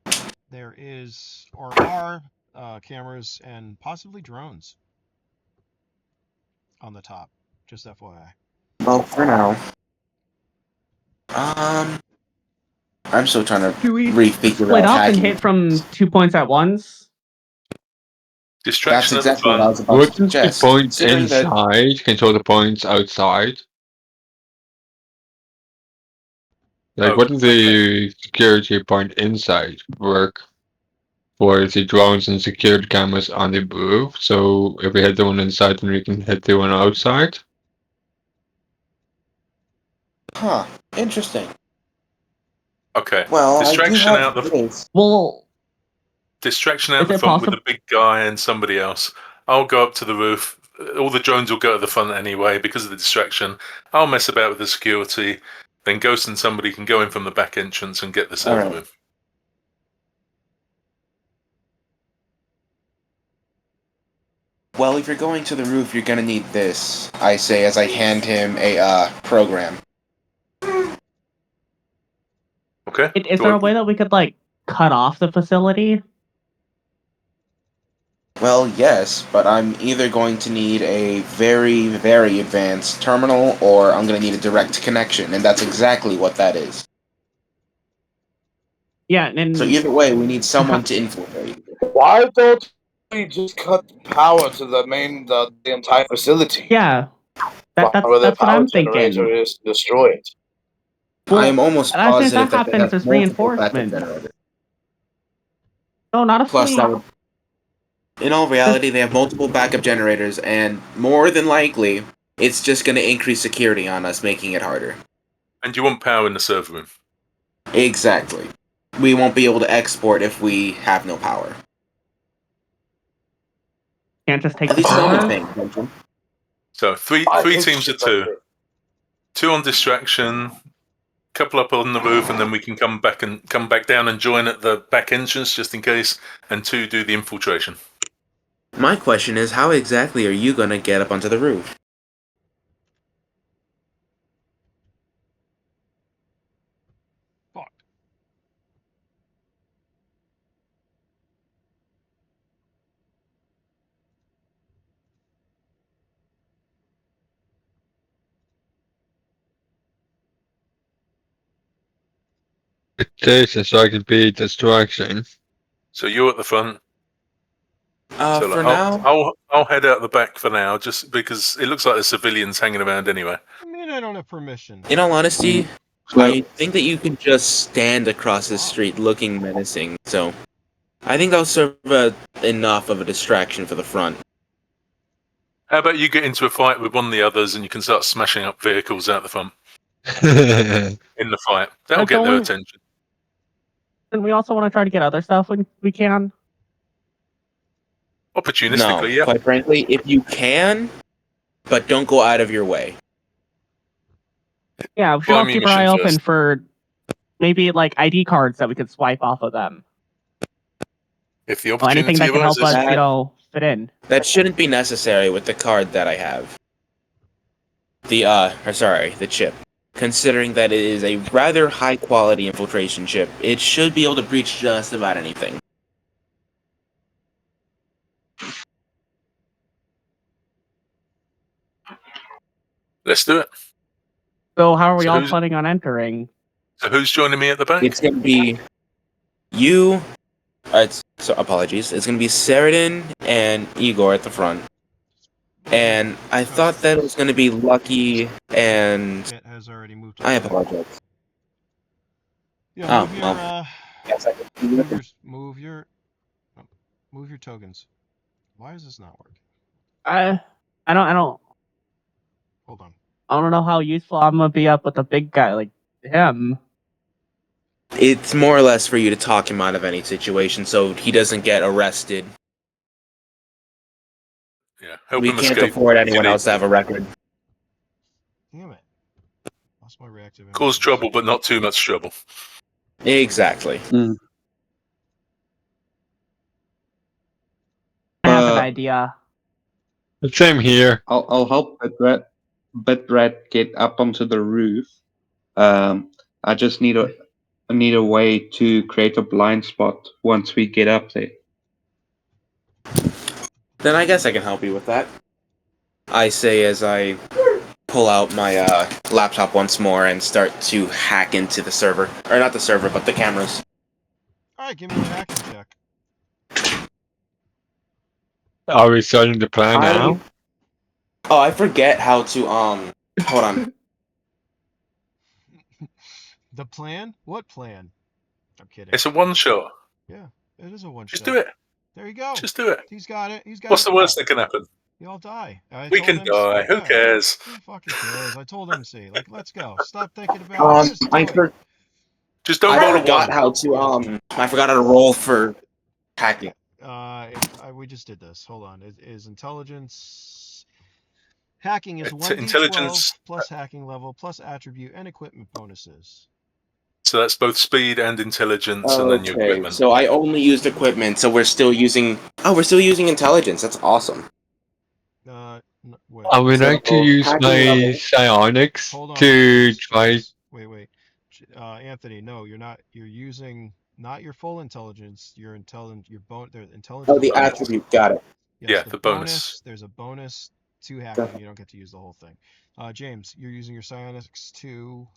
there is or are cameras and possibly drones on the top. Just FYI. Well, for now. I'm still trying to Do we refigure split out up and hacking. hit from 2 points at once? That's Distraction at the exactly what I front. was about to Wouldn't the suggest. points Considering that inside control the points outside? Like, Oh, wouldn't okay. the security point inside work for the drones and security cameras on the roof? So if we hit the one inside, then we can hit the one outside? Huh. Interesting. Okay. Well, I do Distraction have out the this. Well, distraction out Is the it front with possible- a big guy and somebody else. I'll go up to the roof. All the drones will go to the front anyway because of the distraction. I'll mess about with the security. Then Ghost and somebody can go in from the back entrance and get the server Alright. room. Well, if you're going to the roof, you're gonna need this, I say as I hand him a program. Okay? is there a way that we could, like, cut off the facility? Well, yes, but I'm either going to need a very, very advanced terminal, or I'm going to need a direct connection, and that's exactly what that is. Yeah, and So either way, we need someone to infiltrate. Why don't we just cut power to the entire facility? yeah, Where the that's what power I'm generator thinking. is destroyed. I am almost as soon as positive that that they happens, have there's multiple backup reinforcements. generators. No, not a Plus, fleet. that would, in all reality, they have multiple backup generators, and more than likely, it's just going to increase security on us, making it harder. And you want power in the server room. Exactly. We won't be able to export if we have no power. Can't just take At the least I'm server. thinking. So three teams of 2. 2 on distraction, couple up on the roof, and then we can come back down and join at the back entrance just in case, and 2 do the infiltration. My question is, how exactly are you going to get up onto the roof? Fuck. It is so I can be distraction. So you're at the front. So For like, now, I'll head out the back for now, just because it looks like there's civilians hanging around anyway. I mean, I don't have permission. in all honesty, So, I think that you can just stand across the street looking menacing, so I think that'll serve enough of a distraction for the front. How about you get into a fight with one of the others and you can start smashing up vehicles out the front in the fight. That'll get their attention. And we also want to try to get other stuff when we can. No, Opportunistically, yeah. quite frankly, if you can, but don't go out of your way. Yeah, we should Buy all me keep our eye mission open first. for maybe like ID cards that we could swipe off of them. If the Or anything opportunity that can help arises. us, fit in. That shouldn't be necessary with the card that I have. The chip. Considering that it is a rather high quality infiltration chip, it should be able to breach just about anything. Let's do it. So how are we So all who's- planning on entering? So who's joining me at the back? It's gonna be you. Apologies. It's gonna be Sheridan and Igor at the front. And I thought that it was gonna be Lucky and It has already moved to I the back. apologize. Yeah, Oh, move your, well. Yes, I can. move your tokens. Why is this not working? I don't Hold on. I don't know how useful I'm gonna be up with a big guy like him. It's more or less for you to talk him out of any situation so he doesn't get arrested. Yeah, help We him can't escape. afford anyone You else to need have a record. Damn it. Lost my reactive ammo? Cause trouble, but not too much trouble. Exactly. I have an idea. Same here. I'll help Bedrat get up onto the roof. I just need a way to create a blind spot once we get up there. Then I guess I can help you with that. I say as I pull out my laptop once more and start to hack into the server. Or not the server, but the cameras. Alright, give me a hacking check. Are we starting the plan now? Oh, I forget how to, hold on. The plan? What plan? I'm kidding. It's a one-shot. Yeah, it is a one-shot. Just do it. There you go. Just do it. He's got it. He's got What's it. the worst that can happen? You all die. We can die. Who cares? Who fucking cares? I told MC. Like, let's go. Stop thinking about it. Just do it. Just don't I roll a forgot one. how to, I forgot how to roll for hacking. We just did this. Hold on. It is intelligence. Hacking is It's 1d12 intelligence. plus hacking level plus attribute and equipment bonuses. So that's both speed and intelligence, and then your Okay, equipment. so I only used equipment, so we're still using... Oh, we're still using intelligence. That's awesome. Wait. I would like to use hacking my level. psionics Hold on. to try... Wait. Anthony, no, you're not. You're using not your full intelligence. Your intelligence. Your intelligence. Oh, the attribute. Got it. Yes, Yeah, the bonus. There's a bonus to hacking. You don't get to use the whole thing. James, you're using your psionics to...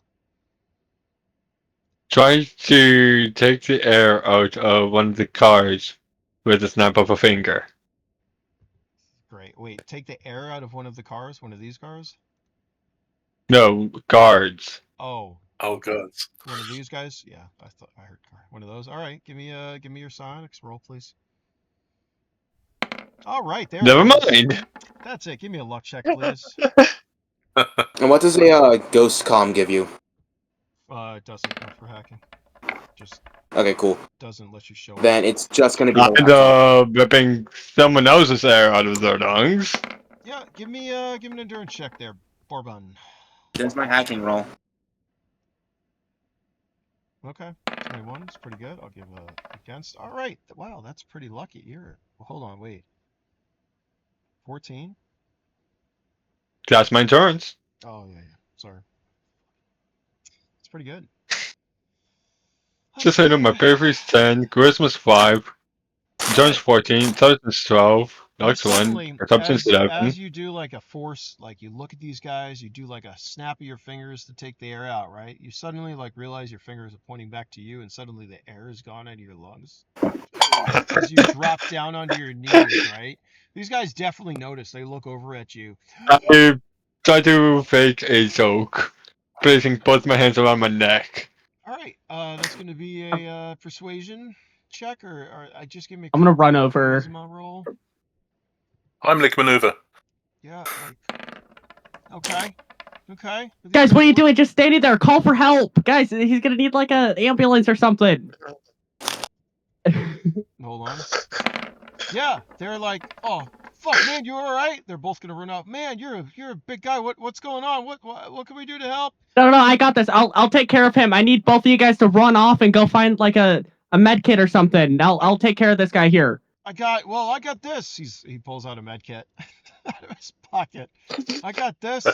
Try to take the air out of one of the cars with a snap of a finger. Great. Wait, take the air out of one of the cars? One of these cars? No, guards. Oh. Oh god. One of these guys? Yeah, I thought I heard car. One of those. All right, give me your psionics roll, please. All right, there. Never it is. mind. That's it. Give me a luck check, please. And what does a ghost comm give you? It doesn't count for hacking. Just Okay, cool. doesn't let you show Then it. it's just gonna be the And laptop. ripping someone else's air out of their lungs. Yeah, give me an endurance check there, Bourbon. There's my hacking roll. Okay, 21 is pretty good. I'll give a against. All right, wow, that's pretty lucky. Well, hold on, wait. 14. That's my turns. Oh yeah. Sorry. It's pretty good. Just so you know, my favorite is 10, Christmas 5, Jones 14, Intelligence 12, Lux 1, Perception's 11. As you do like a force, like you look at these guys, you do like a snap of your fingers to take the air out, right? You suddenly like realize your fingers are pointing back to you, and suddenly the air is gone out of your lungs. As you drop down onto your knees, right? These guys definitely notice. They look over at you. I try to fake a joke, placing both my hands around my neck. All right, that's going to be a persuasion check, or I just give me. I'm gonna run over. Charisma roll. Heimlich maneuver. Yeah. Okay. Guys, what are you doing? Just standing there. Call for help, guys. He's gonna need like an ambulance or something. Hold on. Yeah, they're like, oh fuck, man, you all right? They're both gonna run out. Man, you're a big guy. What's going on? What can we do to help? No, I got this. I'll take care of him. I need both of you guys to run off and go find like a med kit or something. I'll take care of this guy here. I got this. He pulls out a med kit out of his pocket. I got this.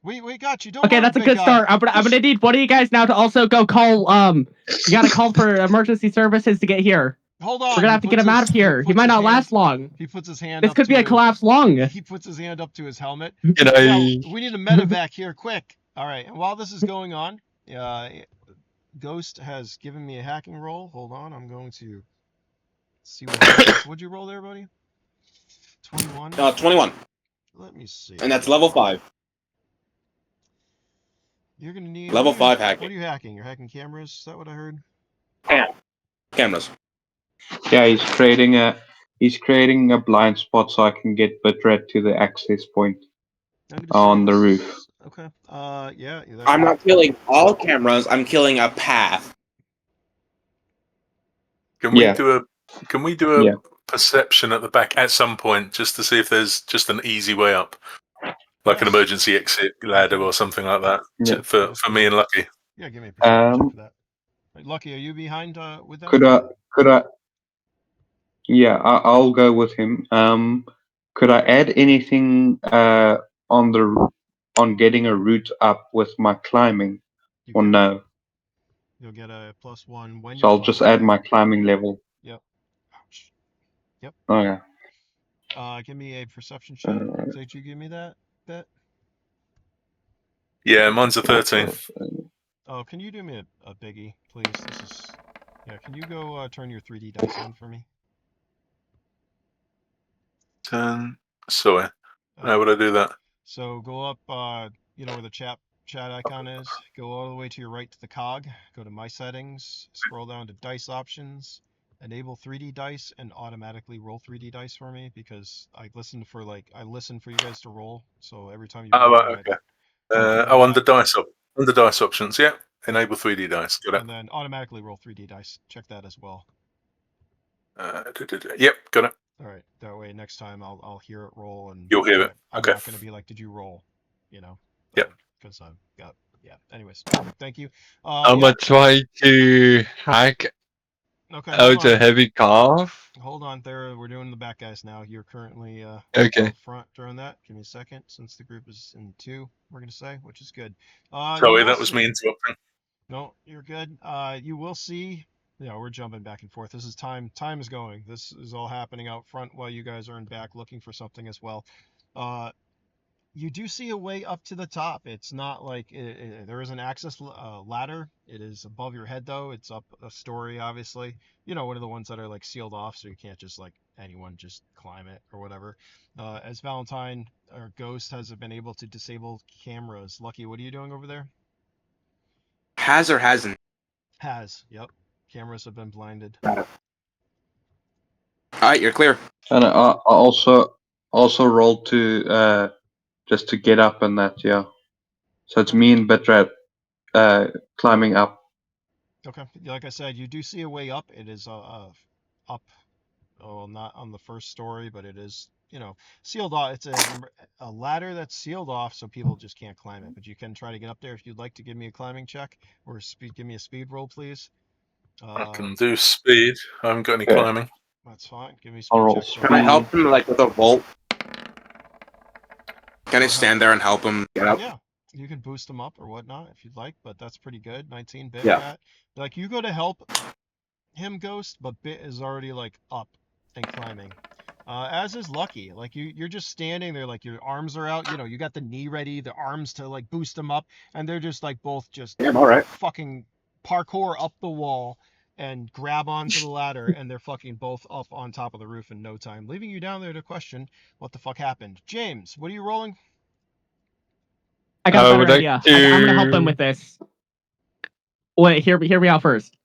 We got you. Don't worry, that's a big good guy. start. I'm gonna need one of you guys now to also go call. You gotta call for emergency services to get here. Hold on. We're gonna have to get him out of here. He might not last long. He puts his hand. This could be a collapsed lung. He puts his hand up to his helmet. Can I... We need a medevac here, quick. All right. And while this is going on, Ghost has given me a hacking roll. Hold on. I'm going to see what happens. What'd you roll there, buddy? 21. 21. Let me see. And that's level 5. You're gonna need level 5 hacking. What are you hacking? You're hacking cameras? Is that what I heard? Cameras. Yeah, he's creating a blind spot so I can get Bitred to the access point on the roof. Okay. Yeah. I'm not killing all cameras. I'm killing a path. Can we do a perception at the back at some point just to see if there's just an easy way up? like an Yes. emergency exit ladder or something like that Yeah. for me and Lucky. Yeah, give me a perception check Um, for that. Right, Lucky, are you behind with them? could I? Yeah, I'll go with him. Could I add anything on getting a route up with my climbing, You or can. no? You'll get a +1 when So you're I'll just climbing. add my climbing level. Yep. Ouch. Oh yeah. Give me a perception check. Uh, Did you give me that bit? Yeah, mine's a 13. Oh, can you do me a biggie, please? This is. Yeah, can you go turn your 3D dice on for me? Sorry. How would I do that? So go up, where the chat icon is. Go all the way to your right to the cog. Go to My Settings. Scroll down to Dice Options. Enable 3D dice and automatically roll 3D dice for me because I listen for you guys to roll. So every time you Oh, roll, right, okay. Under dice options. Yeah, enable 3D dice. Got it. and then automatically roll 3D dice. Check that as well. Yep, got it. All right. That way, next time I'll hear it roll, and You'll hear it. I'm Okay. not going to be like, "Did you roll?" Yep. Because I've got Anyways, perfect. Thank you. I'm gonna try to hack Okay. out a heavy cough. Hold on, there. We're doing the back guys now. You're currently Okay. out front during that. Give me a second, since the group is in 2. We're gonna say, which is good. Sorry, that was me interrupting. No, you're good. You will see. We're jumping back and forth. This is time. Time is going. This is all happening out front while you guys are in back looking for something as well. You do see a way up to the top. It's not like there is an access ladder. It is above your head though. It's up a story, obviously. One of the ones that are like sealed off, so you can't just like anyone just climb it or whatever. As Valentine or Ghost has been able to disable cameras. Lucky, what are you doing over there? Has or hasn't? Has. Yep. Cameras have been blinded. All right, you're clear. And I also rolled to just to get up and that, yeah. So it's me and Bitrat climbing up. Okay. Like I said, you do see a way up. It is up. Oh, not on the first story, but it is, sealed off. It's a ladder that's sealed off, so people just can't climb it. But you can try to get up there if you'd like to give me a climbing check or give me a speed roll, please. I can do speed. I haven't got any climbing. That's fine. Give me a I'll speed roll check. speed. Can I help him like with a vault? Can I stand there and help him get up? Yeah, you can boost them up or whatnot if you'd like, but that's pretty good. 19 bit. Yeah. Like you go to help him, Ghost, but Bit is already like up and climbing. As is Lucky. Like you're just standing there, like your arms are out. You got the knee ready, the arms to like boost them up, and they're just like both just Yeah, I'm all right. fucking parkour up the wall and grab onto the ladder, and they're fucking both up on top of the roof in no time, leaving you down there to question what the fuck happened. James, what are you rolling? I got a I better would like idea. I'm gonna help him with this. Wait, hear me out first.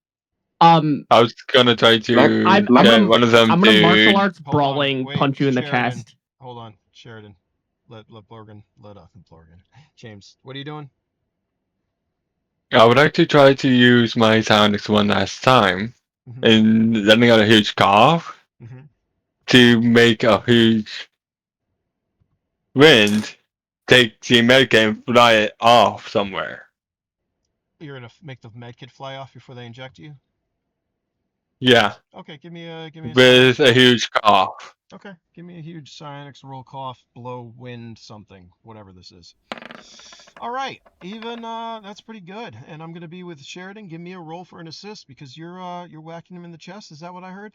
I was gonna try to get one of them I'm gonna to martial arts Hold on, brawling, wait, punch you in the Sheridan. chest. Hold on, Sheridan. Let Blorgan. James, what are you doing? I would like to try to use my psionics one last time in letting out a huge cough to make a huge wind, take the medkit and fly it off somewhere. You're gonna make the medkit fly off before they inject you? Yeah. Okay, give me a With a huge cough. Okay, give me a huge psionics roll, cough, blow, wind, something, whatever this is. All right, even that's pretty good. And I'm gonna be with Sheridan. Give me a roll for an assist because you're whacking him in the chest. Is that what I heard?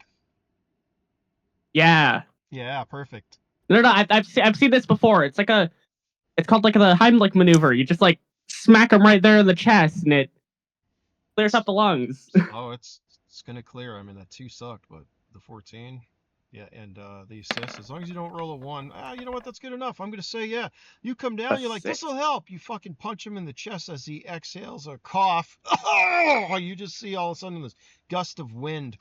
Yeah. Yeah, perfect. No, I've seen this before. It's called like the Heimlich maneuver. You just like smack him right there in the chest, and it clears up the lungs. Oh, it's gonna clear. I mean, that 2 sucked, but the 14, yeah, and the assist. As long as you don't roll a 1, you know what? That's good enough. I'm gonna say yeah. You come down. You're like, this will help. You fucking punch him in the chest as he exhales a cough. Oh, you just see all of a sudden this gust of wind.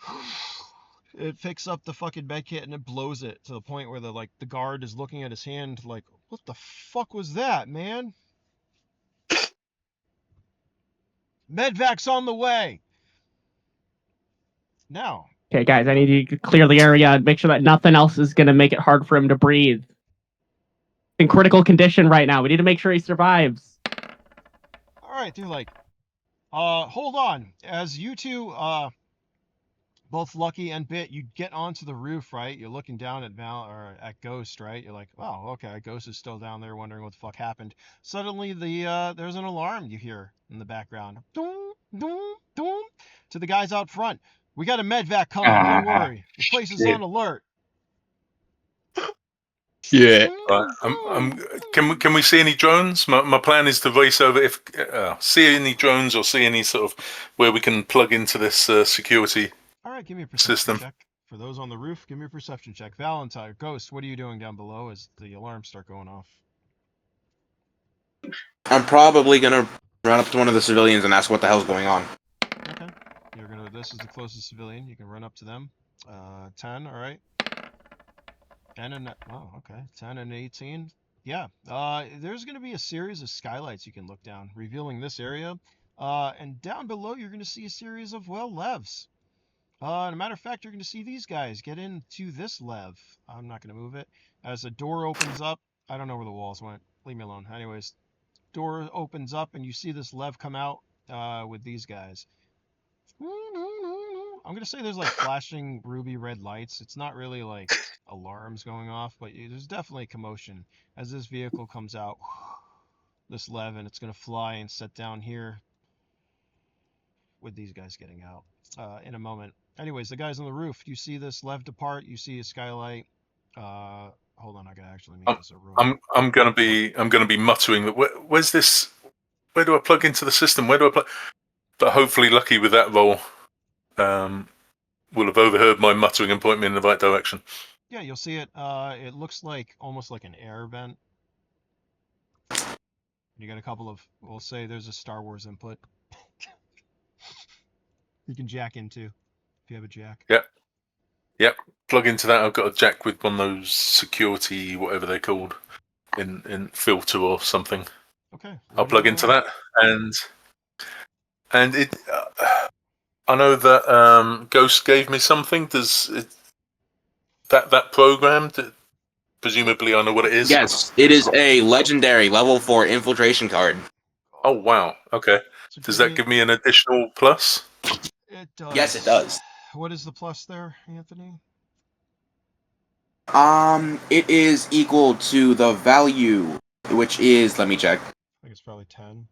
It picks up the fucking med kit and it blows it to the point where the guard is looking at his hand like, what the fuck was that, man? Medvac's on the way. Now. Okay, guys, I need you to clear the area and make sure that nothing else is gonna make it hard for him to breathe. in critical condition right now. We need to make sure he survives. All right, they're like, hold on. As you two, both Lucky and Bit, you get onto the roof, right? You're looking down at at Ghost, right? You're like, oh, okay, Ghost is still down there wondering what the fuck happened. Suddenly, there's an alarm you hear in the background. Doom, doom, doom. To the guys out front. We got a medvac coming. Don't worry. The place is on alert. Yeah. Right. Can we see any drones? My plan is to race over. If see any drones or see any sort of where we can plug into this security. All right, give me a perception System. check. For those on the roof, give me a perception check. Valentine, Ghost, what are you doing down below as the alarms start going off? I'm probably gonna run up to one of the civilians and ask what the hell's going on. Okay. This is the closest civilian. You can run up to them. 10, all right. 10 and, oh, okay. 10 and 18. Yeah. There's going to be a series of skylights you can look down, revealing this area. And down below, you're going to see a series of, levs. And a matter of fact, you're going to see these guys get into this lev. I'm not going to move it. As a door opens up, I don't know where the walls went. Leave me alone. Anyways, door opens up and you see this lev come out with these guys. I'm going to say there's like flashing ruby red lights. It's not really like alarms going off, but there's definitely commotion as this vehicle comes out. This lev, and it's going to fly and set down here with these guys getting out in a moment. Anyways, the guys on the roof, you see this lev depart. You see a skylight. Hold on, I gotta actually make this a room. I'm gonna be muttering that. Where's this? Where do I plug into the system? Where do I plug? But hopefully, Lucky with that roll, will have overheard my muttering and point me in the right direction. Yeah, you'll see it. It looks like almost like an air vent. You got a couple of. We'll say there's a Star Wars input. You can jack into if you have a jack. Yep. Plug into that. I've got a jack with one of those security, whatever they're called, in filter or something. Okay. I'll plug into that, and it. I know that Ghost gave me something. Does that program? Presumably, I know what it is. Yes, it is a legendary level 4 infiltration card. Oh wow. Okay. So Does that give me an additional plus? It does. Yes, it does. What is the plus there, Anthony? It is equal to the value, which is, let me check. I think it's probably 10.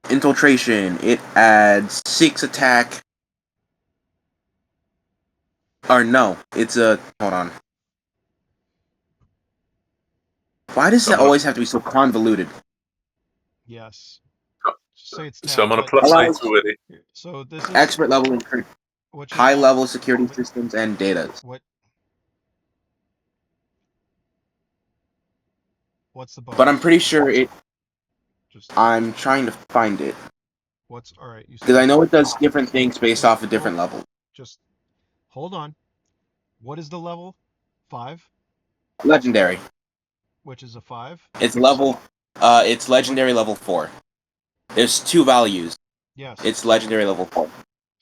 Infiltration. It adds 6 attack. Or no, it's a. Hold on. Why does it always have to be so convoluted? Yes. Say it's 10, So I'm on a but- plus 8 already. So this is Expert level in high level security systems and data. What's the bonus? But I'm pretty sure it. Just I'm trying to find it what's all right? You because I know it does different things based off a different level. Just hold on. What is the level? 5? Legendary. Which is a 5? It's level. It's legendary level 4. There's 2 values. Yes. It's legendary level 4.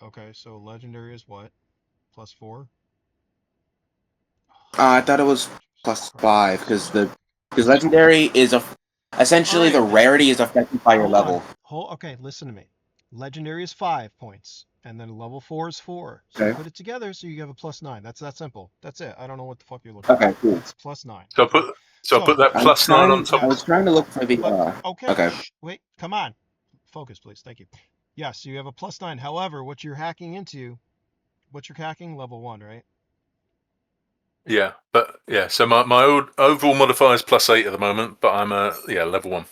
Okay, so legendary is what? Plus 4? I thought it was plus 5 because legendary is essentially the rarity is affected by your level. Okay, listen to me. Legendary is 5 points, and then level 4 is 4. So you put it together, so you have a plus 9. That's that simple. That's it. I don't know what the fuck you're looking for. Okay, cool. It's plus 9. So I put that plus 9 on top. I was trying to look for the. Okay. Wait, come on. Focus, please. Thank you. Yes, so you have a plus 9. However, what you're hacking into, level 1, right? Yeah, but yeah. So my overall modifier is plus 8 at the moment, but I'm level 1.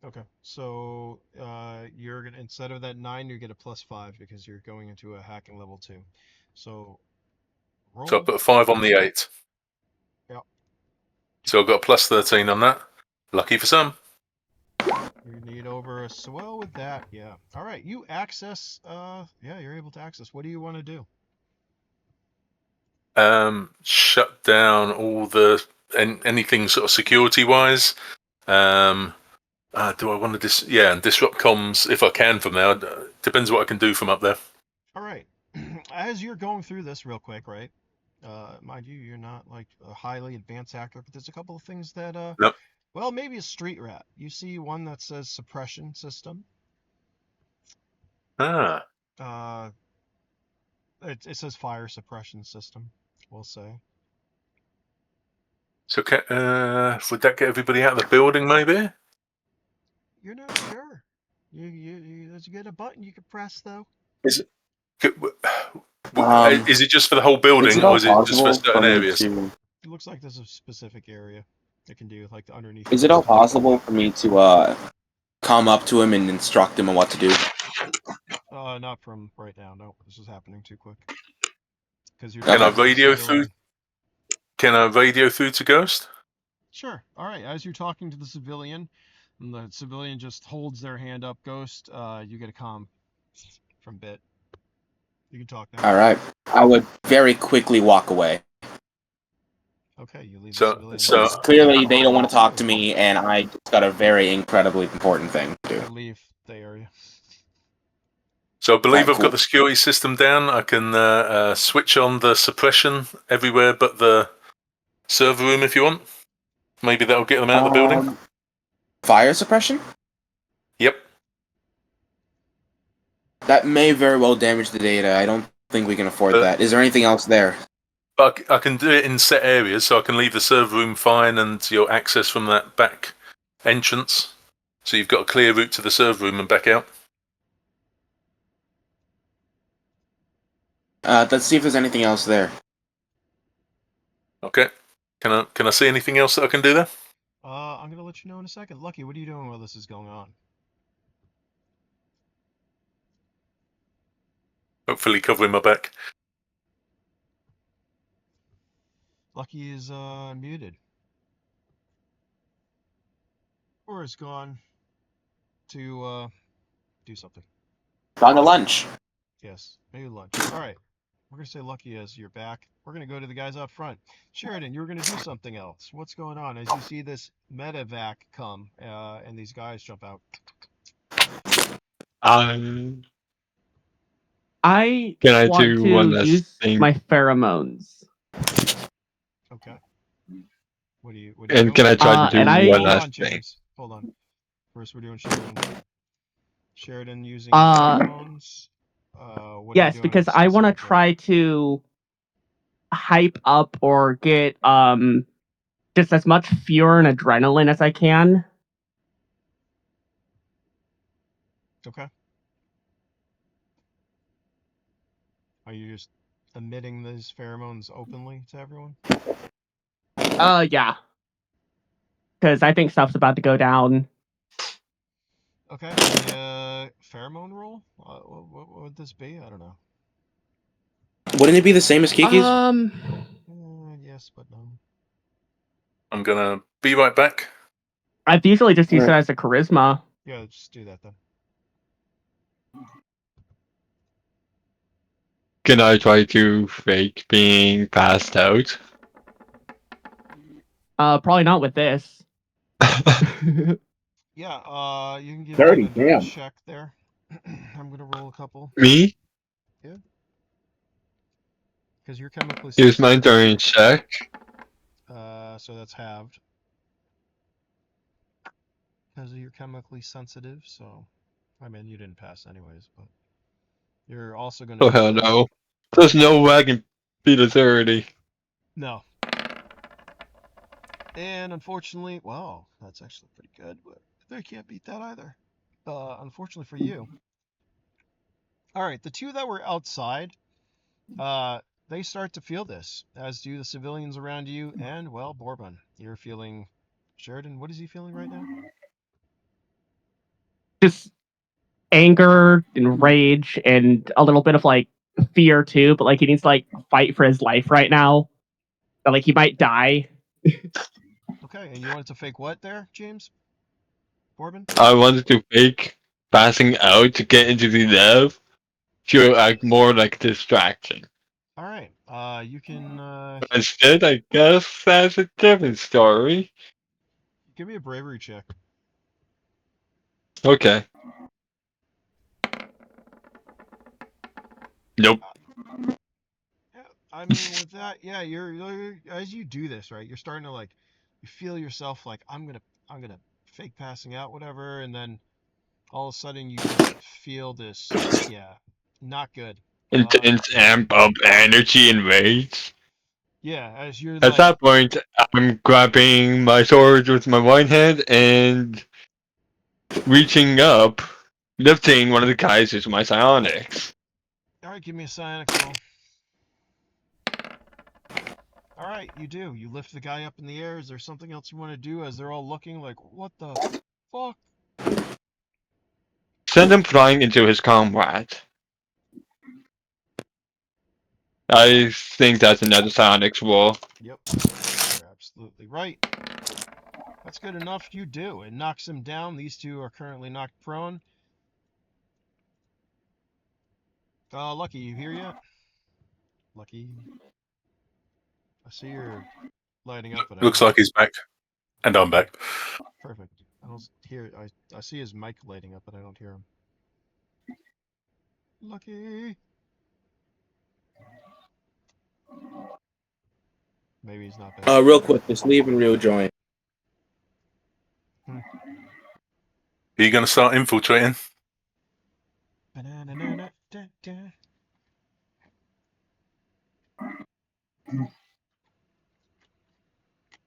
Okay, so you're gonna, instead of that 9, you get a plus 5 because you're going into a hacking level 2. So roll. So I put a 5 on the 8. Yep. So I've got a plus 13 on that. Lucky for some. You need over a swell with that. Yeah. All right. You access. You're able to access. What do you want to do? Shut down all the anything sort of security wise. Do I want to disrupt comms if I can from there? Depends what I can do from up there. All right. as you're going through this real quick, right? Mind you, you're not like a highly advanced actor, but there's a couple of things that Nope. well, maybe a street rat. You see one that says suppression system. Ah. Uh, it says fire suppression system. We'll say. So would that get everybody out of the building? Maybe. You're not sure. You get a button you can press though. Is it? Um, Is it just for the whole Is building, it or all is it just for possible certain for me areas? to? It looks like there's a specific area it can do, like the underneath. Is it all possible for me to come up to him and instruct him on what to do? Not from right now. No, this is happening too quick. Because you're Can I talking to the radio through? civilian. Can I radio through to Ghost? Sure. All right. As you're talking to the civilian, and the civilian just holds their hand up, Ghost. You get a comm from Bit. You can talk now. All right. I would very quickly walk away. Okay, you leave the So, civilian. so Clearly, they don't want to talk to me, and I just got a very incredibly important thing to You do. leave the area. So I believe Alright, I've got the security system down. I can switch on the suppression everywhere but the server room if you want. Maybe that'll get them out of the building. Fire suppression? Yep. That may very well damage the data. I don't think we can afford But- that. Is there anything else there? But I can do it in set areas, so I can leave the server room fine and your access from that back entrance. So you've got a clear route to the server room and back out. Let's see if there's anything else there. Okay. Can I see anything else that I can do there? I'm gonna let you know in a second. Lucky, what are you doing while this is going on? Hopefully covering my back. Lucky is muted. Or is gone to do something. Gone to lunch. Yes, maybe lunch. All right. We're gonna say Lucky as you're back. We're gonna go to the guys out front. Sheridan, you were gonna do something else. What's going on? As you see this medevac come, and these guys jump out. Um, I Can I want do to one last use thing? my pheromones. Okay. What do you and doing? can I try to do and I- one Hold last on, thing? James. Hold on. First, we're doing Sheridan. Sheridan using Uh, pheromones. What are you Yes, doing because I want to specifically? try to hype up or get just as much fear and adrenaline as I can. Okay. Are you just emitting these pheromones openly to everyone? Yeah. Because I think stuff's about to go down. Okay. Pheromone roll? What would this be? I don't know. Wouldn't it be the same as Kiki's? Yes, but no. I'm gonna be right back. I've usually just used it as a charisma. Yeah, just do that then. Can I try to fake being passed out? Probably not with this. Yeah, you can give Dirty, me an endurance damn. check there. I'm gonna roll a couple. Me? Because you're chemically Here's my sensitive. endurance check. So that's halved. Because you're chemically sensitive, so I mean you didn't pass anyways, but you're also gonna Oh hell no. There's no way I can beat a 30. No. And unfortunately, wow, that's actually pretty good, but they can't beat that either. Unfortunately for you. Alright, the two that were outside, they start to feel this, as do the civilians around you, and, well, Bourbon. You're feeling... Sheridan, what is he feeling right now? Just anger and rage and a little bit of like fear too, but like he needs to like fight for his life right now. But like he might die. Okay, and you wanted to fake what there, James? Bourbon? I wanted to fake passing out to get into the lab to act more like a distraction. Alright, you can, Instead, I guess that's a different story. give me a bravery check. Okay. Nope. I mean, with that, yeah, you're as you do this, right? You're starting to like, you feel yourself like I'm gonna fake passing out, whatever, and then all of a sudden you just feel this, yeah, not good. Intense amp of energy and rage. Yeah, as you're At like, that point, I'm grabbing my sword with my one hand and reaching up, lifting one of the guys with my psionics. all right, give me a psionics roll. All right, you do. You lift the guy up in the air. Is there something else you want to do as they're all looking like, what the fuck? Send him flying into his comrade. I think that's another psionics roll. Yep, you're absolutely right. That's good enough. You do. It knocks him down. These two are currently knocked prone. Lucky, you here yet? Lucky. I see you're lighting up, but I don't Looks hear like you. he's back, and I'm back. Perfect. I don't hear. I see his mic lighting up, but I don't hear him. Lucky. Maybe he's not back. Real quick, just leave and rejoin. Are you going to start infiltrating?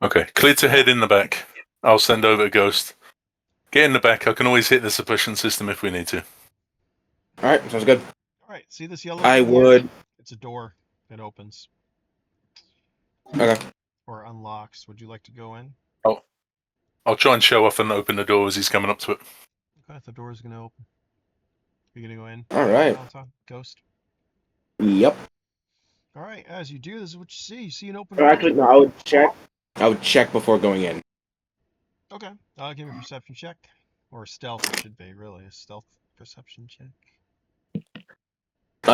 Okay, clear to head in the back. I'll send over a ghost. Get in the back. I can always hit the suppression system if we need to. All right, sounds good. All right. See this yellow I thing here? would. It's a door. It opens Okay. or unlocks. Would you like to go in? I'll try and show off and open the door as he's coming up to it. Okay, the door is gonna open. You're gonna go in. All right. Valentine, ghost. Yep. All right. As you do, this is what you see. You see an open Or door. actually, no. I would check. I would check before going in. Okay. Give me a perception check. Or stealth, it should be, really. A stealth perception check.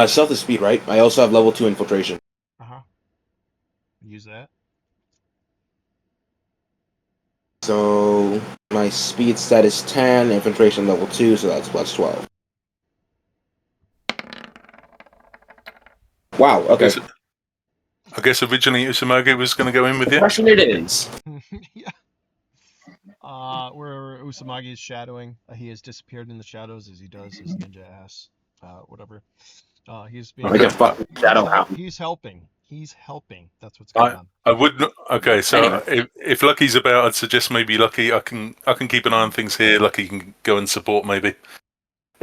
Stealth is speed, right? I also have level 2 infiltration. Uh-huh. Use that. So my speed stat is 10, infiltration level 2, so that's plus 12. Wow, okay. I guess originally Usumagi was going to go in with you. Question it is. Yeah. Where Usamagi is shadowing. He has disappeared in the shadows as he does his ninja ass. Whatever. He's being. Like a fucking shadow hound. He's helping. He's helping. That's what's going on. I would not. Okay, so Anyway. if Lucky's about, I'd suggest maybe Lucky. I can keep an eye on things here. Lucky can go and support maybe,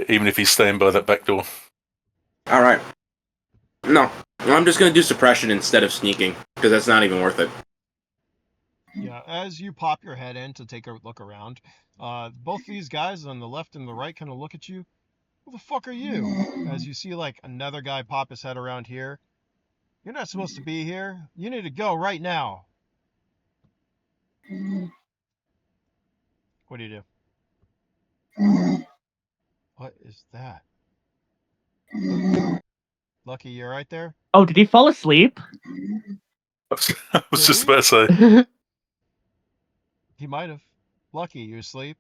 even if he's staying by that back door. All right. No, I'm just gonna do suppression instead of sneaking because that's not even worth it. Yeah, as you pop your head in to take a look around, both these guys on the left and the right kind of look at you. Who the fuck are you? As you see like another guy pop his head around here. You're not supposed to be here. You need to go right now. What do you do? What is that? Lucky, you're right there? Oh, did he fall asleep? I was Did just he? about to say. He might have. Lucky, you asleep?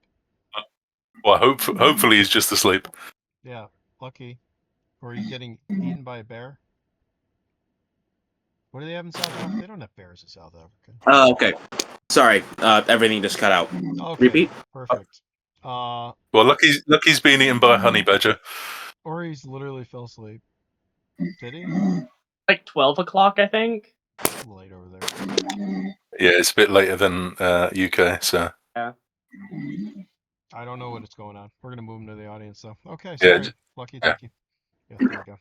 Well, hopefully he's just asleep. Yeah, Lucky. Or are you getting eaten by a bear? What do they have in South Africa? They don't have bears in South Africa. Okay. Sorry, everything just cut out. Okay, Repeat. perfect. Well, Lucky's being eaten by a honey badger. Or he's literally fell asleep. Did he? Like 12 o'clock, I think. It's late over there. Yeah, it's a bit later than UK, so. Yeah. I don't know what's going on. We're gonna move him to the audience though. Okay, Yeah, sorry. Lucky, thank you. Yeah, there we go.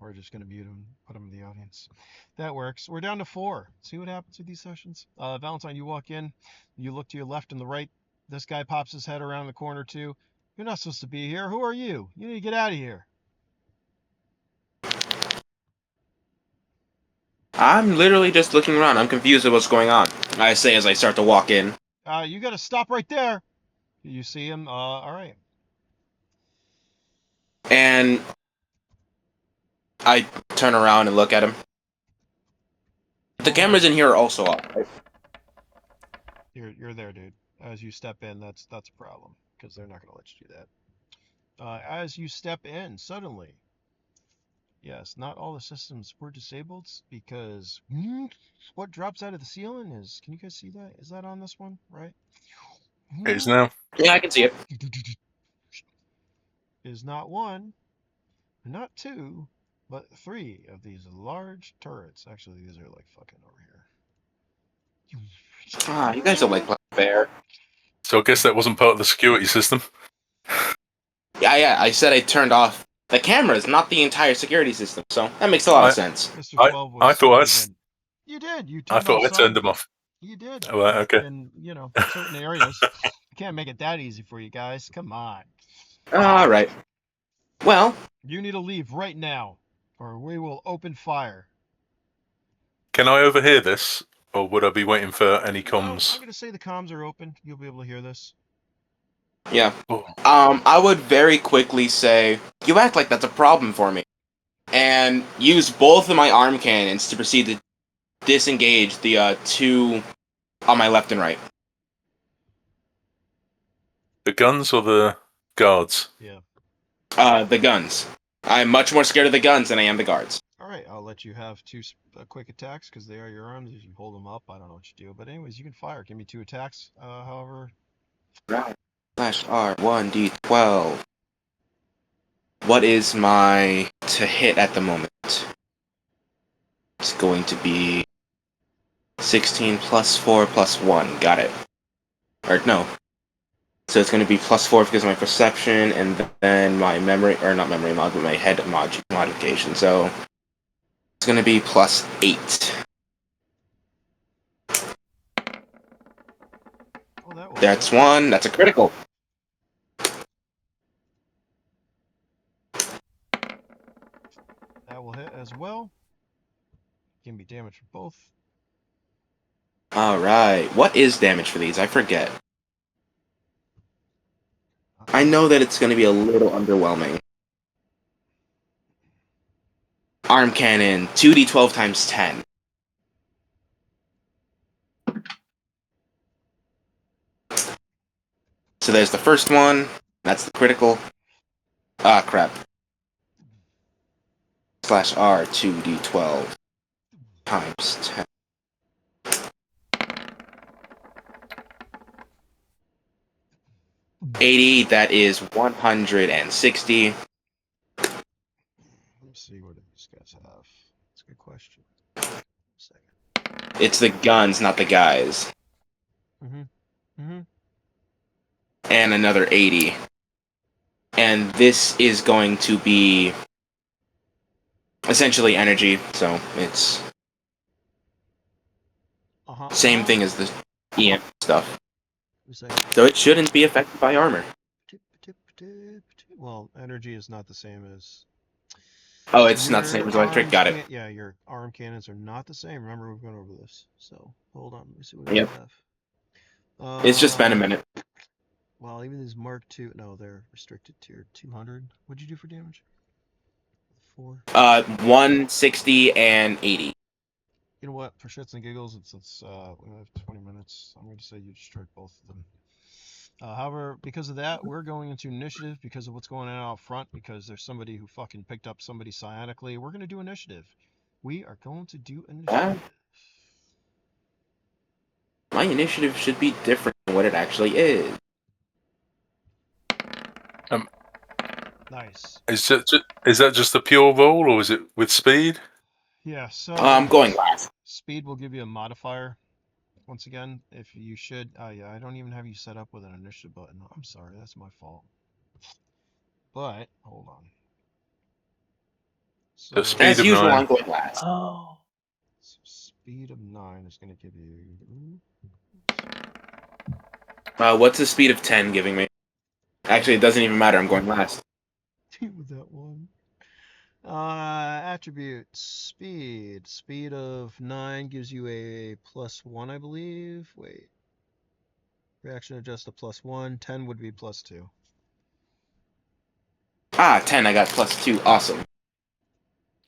We're just gonna mute him, put him in the audience. That works. We're down to 4. See what happens with these sessions. Valentine, you walk in, you look to your left and the right. This guy pops his head around the corner too. You're not supposed to be here. Who are you? You need to get out of here. I'm literally just looking around. I'm confused at what's going on. I say as I start to walk in. You gotta stop right there. You see him? All right. And I turn around and look at him. The cameras in here are also off, right? You're there, dude. As you step in, that's a problem because they're not gonna let you do that. As you step in, suddenly Yes, not all the systems were disabled because what drops out of the ceiling is. Can you guys see that? Is that on this one? Right? It is now. Yeah, I can see it. Is not one, not two, but three of these large turrets. Actually, these are like fucking over here. Ah, you guys don't like playing fair. So I guess that wasn't part of the security system. Yeah, I said I turned off the cameras, not the entire security system. So that makes a lot of sense. Mr. I 12 I was thought I, certainly s- good. You did. You I turned thought off I turned some. them off. You did. Oh, right, okay. In, certain areas. I can't make it that easy for you guys. Come on. All right. Well, You need to leave right now, or we will open fire. Can I overhear this, or would I be waiting for any No, comms? I'm going to say the comms are open. You'll be able to hear this. yeah. Oh, I would very quickly say you act like that's a problem for me, and use both of my arm cannons to proceed to disengage the two on my left and right. the guns or the guards? Yeah. The guns. I'm much more scared of the guns than I am the guards. All right, I'll let you have two quick attacks because they are your arms. If you hold them up, I don't know what you do. But anyways, you can fire. Give me 2 attacks. However, Right. Slash R 1d12. What is my to hit at the moment? It's going to be 16 plus 4 plus 1. Got it. Or no. So it's going to be plus 4 because of my perception, and then my memory, or not memory mod, but my head modification. So it's going to be plus 8. oh, that will That's hit. 1. That's a critical. That will hit as well. Give me damage for both. Alright. What is damage for these? I forget. I know that it's going to be a little underwhelming. Arm cannon, 2d12 times 10. So there's the first one. That's the critical. Ah, crap. Slash R 2d12 times 10. 80, that is 160. Let's see what these guys have. That's a good question. Second. It's the guns, not the guys. Mm-hmm. And another 80. And this is going to be essentially energy, so it's same thing as the EM stuff. So it shouldn't be affected by armor. Well, energy is not the same as. Oh, it's not the same as electric. Got it. Yeah, your arm cannons are not the same. Remember, we've gone over this. So hold on, let me see what Yep. we have. It's just been a minute. Well, even these Mark II, no, they're restricted to 200. What'd you do for damage? 4. 160 and 80. You know what? For shits and giggles, we have 20 minutes. I'm going to say you destroyed both of them. However, because of that, we're going into initiative because of what's going on out front. Because there's somebody who fucking picked up somebody psionically. We're going to do initiative. We are going to do initiative. My initiative should be different than what it actually is. Nice. Is that just a pure roll, or is it with speed? Yeah, so I'm going last. Speed will give you a modifier. Once again, if you should, yeah, I don't even have you set up with an initiative button. I'm sorry, that's my fault. But hold on. So Speed As of usual, 9. I'm going last. Oh. So speed of 9 is going to give you. What's the speed of 10 giving me? Actually, it doesn't even matter. I'm going last. With that one. Attributes. Speed. Speed of 9 gives you a +1, I believe. Wait. Reaction adjust to +1. 10 would be +2. Ah, 10. I got +2. Awesome. Do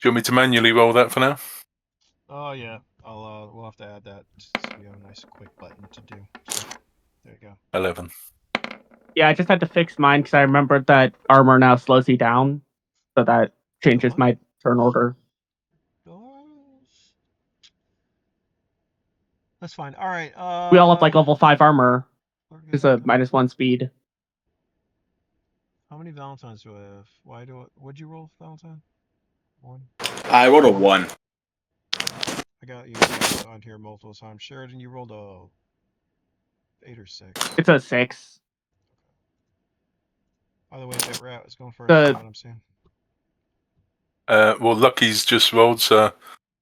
you want me to manually roll that for now? Oh yeah. We'll have to add that. So we have a nice quick button to do. So, there you go. 11. Yeah, I just had to fix mine because I remembered that armor now slows you down. So that changes my turn order. Ghost. That's fine. All right. We all have like level 5 armor. we're It's gonna a -1 speed. How many Valentines do I have? What'd you roll, Valentine? 1. I rolled a 1. I got you on here multiple times. Sheridan, you rolled a 8 or 6. It's a 6. By the way, Bitrat is going first. The- Is what I'm saying. Well, Lucky's just rolled, so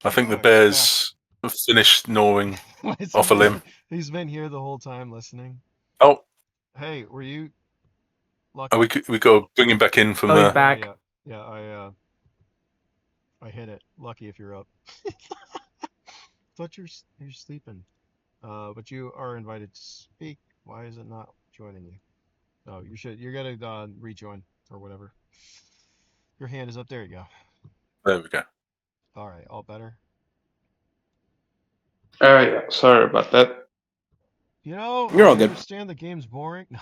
I think the Oh, he's bears have finished gnawing Why is off he a limb. He's been here the whole time listening. Oh, Hey, were you lucky? we got to bring him back in from Oh, he's the. back. Yeah, I hit it. Lucky if you're up. Thought you're sleeping. But you are invited to speak. Why is it not joining you? Oh, you're gonna rejoin or whatever. Your hand is up. There you go. There we go. All right, all better. Yeah, sorry about that. You know, You're all I good. understand the game's boring. No,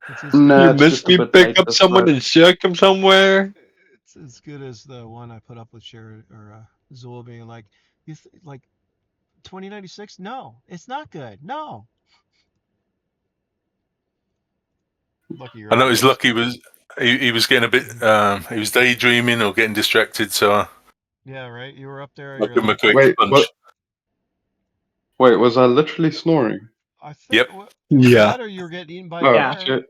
it's as No, You it's missed just a me bit pick late up this someone time. and chuck him somewhere. it's as good as the one I put up with Sher or Zool being like, like 2096? No, it's not good. No. Lucky you're I up know his first. Lucky was he was getting a bit he was daydreaming or getting distracted, so Yeah, right. You were up there. I You're give him a like, quick Wait, punch. Wait, was I literally snoring? I think. Yep. Was Yeah. that or you were getting eaten by a Oh, Yeah. bear? shit.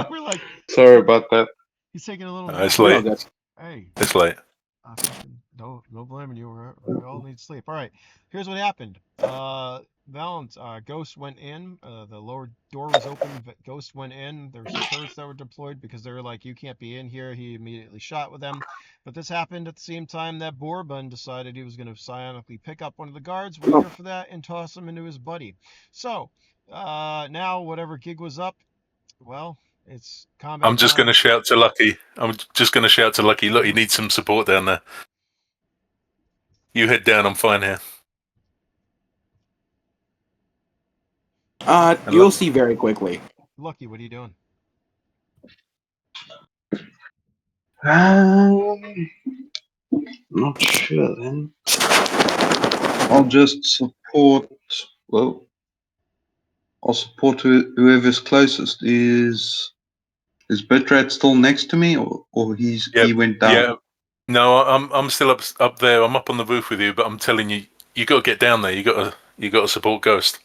We're like, Sorry about that. he's taking a little It's nap. You're all late. good. Hey, It's late. I fucking no blaming you. We all need sleep. All right, here's what happened. Ghost went in. The lower door was open. Ghost went in. There were some turrets that were deployed because they were like, "You can't be in here." He immediately shot with them. But this happened at the same time that Bourbon decided he was going to psionically pick up one of the guards. We're here for that and toss him into his buddy. So now whatever gig was up, well, it's combat I'm just going time. to shout to Lucky. Look, you need some support down there. You head down. I'm fine here. You'll see very quickly. Lucky, what are you doing? Not sure then. I'll just support. Well, I'll support whoever's closest. Is Bitrat still next to me, or he went down? Yeah. No, I'm still up there. I'm up on the roof with you, but I'm telling you, you got to get down there. You got to support Ghost.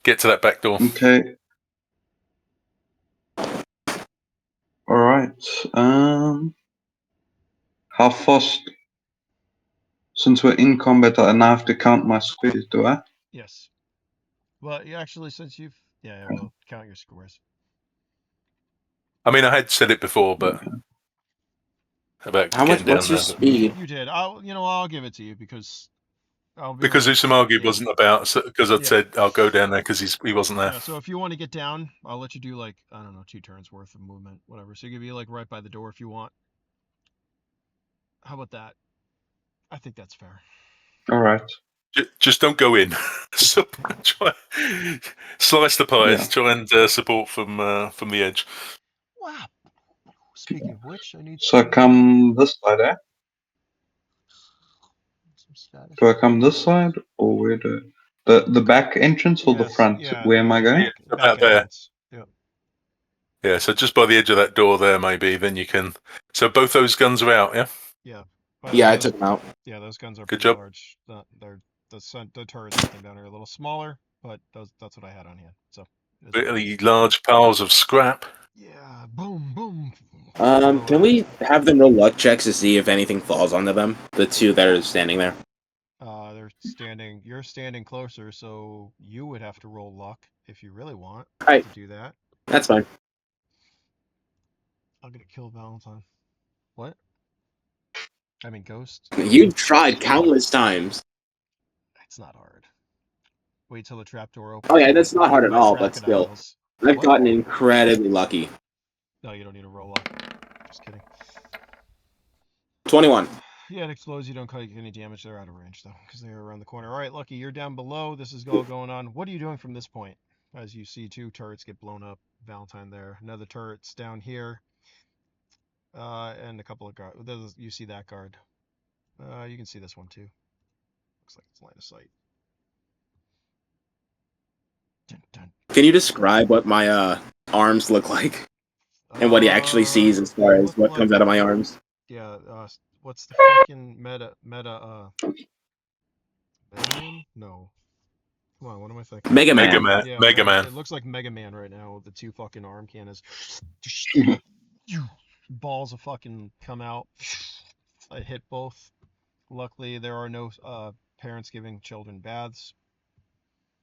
Get to that back door. Okay. All right. How fast? Since we're in combat, I now have to count my squares, do I? Yes. Well, actually, since you've well, count your scores. I mean, I had said it before, but about How much? getting down What's your there. speed? You did. I'll give it to you because I'll be Because like, Usamagi yeah. wasn't about, because I'd Yeah. said I'll go down there because he wasn't there. Yeah. So if you want to get down, I'll let you do like I don't know 2 turns worth of movement, whatever. So you could be like right by the door if you want. How about that? I think that's fair. All right. Just don't go in. So try slice the pies. Yeah. Try and support from the edge. Wow. Speaking of which, I need. So I come this side, eh? Some status. Do I come this side, or where do the back entrance or the Yes, front? yeah, Where am I going? back About there. entrance. Yep. Yeah, so just by the edge of that door there, maybe. Then you can. So both those guns are out. Yeah. Yeah. By the Yeah, way, I took him out. Yeah, those guns are Good pretty job. large. The turrets and thing down are a little smaller, but that's what I had on hand. So. Really large piles of scrap. Yeah. Boom, boom. Can we have them roll luck checks to see if anything falls onto them? The 2 that are standing there. They're standing. You're standing closer, so you would have to roll luck if you really want Alright. to do that. That's fine. I'm gonna kill Valentine. What? I mean, Ghost. You've tried countless times. It's not hard. Wait till the trapdoor opens. Oh yeah, that's not hard at by all, but still. crocodiles. I've What? gotten incredibly lucky. No, you don't need to roll luck. Just kidding. 21. Yeah, it explodes. You don't take any damage. They're out of range, though, because they're around the corner. All right, Lucky, you're down below. This is all going on. What are you doing from this point? As you see, 2 turrets get blown up. Valentine there. Another turret's down here. And a couple of guards. You see that guard. You can see this one too. Looks like it's line of sight. Dun, dun. Can you describe what my arms look like? And what he actually sees as far They as look what like, comes out of my arms? yeah, what's the fucking Mega Man? No. Come on, what am I thinking? Mega Mega Man. Man. Yeah, Mega Man. It looks like Mega Man right now with the 2 fucking arm cannons. Balls of fucking come out. I hit both. Luckily, there are no parents giving children baths.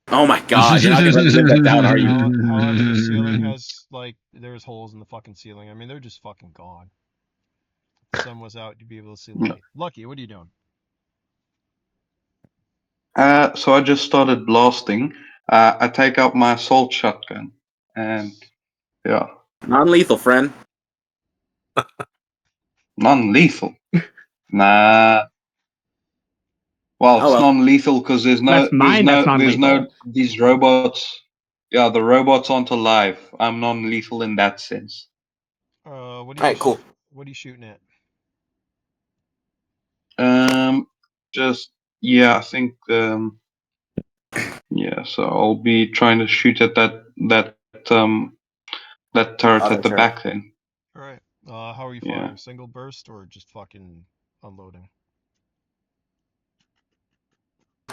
Oh my god, you're not gonna live that down, are you? However, the ceiling has, like, there's holes in the fucking ceiling. I mean, they're just fucking gone. If the sun was out, you'd be able to see light. Lucky, what are you doing? So I just started blasting. I take out my assault shotgun, and yeah, Non-lethal, friend. non-lethal. Nah. Well, Oh it's well. non-lethal because there's no non-lethal. these robots. Yeah, the robots aren't alive. I'm non-lethal in that sense. What are you Alright, cool. What are you shooting at? Just yeah, I think yeah. So I'll be trying to shoot at that turret Other at the turret. back then. All right. How are you Yeah. firing? Single burst or just fucking unloading?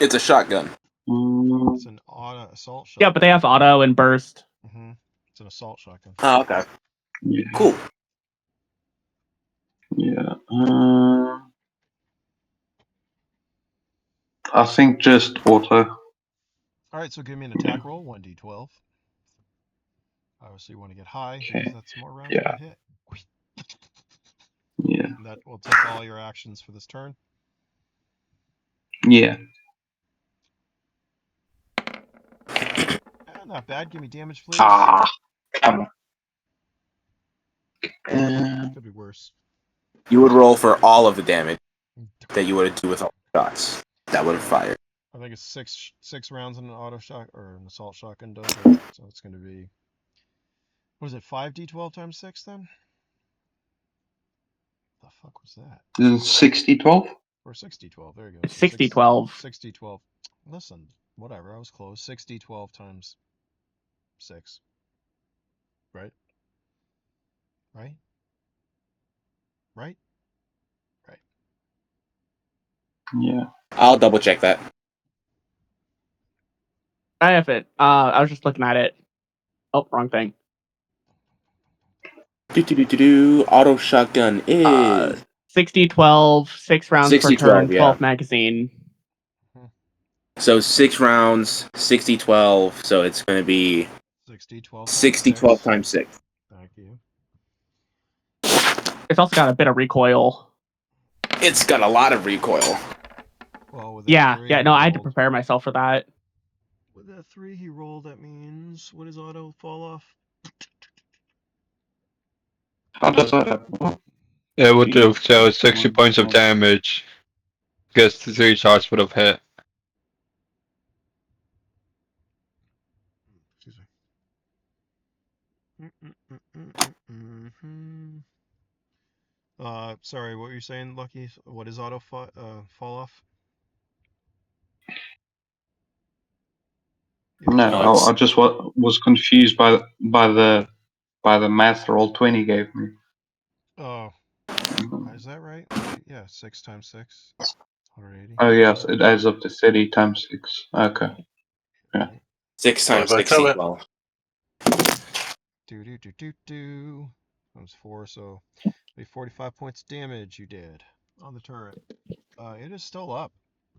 It's a shotgun. It's an auto assault shotgun. Yeah, but they have auto and burst. It's an assault shotgun. Oh, okay. Yeah. Cool. Yeah. I think just auto. All right, so give me an attack roll, 1d12. Obviously, you want to get high Okay. because that's more rounds Yeah. to hit. Yeah. That will take all your actions for this turn. Yeah. Not bad. Give me damage, please. Come Could be worse. You would roll for all of the damage that you would do with all the shots that would have fired. I think it's six rounds in an auto shot or an assault shotgun does it. So it's going to be, what is it, 5d12 times 6 then? The fuck was that? 60-12? Or 6d12. There you go. It's 60-12. 6d12. Listen, whatever. I was close. 6d12 times 6. Right? Right? Right? Right. Yeah. I'll double check that. I have it. I was just looking at it. Oh, wrong thing. Auto shotgun is 60-12, 6 rounds per 60-12, turn, yeah. 12 magazine. So 6 rounds, 60-12. So it's going to be 60-12 60-12 times 6. Thank you. It's also got a bit of recoil. It's got a lot of recoil. Well, with that Yeah, 3 yeah. he No, I had to rolled- prepare myself for that. With that 3 he rolled, that means, what does auto fall off? How does that happen? It would have so 60 points of damage. Because the 3 shots would have hit. Excuse me. Sorry, what were you saying, Lucky? What is auto fall off? No, I just was confused by the math roll 20 gave me. Oh, is that right? Yeah, 6 times 6, 180. Oh yes, it adds up to 30 times 6. Okay. Yeah. 6 times What did I tell 60. you? Well, Times 4, so 45 points damage you did on the turret. It is still up.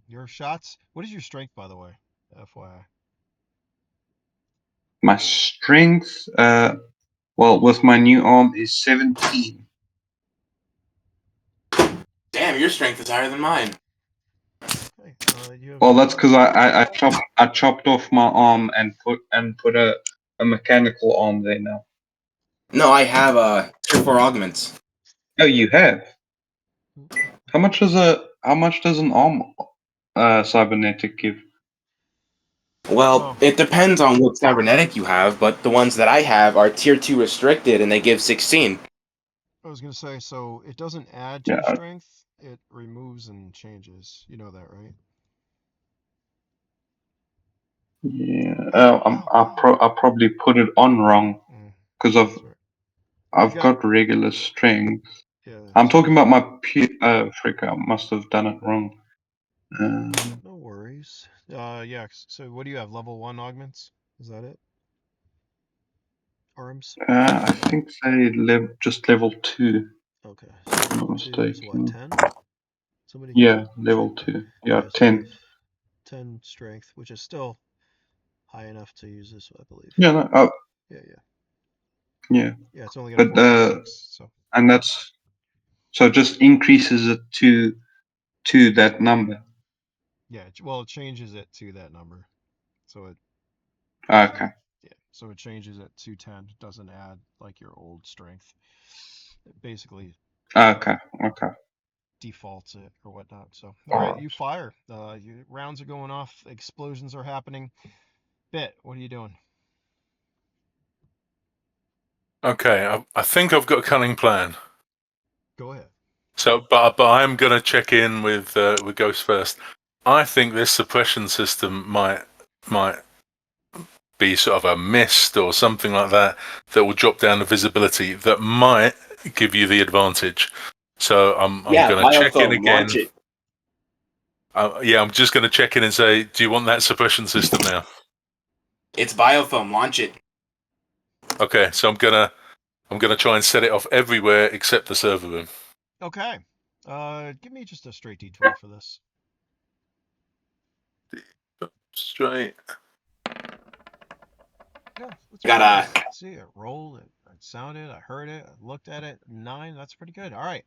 Your shots. What is your strength, by the way? FYI. My strength, well, with my new arm is 17. damn, your strength is higher than mine. Okay, you have Well, that's because I chopped off my arm and put a mechanical arm there now. No, I have tier 4 augments. Oh, you have. How much does an arm cybernetic give? Well, Oh. it depends on what cybernetic you have, but the ones that I have are tier 2 restricted and they give 16. I was gonna say, so it doesn't add to your Yeah, strength, it removes and changes. You know that, right? yeah. Oh, wow. I probably put it on wrong because That's right. You I've got, got regular strength. yeah, I'm so talking about my frick, I must have done it wrong. no worries. Yeah, so what do you have? Level 1 augments? Is that it? Arms? I think say just level 2, Okay, if so I'm not level 2 is what, mistaken. 10? Somebody Yeah, check level that. 2. Yeah, Yeah, so you have 10. 10 strength, which is still high enough to use this, I believe. Yeah, no, Yeah, yeah. yeah. Yeah, it's only got a But 4d6, so. and that's so it just increases it to that number. Yeah, well, it changes it to that number. So it Okay. yeah, so it changes it to 10. It doesn't add like your old strength. It basically Okay. Okay. defaults it or whatnot. So, all right, Alright. you fire. Your rounds are going off. Explosions are happening. Bit, what are you doing? Okay, I think I've got a cunning plan. Go ahead. So, but I'm going to check in with Ghost first. I think this suppression system might be sort of a mist or something like that that will drop down the visibility that might give you the advantage. So I'm Yeah, going to check in biofilm, launch again. it. Yeah, I'm just going to check in and say, do you want that suppression system now? It's biofilm, launch it. Okay, so I'm gonna try and set it off everywhere except the server room. Okay. Give me just a straight d20 for this. Straight. Yeah, that's Got pretty good. a See, it rolled, it sounded, I heard it, I looked at it. 9, that's pretty good. All right.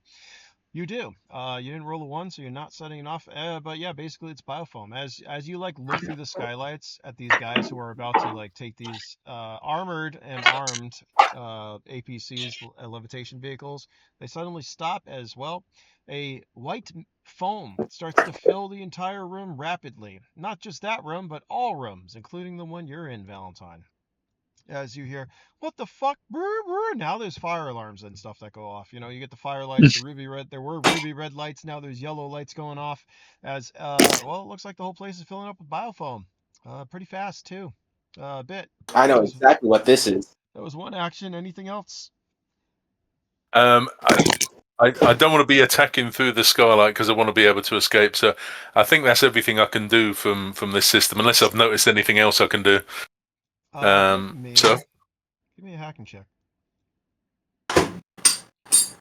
You do. You didn't roll a 1, so you're not setting it off. But yeah, basically it's biofoam. As you like look through the skylights at these guys who are about to like take these armored and armed APCs, levitation vehicles, they suddenly stop as well. A white foam starts to fill the entire room rapidly. Not just that room, but all rooms, including the one you're in, Valentine. As you hear, what the fuck? Brr, brr. Now there's fire alarms and stuff that go off. You know, you get the fire lights, the ruby red. There were ruby red lights. Now there's yellow lights going off. As well, it looks like the whole place is filling up with biofoam. Pretty fast too. A bit. I That know was exactly what this is. one action. Anything else? Um, I don't want to be attacking through the skylight because I want to be able to escape. So I think that's everything I can do from this system, unless I've noticed anything else I can do. So Give me a hacking check.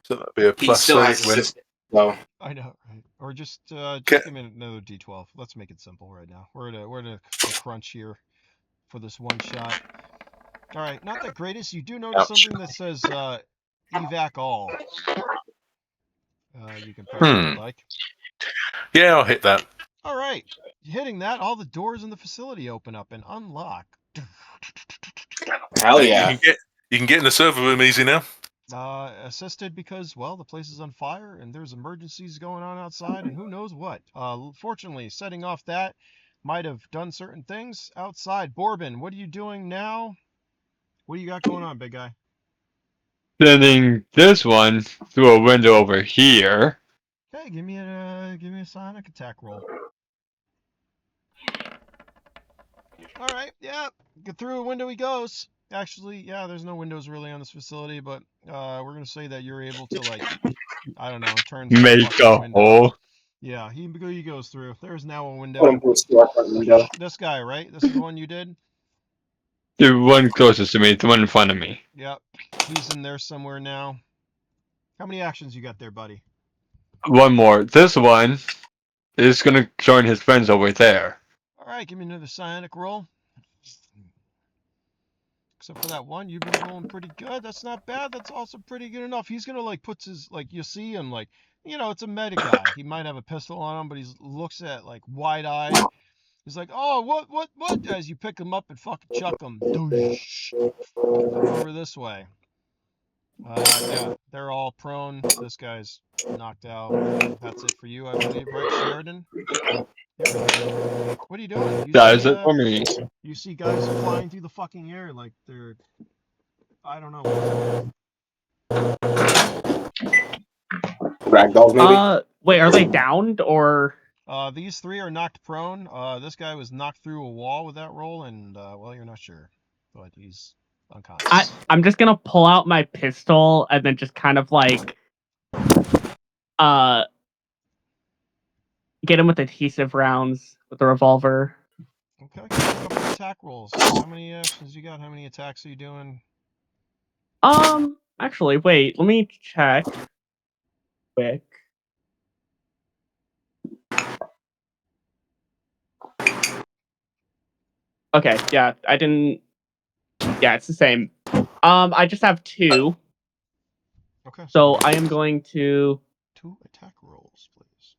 that'd be a He still has +8 a when. system. So I know, right? Or just Okay. give me another d12. Let's make it simple right now. We're at the crunch here for this one shot. All right, not the greatest. You do notice ouch. something that says evac all. You can press if you'd like. Yeah, I'll hit that. All right, hitting that, all the doors in the facility open up and unlock. Hell You yeah. can get in the server room easy now. Assisted because, well, the place is on fire and there's emergencies going on outside and who knows what. Fortunately, setting off that might have done certain things outside. Borbin, what are you doing now? What do you got going on, big guy? Sending this one through a window over here. Okay, give me a sonic attack roll. All right, yeah, get through a window he goes. Actually, yeah, there's no windows really on this facility, but we're gonna say that you're able to like, I don't know, turn some Make fucking a window. hole. Yeah, he goes through. There's now a Put him window. through a storefront window. This guy, right? This is the one you did. The one closest to me, the one in front of me. Yep, he's in there somewhere now. How many actions you got there, buddy? One more. This one is gonna join his friends over there. All right, give me another psionic roll. Except for that one, you've been rolling pretty good. That's not bad. That's also pretty good enough. He's gonna like puts his like you see him like it's a meta guy. He might have a pistol on him, but he looks at like wide eyed. He's like, oh what? As you pick him up and fucking chuck him, doosh, over this way. Yeah, they're all prone. This guy's knocked out, and that's it for you, I believe, right, Sheridan? Yep. What are you doing? That is it for me. You see guys flying through the fucking air like they're, I don't know, what are they? Ragdolls, maybe? Wait, are they downed or? These three are knocked prone. This guy was knocked through a wall with that roll, and well, you're not sure, but he's unconscious. I'm just gonna pull out my pistol and then just kind of like uh get him with adhesive rounds with the revolver. Okay, give me a couple attack rolls. How many actions you got? How many attacks are you doing? Actually, wait, let me check quick. Okay, yeah, I didn't. Yeah, it's the same. I just have 2. Okay, So I am going to. 2 attack rolls, please.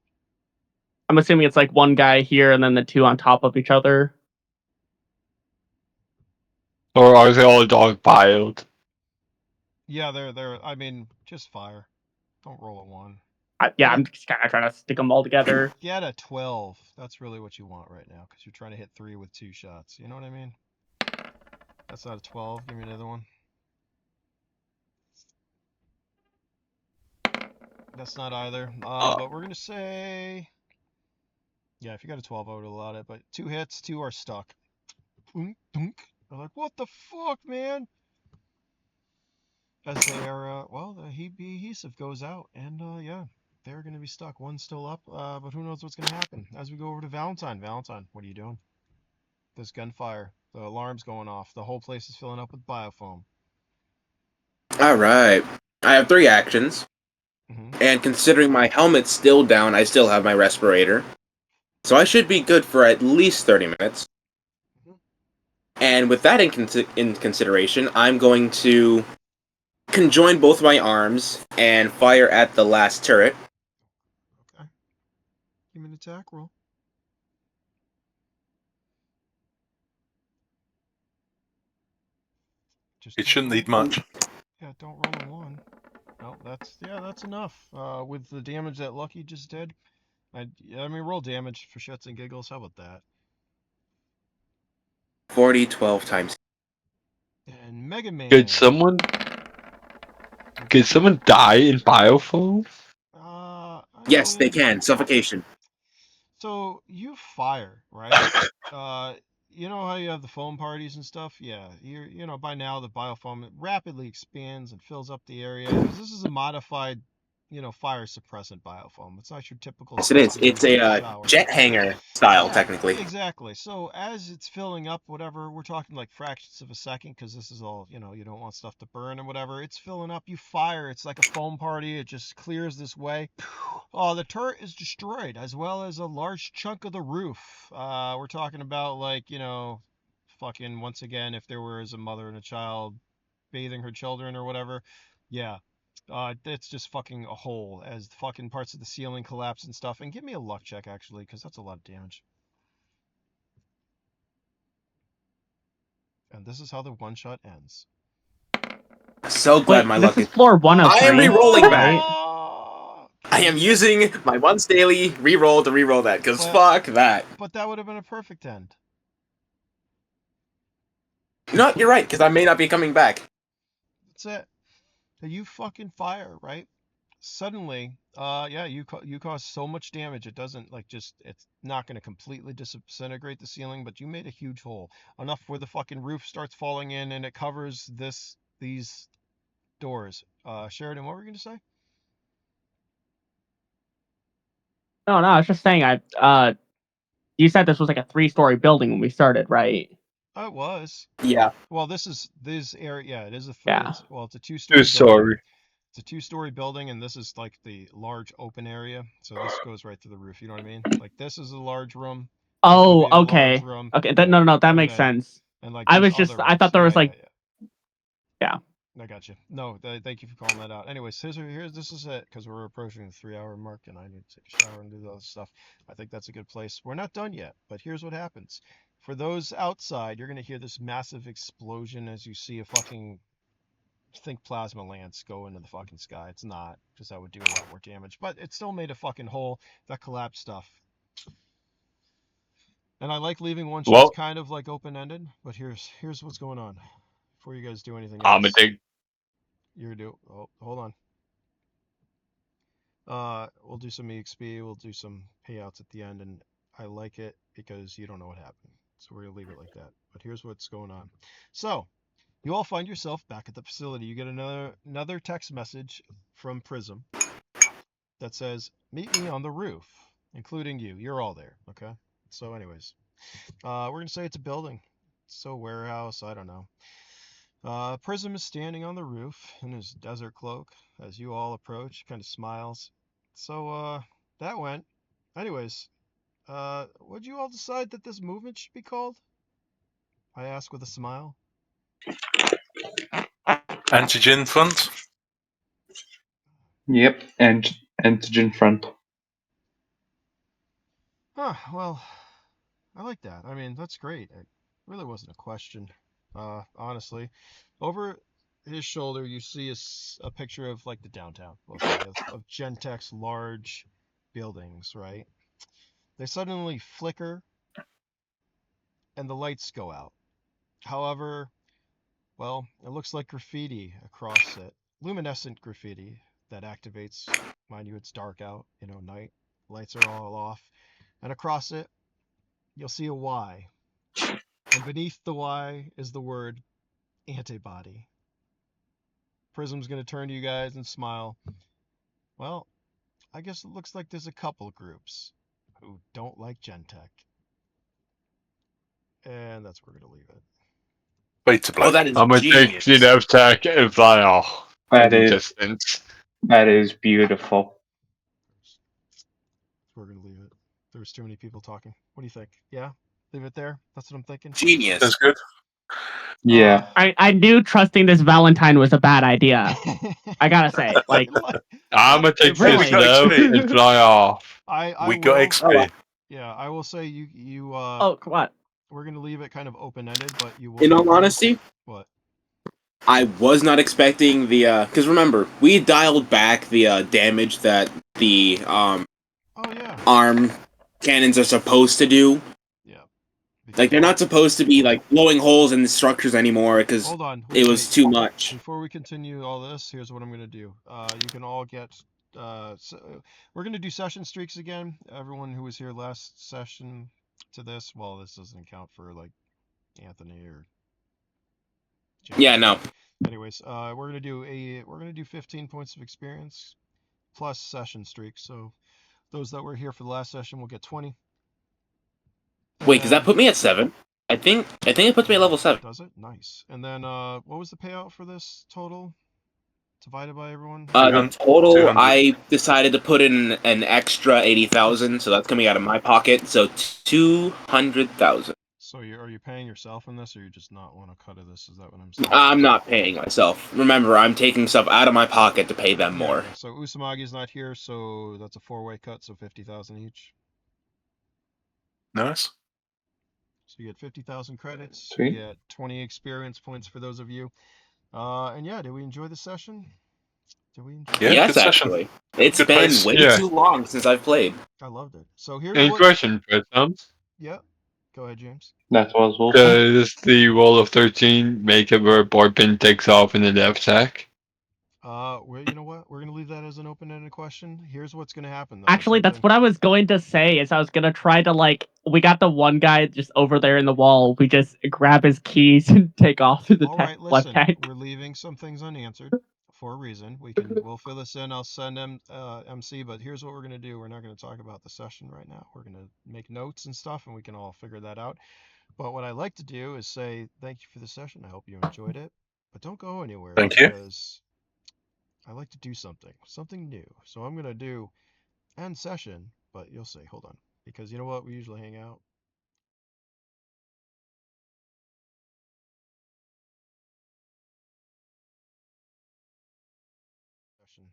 I'm assuming it's like one guy here and then the 2 on top of each other. Or are they all dogpiled? Yeah, they're. I mean, just fire. Don't roll a 1. Yeah, I'm just kind of trying to stick them all together. Get a 12. That's really what you want right now, because you're trying to hit 3 with 2 shots. You know what I mean? That's not a 12. Give me another one. That's not either. But we're gonna say, yeah, if you got a 12, I would allow it. But 2 hits, 2 are stuck. They're like, what the fuck, man? As they are, well, the adhesive goes out, and yeah, they're gonna be stuck. One's still up, but who knows what's gonna happen? As we go over to Valentine. Valentine, what are you doing? There's gunfire. The alarm's going off. The whole place is filling up with biofoam. Alright. I have 3 actions. Mm-hmm. And considering my helmet's still down, I still have my respirator. So I should be good for at least 30 minutes. And with that in consideration, I'm going to conjoin both my arms and fire at the last turret. Okay. Give me an attack roll. Just It don't shouldn't roll. need much. Yeah, don't roll a 1. No, that's enough. With the damage that Lucky just did, I mean, roll damage for shits and giggles. How about that? 40, 12 times. And Mega Man. Could someone die in biofoam? Yes, they mean, can. Suffocation. So you fire, right? You know how you have the foam parties and stuff? Yeah, you know, by now the biofoam rapidly expands and fills up the area because this is a modified, you know, fire suppressant biofoam. It's not your typical Yes, it is. stuff you It's use in the a shower. jet hanger style, Yeah, technically. exactly. So as it's filling up, whatever, we're talking like fractions of a second because this is all, you know, you don't want stuff to burn and whatever. It's filling up, you fire, it's like a foam party, it just clears this way. Oh, the turret is destroyed as well as a large chunk of the roof. We're talking about like, you know, fucking once again, if there was a mother and a child bathing her children or whatever, yeah, it's just fucking a hole as the fucking parts of the ceiling collapse and stuff. And give me a luck check actually, because that's a lot of damage. And this is how the one shot ends. So glad Wait, my this luck is is. floor 103. I am re-rolling that. Right? I am using my once daily reroll to reroll that, because fuck that. But that would have been a perfect end. No, you're right, because I may not be coming back. That's it. You fucking fire, right? Suddenly, yeah, you cause so much damage. It doesn't like just it's not going to completely disintegrate the ceiling, but you made a huge hole enough where the fucking roof starts falling in and it covers these doors. Sheridan, what were you going to say? No, I was just saying. You said this was like a 3-story building when we started, right? Oh, it was. Yeah. Well, this area. Yeah, it is a. Yeah. It's a 2-story building. Sorry. It's a 2-story building, and this is like the large open area. So this goes right to the roof. You know what I mean? Like this is a large room. This would be a large Okay. room. Okay. Yeah. No, that And makes then sense. and like I there's was just. other I thought rooms. there was like. Yeah. Yeah. I got you. No, thank you for calling that out. Anyways, here's this is it because we're approaching the 3-hour mark, and I need to take a shower and do the other stuff. I think that's a good place. We're not done yet, but here's what happens. For those outside, you're gonna hear this massive explosion as you see a fucking think plasma lance go into the fucking sky. It's not, because that would do a lot more damage. But it still made a fucking hole that collapsed stuff. And I like leaving one shots Well, kind of like open-ended, but here's what's going on. Before you guys do anything I'm else. gonna take. You're do. Oh, hold on. We'll do some EXP. We'll do some payouts at the end, and I like it because you don't know what happened. So we're gonna leave it like that. But here's what's going on. So you all find yourself back at the facility. You get another text message from Prism that says, "Meet me on the roof," including you. You're all there. Okay. So, anyways, we're gonna say it's a building. So warehouse. I don't know. Prism is standing on the roof in his desert cloak as you all approach, kind of smiles. So, that went. Anyways, what'd you all decide that this movement should be called? I ask with a smile. Antigen front. Yep, and antigen front. Huh, well, I like that. I mean, that's great. It really wasn't a question, honestly. Over his shoulder, you see a picture of, like, the downtown, okay, of Gentek's large buildings, right? They suddenly flicker and the lights go out. However, well, it looks like graffiti across it. Luminescent graffiti that activates, mind you, it's dark out, night. Lights are all off. And across it, you'll see a Y. And beneath the Y is the word antibody. Prism's going to turn to you guys and smile. Well, I guess it looks like there's a couple groups who don't like Gentek. And that's where we're going to leave it. Beta Oh, black. that is I'm gonna take genius. the dev tech and fly off in That the is distance. that is beautiful. We're going to leave it. There's too many people talking. What do you think? Yeah? Leave it there? That's what I'm thinking. Genius. That's good. Yeah. I knew trusting this Valentine was a bad idea. I gotta say, like, I'm gonna take Really? this We got dev XP. and fly off. I We got will. XP. Oh, well. Yeah, I will say you oh, come on. we're gonna leave it kind of open-ended, but you will. In be all warned. honesty, What? I was not expecting the because remember we dialed back the damage that the Oh yeah. arm cannons are supposed to do. Yeah. Like they're not supposed to be like blowing holes in the structures anymore because Hold on. it was too much. Before we continue all this, here's what I'm gonna do. You can all get. We're gonna do session streaks again. Everyone who was here last session to this. Well, this doesn't count for like Anthony or. James. Yeah, no. Anyways, we're gonna do 15 points of experience plus session streak. So those that were here for the last session will get 20. Wait, does that put me at 7? I think it puts me at level 7. Does it? Nice. And then what was the payout for this total? Divided by everyone? The total, 200. I decided to put in an extra 80,000, so that's coming out of my pocket. So 200,000. So are you paying yourself in this, or you just not want a cut of this? Is that what I'm saying? I'm not paying myself. Remember, I'm taking stuff out of my pocket to pay them more. Yeah. So Usamagi's not here, so that's a 4-way cut, so 50,000 each. Nice. So you get 50,000 credits. Sweet. You get 20 experience points for those of you. And yeah, did we enjoy the session? Did we enjoy? Yeah, Yes, good session. actually. It's Good been place. way Yeah. too long since I've played. I loved it. So here's Any what. question, Prism? Yeah. Go ahead, James. That was awesome. Does the roll of 13 make it where board pin takes off in the dev tech? You know what? We're gonna leave that as an open-ended question. Here's what's gonna happen, though. Actually, that's what I was going to say. Is I was gonna try to we got the one guy just over there in the wall. We just grab his keys and take off through the All right, left listen. tank. We're leaving some things unanswered for a reason. We'll fill this in. I'll send MC. But here's what we're gonna do. We're not gonna talk about the session right now. We're gonna make notes and stuff, and we can all figure that out. But what I like to do is say thank you for the session. I hope you enjoyed it. But don't go anywhere. Thank you. Because I like to do something new. So I'm gonna do end session, but you'll see. Hold on, because you know what? We usually hang out. Session.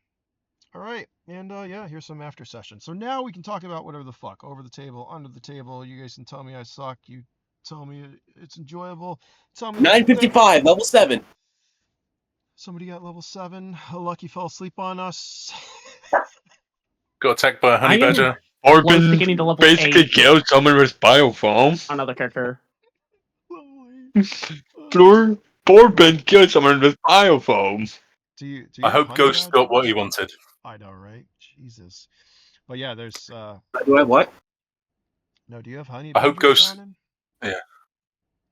All right, and yeah, here's some after session. So now we can talk about whatever the fuck, over the table, under the table. You guys can tell me I suck. You tell me it's enjoyable. Tell me what you think. 955, level 7. Somebody got level 7. A lucky fell asleep on us. Got attacked by a honey I am badger. close to Orban getting to level basically 8 killed someone with bioform. on another character. Orban killed someone with bioform. Do you I have hope honey Ghost got what badgers? he wanted. I know, right? Jesus. But yeah, there's Do I what? no, do you have honey I hope badgers, Ghost. Shannon? Yeah.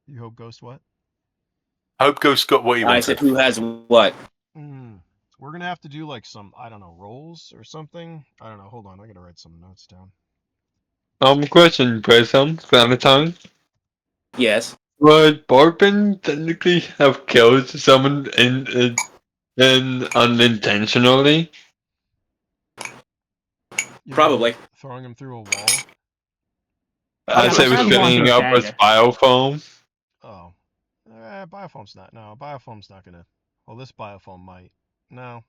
You hope Ghost what? I hope Ghost got what he I said wanted. who has what? We're gonna have to do like some, I don't know, rolls or something. I don't know. Hold on, I gotta write some notes down. Question, Prism, Valentine. Yes. Would Orban technically have killed someone in unintentionally? You mean Probably. like throwing him through a wall? As but it was then while filling he's up with dead. biofoam? Oh, biofoam's not. No, biofoam's not gonna. Well, this biofoam might. No,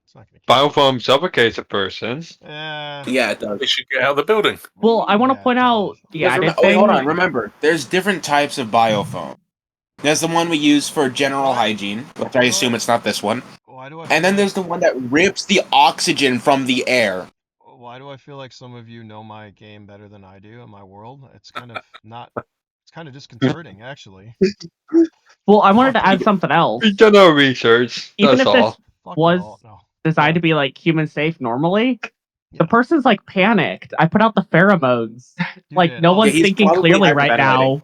it's not gonna kill him. Biofoam suffocates a person. Eh, Yeah, it does. They should get out of the building. Well, I want to yeah, point it out does. the Because added wait, hold on. thing. Remember, there's different types of biofoam. There's the one we use for general What? hygiene, which I assume it's not this one. Why do I And then feel there's the one that rips the oxygen from the air. Why do I feel like some of you know my game better than I do in my world? It's kind of not. It's kind of disconcerting, actually. Well, I wanted to Fuck add you. something else. We done our research. Even That's if this all. Fuck was y'all. No. designed to be like human safe normally, the Yeah. person's like panicked. I put out the pheromones. You Like did. no Oh, one's Yeah, he's thinking probably clearly right hyperventilating. now.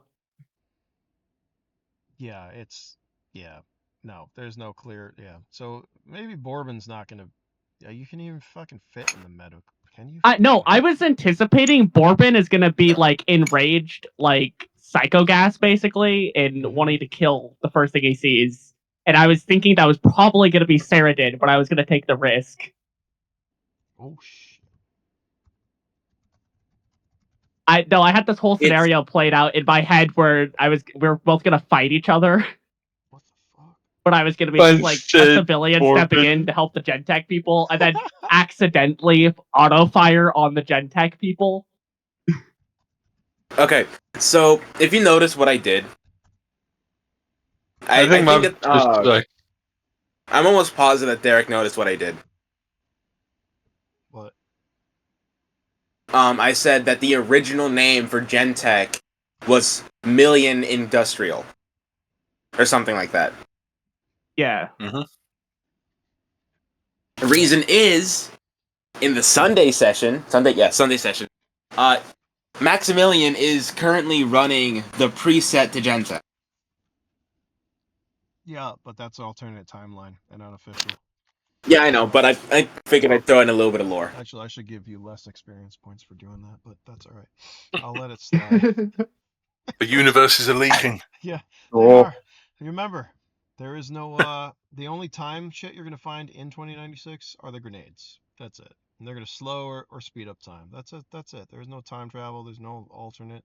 Yeah, it's. Yeah. No, there's no clear. Yeah. So maybe Bourbon's not gonna. Yeah, you can even fucking fit in the meadow. Can you? No, Fuck. I was anticipating Bourbon is gonna be like enraged, like psycho gas, basically, and Mhm. wanting to kill the first thing he sees. And I was thinking that was probably gonna be Saradin, but I was gonna take the risk. Oh shit. I had this whole It's scenario played out in my head where we were both gonna fight each other, What the fuck? but I was gonna be But like a said civilian stepping in Orban. to help the Gentech people, and then accidentally auto fire on the Gentech people. okay. So if you notice what I did, I think think my just like I'm almost positive that Derek noticed what I did. What? I said that the original name for Gentech was Million Industrial, or something like that. Yeah. The reason is, in the Sunday session, Maximilian is currently running the preset to Gentech. Yeah, but that's alternate timeline and unofficial. Yeah, I know, but I figured I'd throw in a little bit of lore. Actually, I should give you less experience points for doing that, but that's all right. I'll let it slide. The universes are leaking. Yeah, they Oh. are. Remember, there is no. The only time shit you're gonna find in 2096 are the grenades. That's it. And they're gonna slow or speed up time. That's it. That's it. There's no time travel. There's no alternate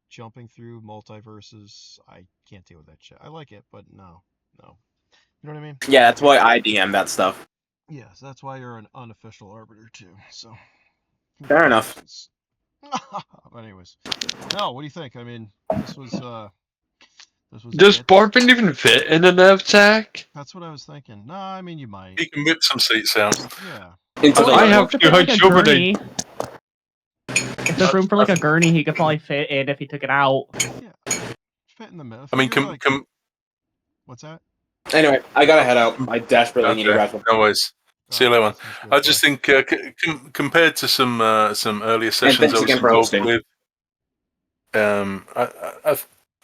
jumping through multiverses. I can't deal with that shit. I like it, but no. You know what I mean? Yeah, that's why I DM that stuff. Yes, that's why you're an unofficial arbiter too. So. Fair enough. But anyways, no. What do you think? I mean, this was. Does It. Bourbon even fit in a knapsack? That's what I was thinking. No, I mean you might. He can whip some seats out. Yeah. Into Well, the I it's have supposed to to fit like a hunch over the. gurney. If there's room for like a gurney, he could probably fit in if he took it out. Yeah. Fit in the middle. I mean, Figure, like, what's that? Anyway, I gotta head out. I desperately need to grab some. No worries. See you later. One. Sounds good. I just think compared to some earlier sessions thanks I was again for involved hosting. with,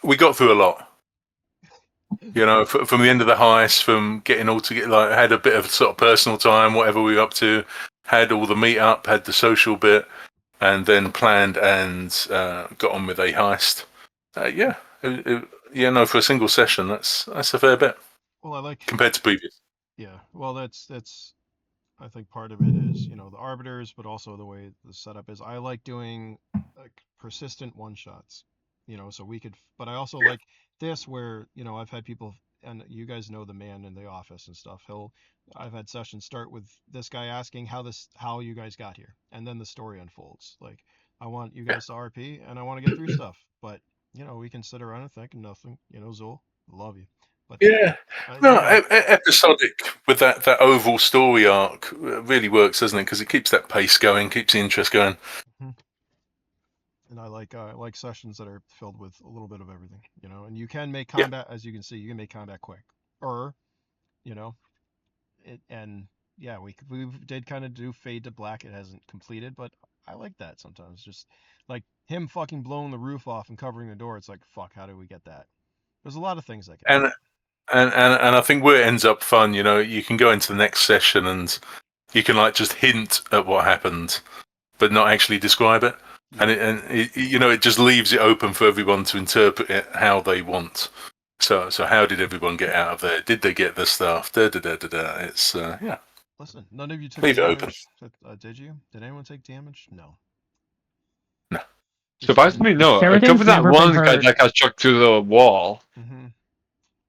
we got through a lot. You know, from the end of the heist, from getting all together, like had a bit of sort of personal time, whatever we were up to, had all the meet up, had the social bit, and then planned and got on with a heist. For a single session, that's a fair bit. Well, I like compared to previous. Yeah. Well, that's. I think part of it is the arbiters, but also the way the setup is. I like doing like persistent one shots. So we could. But I also like this where I've had people, and you guys know the man in the office and stuff. I've had sessions start with this guy asking how you guys got here, and then the story unfolds. Like I want you guys to RP, and I want to get through stuff, but we can sit around and think nothing. Zool, love you. But Yeah, you no, know, episodic with that overall story arc really works, doesn't it? Because it keeps that pace going, keeps the interest going. mhm. And I like sessions that are filled with a little bit of everything, you know. And you can make Yeah. combat, as you can see, you can make combat quick, or you know, and yeah, we did kind of do fade to black. It hasn't completed, but I like that sometimes. Just like him fucking blowing the roof off and covering the door. It's like, fuck, how do we get that? There's a lot of things that can And happen. and I think where it ends up fun, you know, you can go into the next session and you can like just hint at what happened, but not actually describe it. Yeah. And it, you know, it just leaves it open for everyone to interpret it how they want. So how did everyone get out of there? Did they get the stuff? Da da da da da. It's yeah, Listen, none of you took leave it open. damage. Did you? Did anyone take damage? No. No. Just you didn't. Surprisingly, no. Except Sheridan's for that never been one guy hurt. that got struck through the wall. Mm-hmm.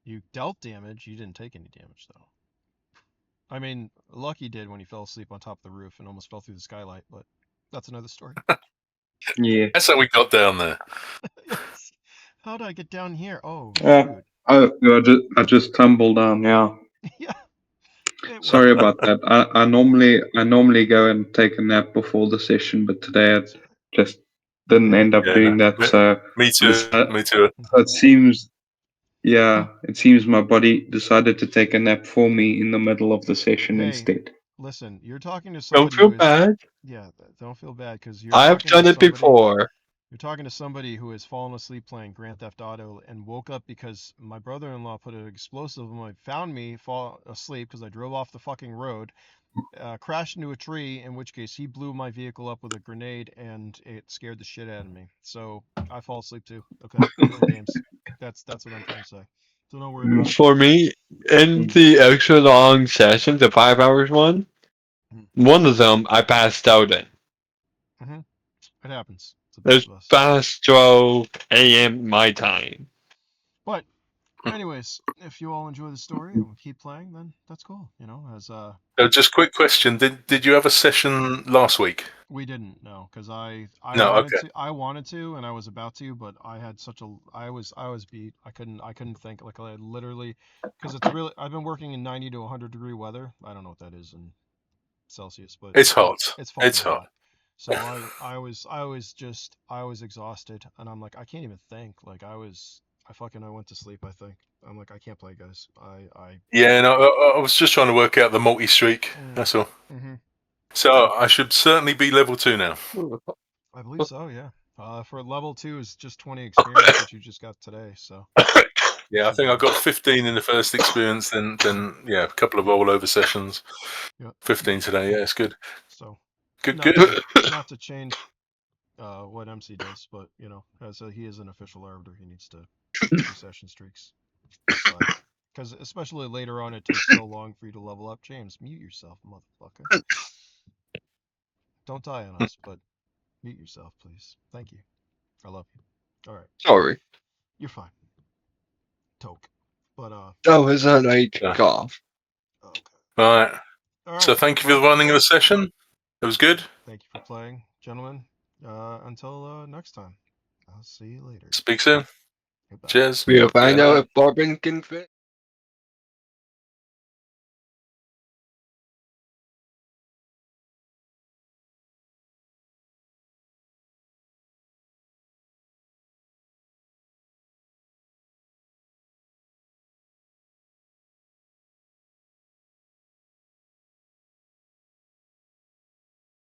You dealt damage. You didn't take any damage though. I mean, Lucky did when he fell asleep on top of the roof and almost fell through the skylight, but that's another story. Yeah. That's how we got down there. Yes. How did I get down here? Oh, Uh, shoot. Oh, I just tumbled down. Yeah. Yeah. It was. Sorry about that. I normally go and take a nap before the session, but today I just didn't end up Yeah, doing no, that. So me too. Me too. it seems, it seems my body decided to take a nap for me in the middle of the session Hey, instead. listen, you're talking to Don't somebody feel who is. bad. Yeah, don't feel bad because you're I've talking to done it somebody. before. You're talking to somebody who has fallen asleep playing Grand Theft Auto and woke up because my brother-in-law put an explosive in my found me fall asleep because I drove off the fucking road, crashed into a tree, in which case he blew my vehicle up with a grenade and it scared the shit out of me. So I fall asleep too. Okay, no games. That's what I'm trying to say. So don't worry about it. For me, in the extra long session, the 5 hours one, one of them I passed out in. Mm-hmm. It happens. It's the best It's of us. past 12 a.m. my time. But anyways, if you all enjoy the story and keep playing, then that's cool. You know, as Just quick question: Did you have a session last week? we didn't know because I No. wanted Okay. to and I was about to, but I had such a I was beat. I couldn't think like I literally because it's really I've been working in 90 to 100 degree weather. I don't know what that is in Celsius, but It's hot. it's fucking It's hot. hot. So I was exhausted and I'm like I can't even think. Like I went to sleep. I think I'm like I can't play, guys. Yeah, no, I was just trying to work out the multi-streak. That's all. Mm-hmm. So I should certainly be level 2 now. I believe so. Yeah. For level 2 is just 20 experience, which you just got today. So Yeah, I think I got 15 in the first experience, then yeah, a couple of rollover sessions. Yep. 15 today. Yeah, it's good. So Good, not good. not to change what MC does, but you know, as he is an official arbiter, he needs to do session streaks. Because especially later on, it takes so long for you to level up. James, mute yourself, motherfucker. Don't die on us, but mute yourself, please. Thank you. I love you. All right, Sorry. you're fine. Toke. But That was a night Yeah. cough. okay. All right. All right. So thank you for the running of the session. It was good. Thank you for playing, gentlemen. Until next time. I'll see you later. Speak soon. Goodbye. Cheers. We'll find Good out night. if Barbin can fit.